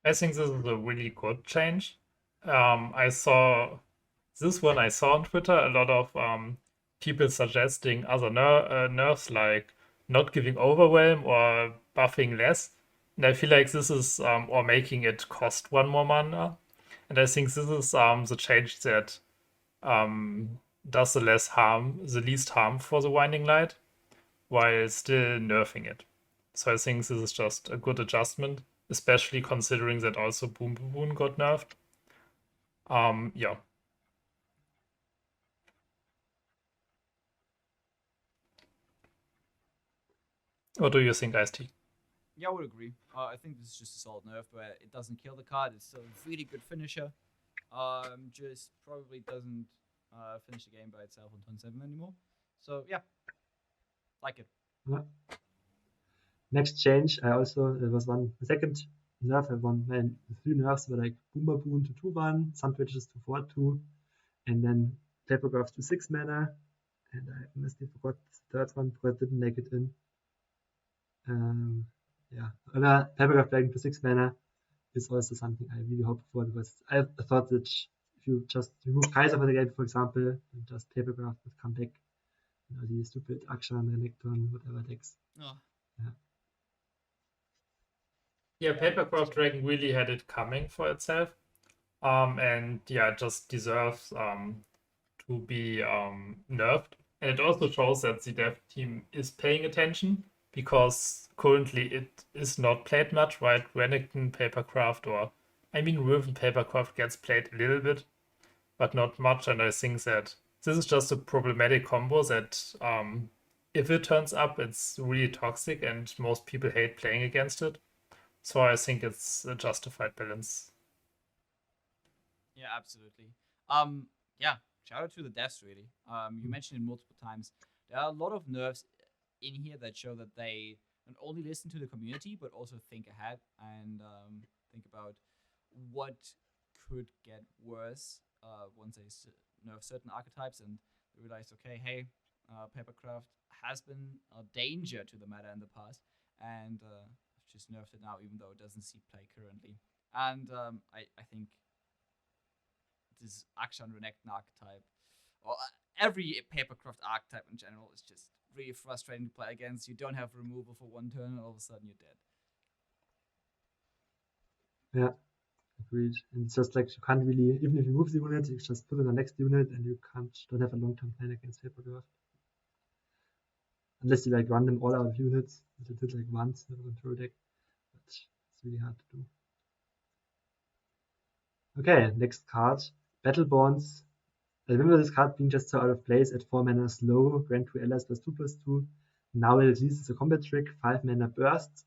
I think this is a really good change. I saw this one I saw on Twitter a lot of people suggesting other nerfs like not giving Overwhelm or buffing less. And I feel like this is or making it cost 1 more mana. And I think this is the change that does the least harm for the Winding Light, while still nerfing it. So I think this is just a good adjustment, especially considering that also Baboon got nerfed. Yeah. What do you think, Ice-T? Yeah, I would agree. I think this is just a solid nerf where it doesn't kill the card. It's still a really good finisher. Just probably doesn't finish the game by itself on turn 7 anymore. So yeah, like it. Yeah. Next change, there was one second nerf. The 3 nerfs were like Boom Baboon to 2/1, Sandwiches to 4/2, and then Papercraft to 6 mana. And I honestly forgot the third one because I didn't make it in. Yeah, Papercraft Dragon to 6 mana is also something I really hope for, because I thought that if you just remove Kaiser from the game, for example, and just Papercraft would come back, the stupid Akshan, Renekton, whatever decks. Oh. Yeah, Papercraft Dragon really had it coming for itself. And yeah, it just deserves to be nerfed. And it also shows that the dev team is paying attention, because currently it is not played much, right? Renekton Papercraft, Riven Papercraft gets played a little bit, but not much. And I think that this is just a problematic combo that if it turns up, it's really toxic and most people hate playing against it. So I think it's a justified balance. Yeah, absolutely. Yeah, shout out to the devs, really. You mentioned it multiple times. There are a lot of nerfs in here that show that they not only listen to the community, but also think ahead and think about what could get worse once they nerf certain archetypes and realize, okay, hey, Papercraft has been a danger to the meta in the past, and just nerfed it now, even though it doesn't see play currently. And I think this Akshan Renekton archetype, or every Papercraft archetype in general, is just really frustrating to play against. You don't have removal for 1 turn, and all of a sudden you're dead. Yeah, agreed. And it's just like you can't really, even if you move the unit, you just put in the next unit, and you don't have a long-term plan against Papercraft. Unless you like run them all out of units, which I did like once with a control deck, but it's really hard to do. Okay, next card, Battle Bonds. I remember this card being just so out of place at 4 mana slow, grant 2 allies +2/+2. Now it at least is a combat trick, 5 mana burst,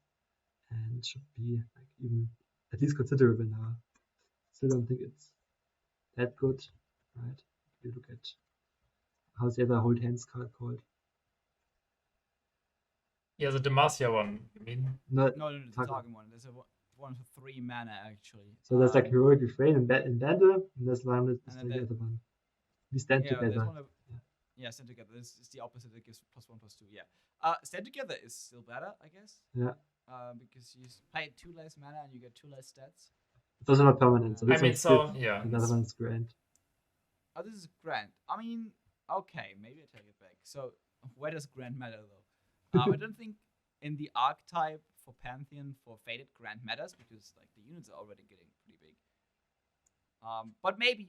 and should be like even at least considerable now. Still don't think it's that good, right? If you look at how's the other Hold Hands card called? Yeah, the Demacia one, you mean? No, the Target one. There's a one for 3 mana, actually. So there's like Heroic Refrain in Bandle, and there's one that is like the other one. We stand together. Stand together. This is the opposite. It gives +1/+2. Yeah. Stand together is still better, I guess. Yeah. Because you pay 2 less mana and you get 2 less stats. It's also not permanent. So this yeah. Another one's grand. Oh, this is grand. I mean, okay, maybe I take it back. So where does grand matter though? I don't think in the archetype for Pantheon for Faded grand matters, because like the units are already getting pretty big. But maybe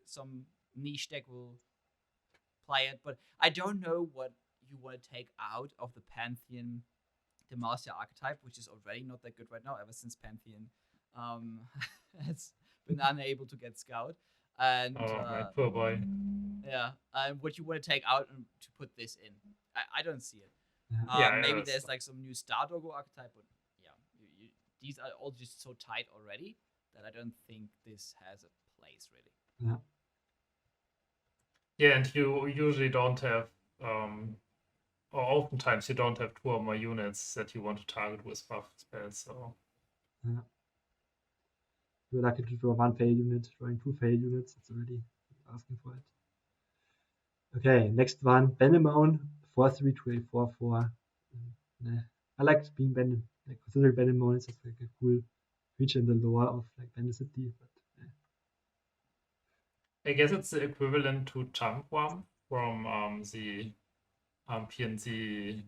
some niche deck will play it, but I don't know what you want to take out of the Pantheon Demacia archetype, which is already not that good right now, ever since Pantheon has been unable to get Scout. And my poor boy. Yeah, what you want to take out and to put this in. I don't see it. Maybe there's like some new Star Doggo archetype, but yeah, these are all just so tight already that I don't think this has a place really. Yeah. Yeah, and you usually don't have, or oftentimes you don't have 2 or more units that you want to target with buff spells. So. Yeah. you're lucky to draw 1 fail unit, drawing 2 fail units, it's already asking for it. Okay, next one, Benemone, 4/3 to a 4/4. Nah, I like being considering Benemone is just like a cool creature in the lore of like Bandle City, but I guess it's the equivalent to Jumpworm from the PNC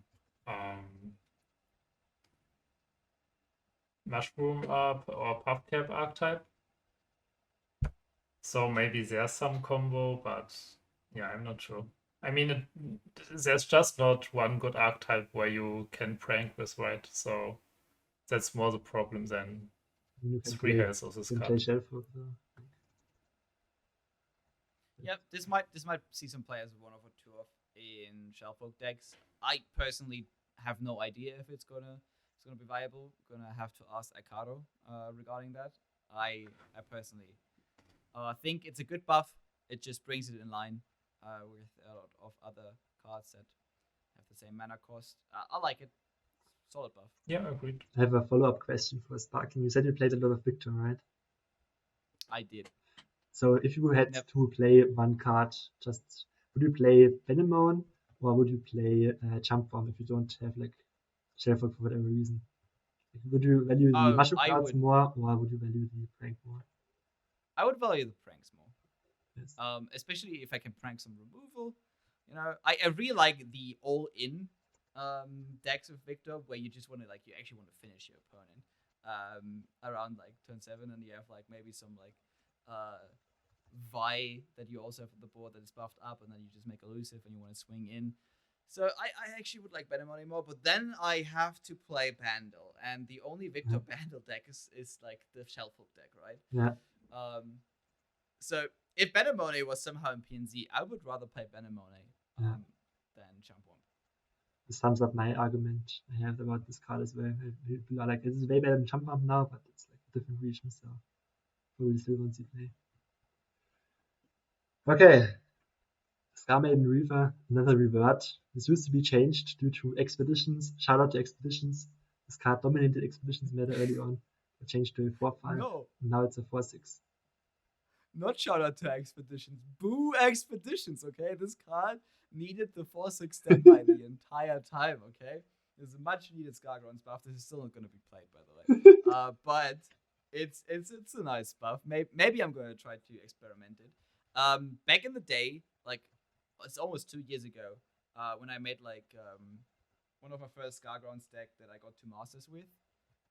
Mushroom or Puffcap archetype. So maybe there's some combo, but yeah, I'm not sure. I mean, there's just not one good archetype where you can prank with, right? So that's more the problem than you can 3 play, health of this can play card. Shellfork. Yep, this might see some players with 1 or 2 off in Shellfolk decks. I personally have no idea if it's gonna be viable. Gonna have to ask Icaro regarding that. I personally think it's a good buff. It just brings it in line with a lot of other cards that have the same mana cost. I like it. Solid buff. Yeah, agreed. I have a follow-up question for Sparkling. You said you played a lot of Victor, right? I did. So if you had Yep. to play one card, just would you play Benemone or would you play Jumpworm if you don't have like Shellfork for whatever reason? Like, would you value the Oh, mushroom I cards would. more or would you value the prank more? I would value the pranks more. Yes. Especially if I can prank some removal. You know, I really like the all-in decks of Victor where you just want to you actually want to finish your opponent around like turn 7, and you have like maybe some like Vi that you also have on the board that is buffed up, and then you just make elusive and you want to swing in. So I actually would like Benemone more, but then I have to play Bandle, and the only Victor Bandle deck is like the Shellfolk deck, right? Yeah. So if Benemone was somehow in PNZ, I would rather play Benemone than Jumpworm. This sums up my argument I have about this card as well. People are like, this is way better than Jumpworm now, but it's like a different region, so probably still wants to play. Okay. Scarmaiden Reaver, another revert. This used to be changed due to Expeditions. Shout out to Expeditions. This card dominated Expeditions meta early on. It changed to a 4/5. No. And now it's a 4/6. Not shout out to Expeditions. Boo Expeditions, okay? This card needed the 4/6 standby the entire time, okay? There's a much needed Scargrounds buff. This is still not going to be played, by the way. But it's a nice buff. Maybe I'm going to try to experiment it. Back in the day, like it's almost 2 years ago, when I made like one of my first Scargrounds deck that I got 2 masters with,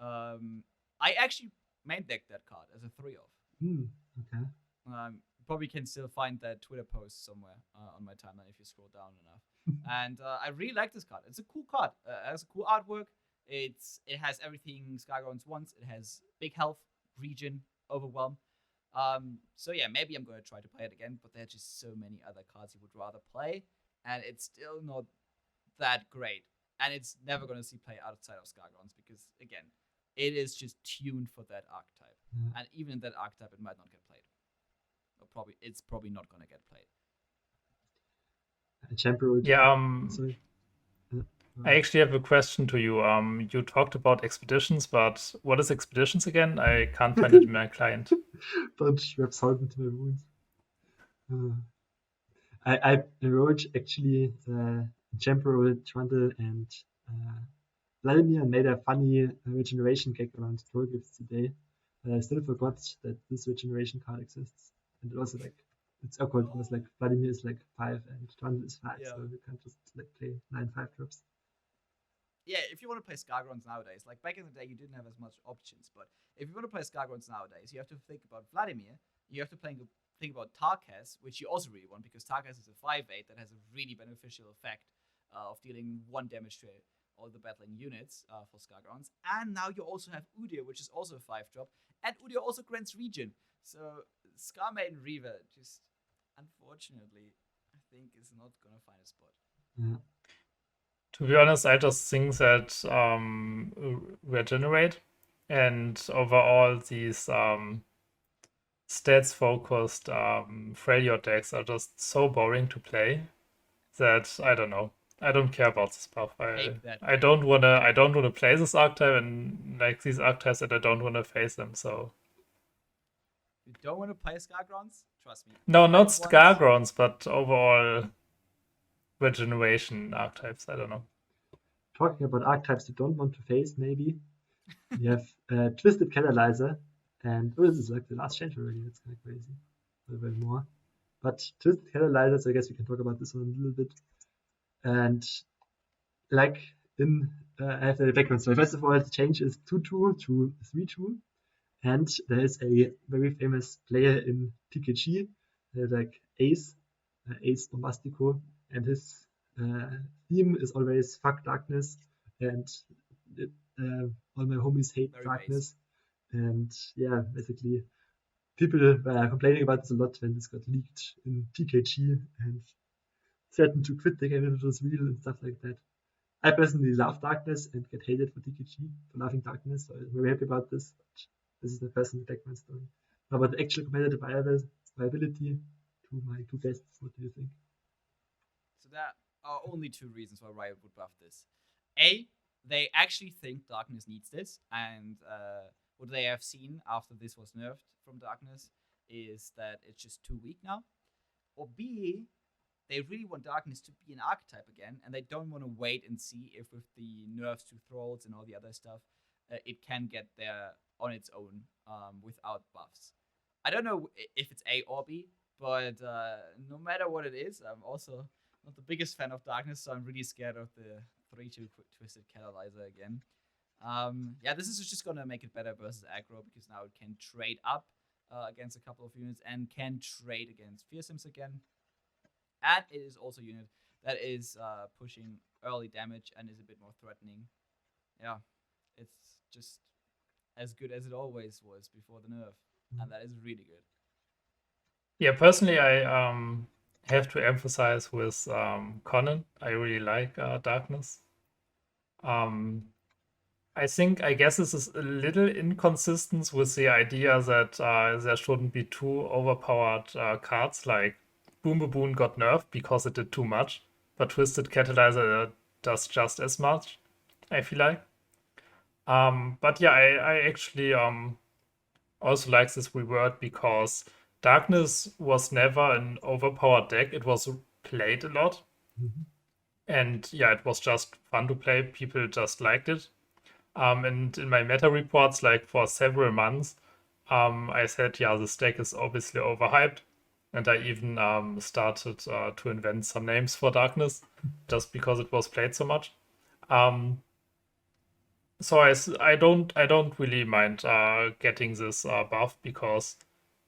I actually main decked that card as a 3-off. Okay. Probably can still find that Twitter post somewhere on my timeline if you scroll down enough. And I really like this card. It's a cool card. It has a cool artwork. It has everything Scargrounds wants. It has big health, regen, overwhelm. So yeah, maybe I'm going to try to play it again, but there are just so many other cards you would rather play, and it's still not that great. And it's never going to see play outside of Scargrounds because, again, it is just tuned for that archetype. Yeah. And even in that archetype, it might not get played. Or it's probably not going to get played. Champion. Yeah, Sorry. I actually have a question to you. You talked about Expeditions, but what is Expeditions again? I can't find it in my client. Don't rub salt into my wounds. I wrote actually Champion, Trundle, and Vladimir and made a funny regeneration gag around troll gifts today. I still forgot that this regeneration card exists. And it also like, it's awkward because like Vladimir is like 5 and Trundle is 5, so you can't just like play 9/5 drops. Yeah, if you want to play Scargrounds nowadays, like back in the day, you didn't have as much options. But if you want to play Scargrounds nowadays, you have to think about Vladimir. You have to think about Tarkas, which you also really want because Tarkas is a 5/8 that has a really beneficial effect of dealing 1 damage to all the battling units for Scargrounds. And now you also have Udyr, which is also a 5-drop, and Udyr also grants regen. So Scarmaiden Reaver just, unfortunately, I think is not going to find a spot. Yeah. To be honest, I just think that regenerate and overall these stats-focused failure decks are just so boring to play that I don't know. I don't care about this buff. I don't wanna play this archetype and like these archetypes that I don't wanna face them. So You don't want to play Scargrounds? Trust me. No, not Once- Scargrounds, but overall regeneration archetypes. I don't know. Talking about archetypes you don't want to face, maybe. You have Twisted Catalyzer, and this is like the last change already. That's kind of crazy. A little bit more. But Twisted Catalyzer, so I guess we can talk about this one a little bit. And like I have the background. So first of all, the change is 2-2 to 3-2. And there is a very famous player in TKG, like Ace Bombastico, and his theme is always fuck darkness, and all my homies hate Very darkness. And yeah, basically, people were complaining about this a lot when this got leaked in TKG and threatened to quit the game if it was real and stuff like that. I personally love darkness and get hated for TKG for loving darkness, so I'm very happy about this. But this is the personal background story. Now, about the actual competitive viability to my two guests, what do you think? So there are only two reasons why Riot would buff this. A, they actually think Darkness needs this, and what they have seen after this was nerfed from Darkness is that it's just too weak now. Or B, they really want Darkness to be an archetype again, and they don't want to wait and see if with the nerfs to Thralls and all the other stuff, it can get there on its own without buffs. I don't know if it's A or B, but no matter what it is, I'm also not the biggest fan of Darkness, so I'm really scared of the 3-2 Twisted Catalyzer again. Yeah, this is just going to make it better versus aggro, because now it can trade up against a couple of units and can trade against Fearsims again. And it is also a unit that is pushing early damage and is a bit more threatening. Yeah, it's just as good as it always was before the nerf, and that is really good. Yeah, personally, I have to emphasize with Conan. I really like Darkness. I guess this is a little inconsistent with the idea that there shouldn't be too overpowered cards. Like Baboon got nerfed because it did too much, but Twisted Catalyzer does just as much, I feel like. But yeah, I actually also like this reword because Darkness was never an overpowered deck. It was played a lot. Mm-hmm. And yeah, it was just fun to play. People just liked it. And in my meta reports, like for several months, I said, yeah, this deck is obviously overhyped. And I even started to invent some names for Darkness just because it was played so much. So I don't really mind getting this buff, because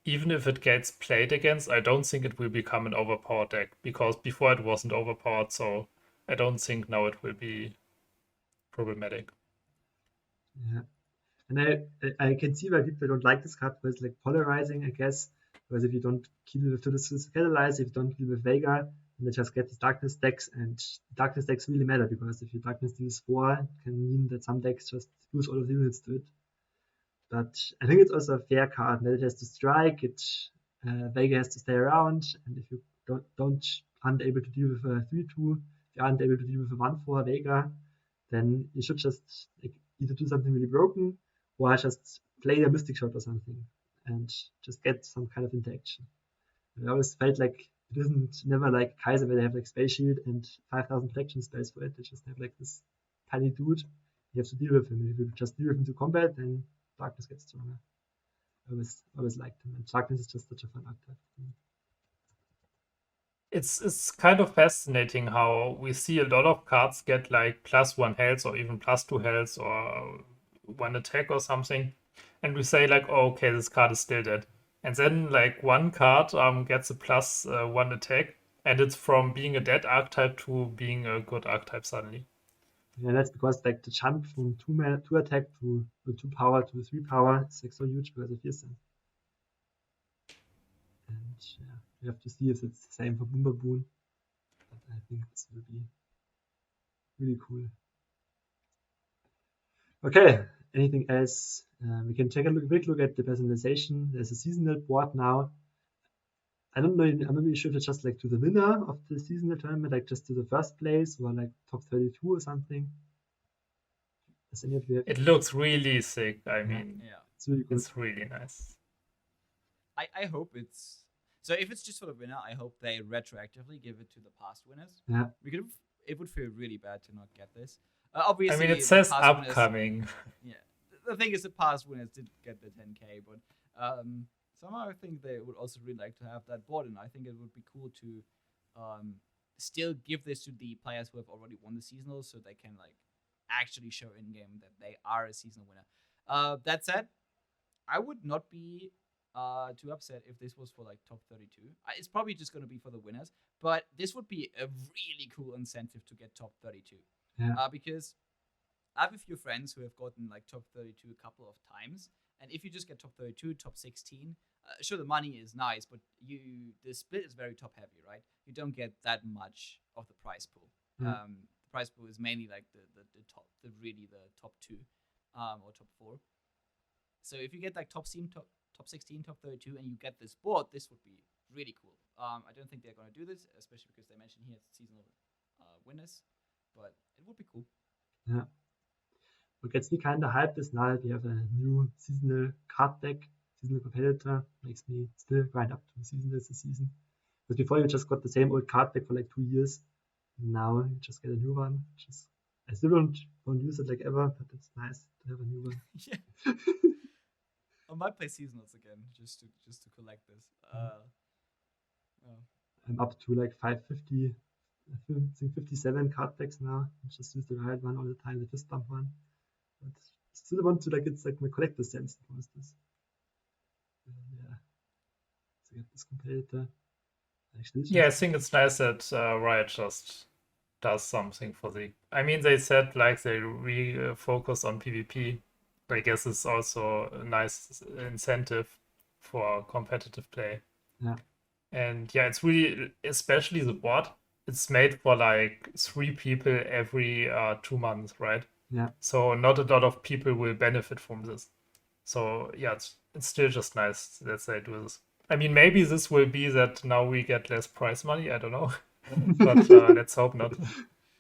even if it gets played against, I don't think it will become an overpowered deck, because before it wasn't overpowered, so I don't think now it will be problematic. Yeah, and I can see why people don't like this card, because it's like polarizing, I guess. Because if you don't kill with this Catalyze, if you don't kill with Vega, then they just get these Darkness decks, and Darkness decks really matter, because if your Darkness deals 4, it can mean that some decks just lose all of the units to it. But I think it's also a fair card, that it has to strike, Vega has to stay around, and if you aren't able to deal with a 3-2, if you aren't able to deal with a 1-4 Vega, then you should just either do something really broken, or just play a Mystic Shot or something, and just get some kind of interaction. I always felt like it isn't never like Kaiser, where they have like Space Shield and 5,000 protection spells for it. They just have like this tiny dude. You have to deal with him. If you just deal with him to combat, then Darkness gets stronger. I always liked him, and Darkness is just such a fun archetype. It's kind of fascinating how we see a lot of cards get like +1 health or even +2 health or 1 attack or something, and we say like, oh, okay, this card is still dead. And then like one card gets a +1 attack, and it's from being a dead archetype to being a good archetype suddenly. Yeah, that's because like the jump from 2 attack to 2 power to 3 power is like so huge because of Fearsome. And yeah, you have to see if it's the same for Baboon. But I think this will be really cool. Okay, anything else? We can take a quick look at the personalization. There's a seasonal board now. I don't know, I'm not really sure if it's just like to the winner of the seasonal tournament, like just to the first place, or like top 32 or something. Does any of you have? It looks really sick. I mean, Yeah, It's really good. it's really nice. I hope it's so. If it's just for the winner, I hope they retroactively give it to the past winners. Yeah. Because it would feel really bad to not get this. I Obviously, mean, it the says past winners- upcoming. yeah, the thing is, the past winners did get the 10k, but somehow I think they would also really like to have that board, and I think it would be cool to still give this to the players who have already won the seasonal, so they can like actually show in game that they are a seasonal winner. That said, I would not be too upset if this was for like top 32. It's probably just going to be for the winners, but this would be a really cool incentive to get top 32. Yeah. Because I have a few friends who have gotten like top 32 a couple of times, and if you just get top 32, top 16, sure the money is nice, but the split is very top heavy, right? You don't get that much of the prize pool. Mm. The prize pool is mainly like the top, the top 2, or top 4. So if you get like top 16, top 32, and you get this board, this would be really cool. I don't think they're going to do this, especially because they mentioned here it's seasonal winners, but it would be cool. Yeah. What gets me kind of hyped is now that we have a new seasonal card deck, seasonal competitor. Makes me still grind up to season this season. But before you just got the same old card deck for like 2 years. Now you just get a new one. I still won't use it like ever, but it's nice to have a new one. Yeah. I might play seasonals again just to collect this. I'm up to like 550, I think 57 card decks now. I just use the right one all the time, the fist bump one. But still want to like, it's like my collector's sense that was this. Yeah. So get this competitor. Actually, Yeah, I think it's nice that Riot just does something for the. I mean, they said like they refocus on PvP. I guess it's also a nice incentive for competitive play. Yeah. And yeah, it's really, especially the board. It's made for like 3 people every 2 months, right? Yeah. So not a lot of people will benefit from this. So yeah, it's still just nice that they do this. I mean, maybe this will be that now we get less prize money. I don't know, but let's hope not.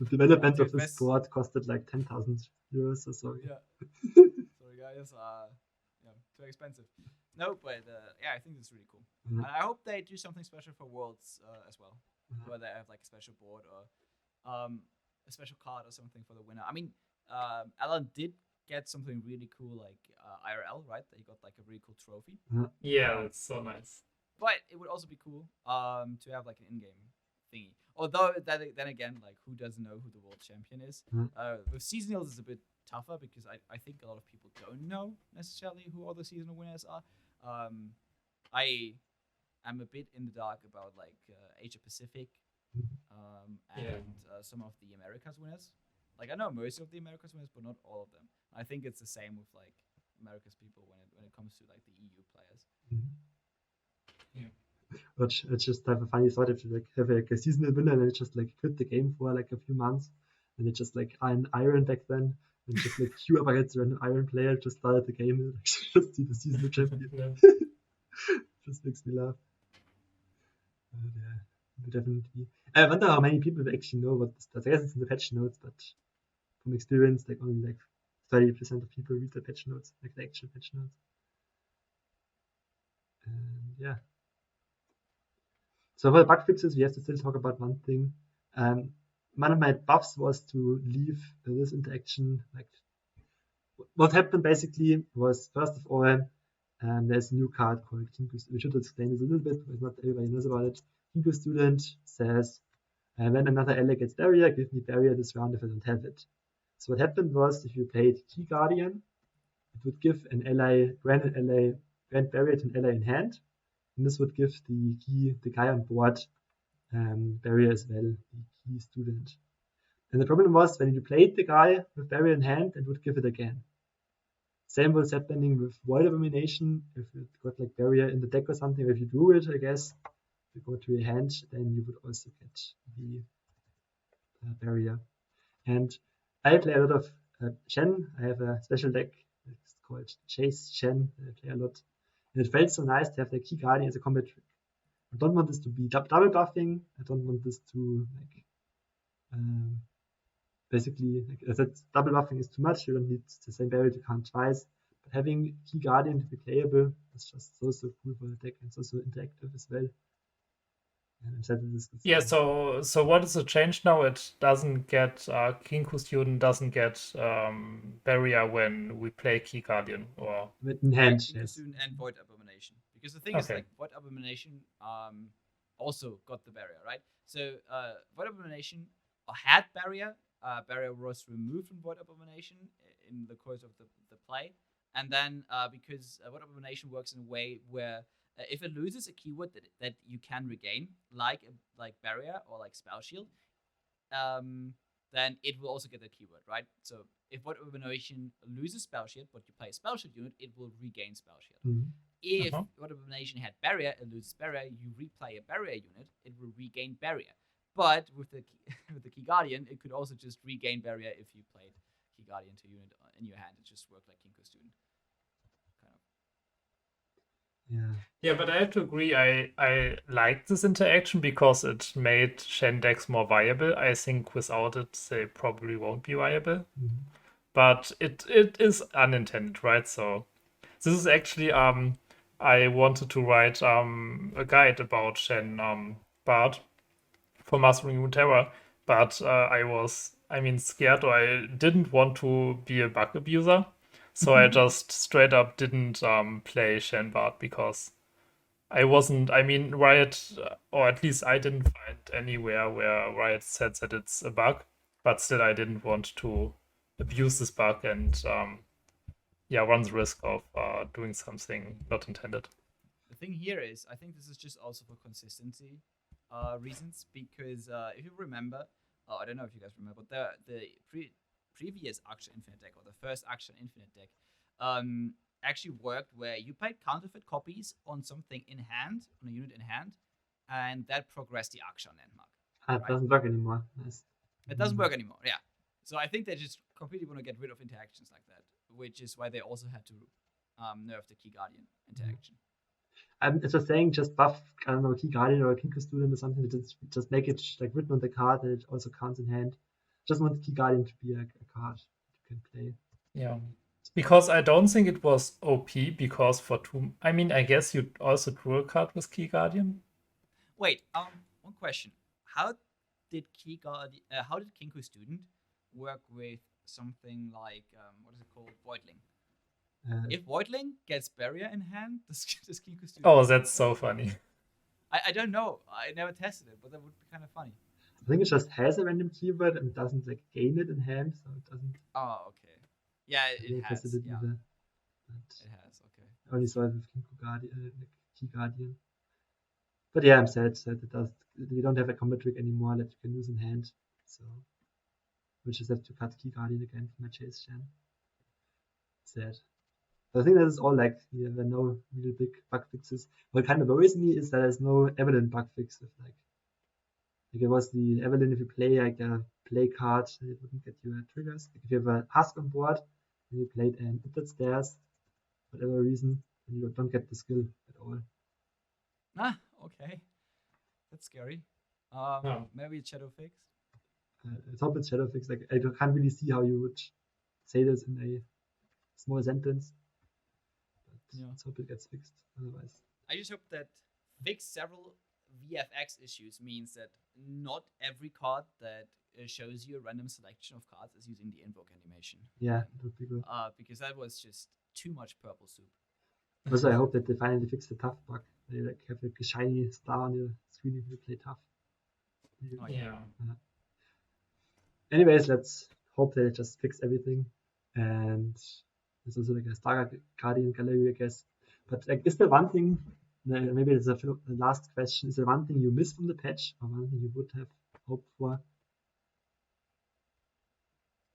The development of this best- board costed like 10,000 euros or so. Yeah. Sorry guys, too expensive. No, but I think it's really cool. Yeah. And I hope they do something special for Worlds as well, Yeah. where they have like a special board or a special card or something for the winner. I mean, Alan did get something really cool like IRL, right? They got like a really cool trophy. Yeah, it's so nice. But it would also be cool to have like an in-game thingy. Although then again, like who doesn't know who the world champion is? With seasonals it's a bit tougher because I think a lot of people don't know necessarily who all the seasonal winners are. I am a bit in the dark about like Asia Pacific and some of the Americas winners. Like I know most of the Americas winners, but not all of them. I think it's the same with like America's people when it comes to like the EU players. But I just have a funny thought if you like have like a seasonal winner and they just like quit the game for like a few months and they just like are an Iron back then and just like queue up against a random Iron player, just started the game and just see the seasonal champion. Just makes me laugh. Yeah, definitely. I wonder how many people actually know what this does. I guess it's in the patch notes, but from experience, like only like 30% of people read the patch notes, like the actual patch notes. And yeah. So for the bug fixes, we have to still talk about one thing. One of my buffs was to leave this interaction. Like, what happened basically was, first of all, there's a new card called Kinko. We should explain this a little bit because not everybody knows about it. Kinko Student says, when another ally gets barrier, give me barrier this round if I don't have it. So what happened was, if you played Key Guardian, it would give an ally, grant barrier to an ally in hand. And this would give the guy on board barrier as well, the key student. And the problem was when you played the guy with barrier in hand, it would give it again. Same was happening with Void Abomination. If it got like barrier in the deck or something, or if you drew it, I guess, if you go to your hand, then you would also get the barrier. And I play a lot of Shen. I have a special deck. It's called Chase Shen. I play a lot. And it felt so nice to have the Key Guardian as a combat trick. I don't want this to be double buffing. I don't want this to like basically like I said, double buffing is too much. You don't need the same barrier to count twice. But having Key Guardian to be playable It's just so cool for the deck and so interactive as well. And I'm sad that this Yeah, so what is the change now? It doesn't get Kinku Student doesn't get barrier when we play Key Guardian, or with in hand, Kinku yes. Student and Void Abomination. Because the thing is, Okay. like, Void Abomination also got the barrier, right? So Void Abomination had barrier. Barrier was removed from Void Abomination in the course of the play. And then because Void Abomination works in a way where if it loses a keyword that you can regain, like barrier or like spell shield, then it will also get the keyword, right? So if Void Abomination loses spell shield, but you play a spell shield unit, it will regain spell shield. Mhm. If Void Abomination had barrier, it loses barrier, you replay a barrier unit, it will regain barrier. But with the Key Guardian, it could also just regain barrier if you played Key Guardian to unit in your hand. It just worked like Kinku Student. Yeah, but I have to agree. I like this interaction because it made Shen decks more viable. I think without it, they probably won't be viable. Mhm. But it is unintended, right? So this is actually I wanted to write a guide about Shen Bard for Mastering Runeterra, but I was scared, or I didn't want to be a bug abuser. So I just straight up didn't play Shen Bard because I wasn't. Riot, or at least I didn't find anywhere where Riot said that it's a bug, but still I didn't want to abuse this bug and run the risk of doing something not intended. The thing here is, I think this is just also for consistency reasons, because if you remember, I don't know if you guys remember, but the previous Action Infinite deck, or the first Action Infinite deck, actually worked where you played counterfeit copies on something in hand, on a unit in hand, and that progressed the Action landmark. It doesn't work anymore. Nice. It doesn't work anymore, yeah. So I think they just completely want to get rid of interactions like that, which is why they also had to nerf the Key Guardian interaction. I'm just saying, just buff, I don't know, Key Guardian or Kinku Student or something, just make it like written on the card that it also counts in hand. Just want Key Guardian to be a card you can play. Yeah. Because I don't think it was OP, because for two... I guess you also drew a card with Key Guardian. Wait, one question. How did Kinku Student work with something like, what is it called, Voidling? If Voidling gets barrier in hand, does Kinku Student... Oh, that's so funny. I don't know. I never tested it, but that would be kind of funny. I think it just has a random keyword and doesn't like gain it in hand, so it doesn't. Oh, okay. Yeah, it has. Tested it Yeah. either, It has. Okay. I only saw it with Key Guardian. But yeah, I'm sad that it does. We don't have a combat trick anymore that you can use in hand, so we just have to cut Key Guardian again from my chase Shen. Sad. But I think that is all. Like, there are no real big bug fixes. What kind of worries me is that there's no Evelyn bug fix. If like it was the Evelyn, if you play like a play card, it wouldn't get you triggers. Like if you have a Husk on board and you played an Input Stairs, whatever reason, then you don't get the skill at all. Ah, okay. That's scary. Maybe it's Shadow Fix. I hope it's Shadow Fix. Like, I can't really see how you would say this in a small sentence. But let's hope it gets fixed. Otherwise, I just hope that fix several VFX issues means that not every card that shows you a random selection of cards is using the invoke animation. Yeah, that would be good. Because that was just too much purple soup. Also, I hope that they finally fix the tough bug. They like have like a shiny star on your screen if you play tough. Oh, yeah. Anyways, let's hope they just fix everything. And there's also like a Star Guardian gallery, I guess. But like, is there one thing? Maybe it's the last question. Is there one thing you miss from the patch, or one thing you would have hoped for?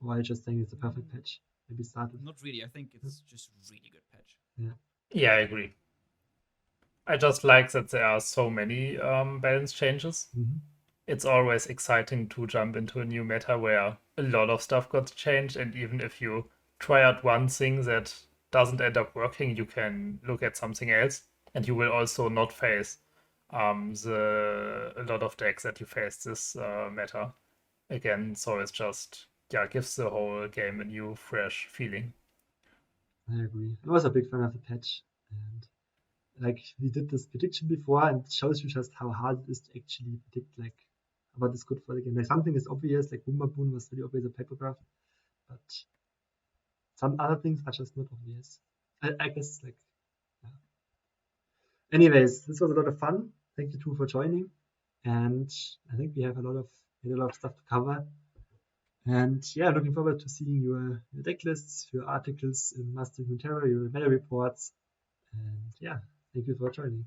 Or are you just saying it's a perfect patch? Maybe start with... Not really. I think it's just really good patch. Yeah, I agree. I just like that there are so many balance changes. Mm-hmm. It's always exciting to jump into a new meta where a lot of stuff got changed, and even if you try out one thing that doesn't end up working, you can look at something else, and you will also not face a lot of decks that you face this meta again. So it's just, gives the whole game a new, fresh feeling. I agree. I was a big fan of the patch, and like we did this prediction before, and it shows you just how hard it is to actually predict like what is good for the game. Like something is obvious, like Baboon was really obvious at Papercraft, but some other things are just not obvious. I guess like yeah. Anyways, this was a lot of fun. Thank you two for joining, and I think we have a lot of stuff to cover. And yeah, looking forward to seeing your deck lists, your articles in Mastering Runeterra, your meta reports, and yeah, thank you for joining.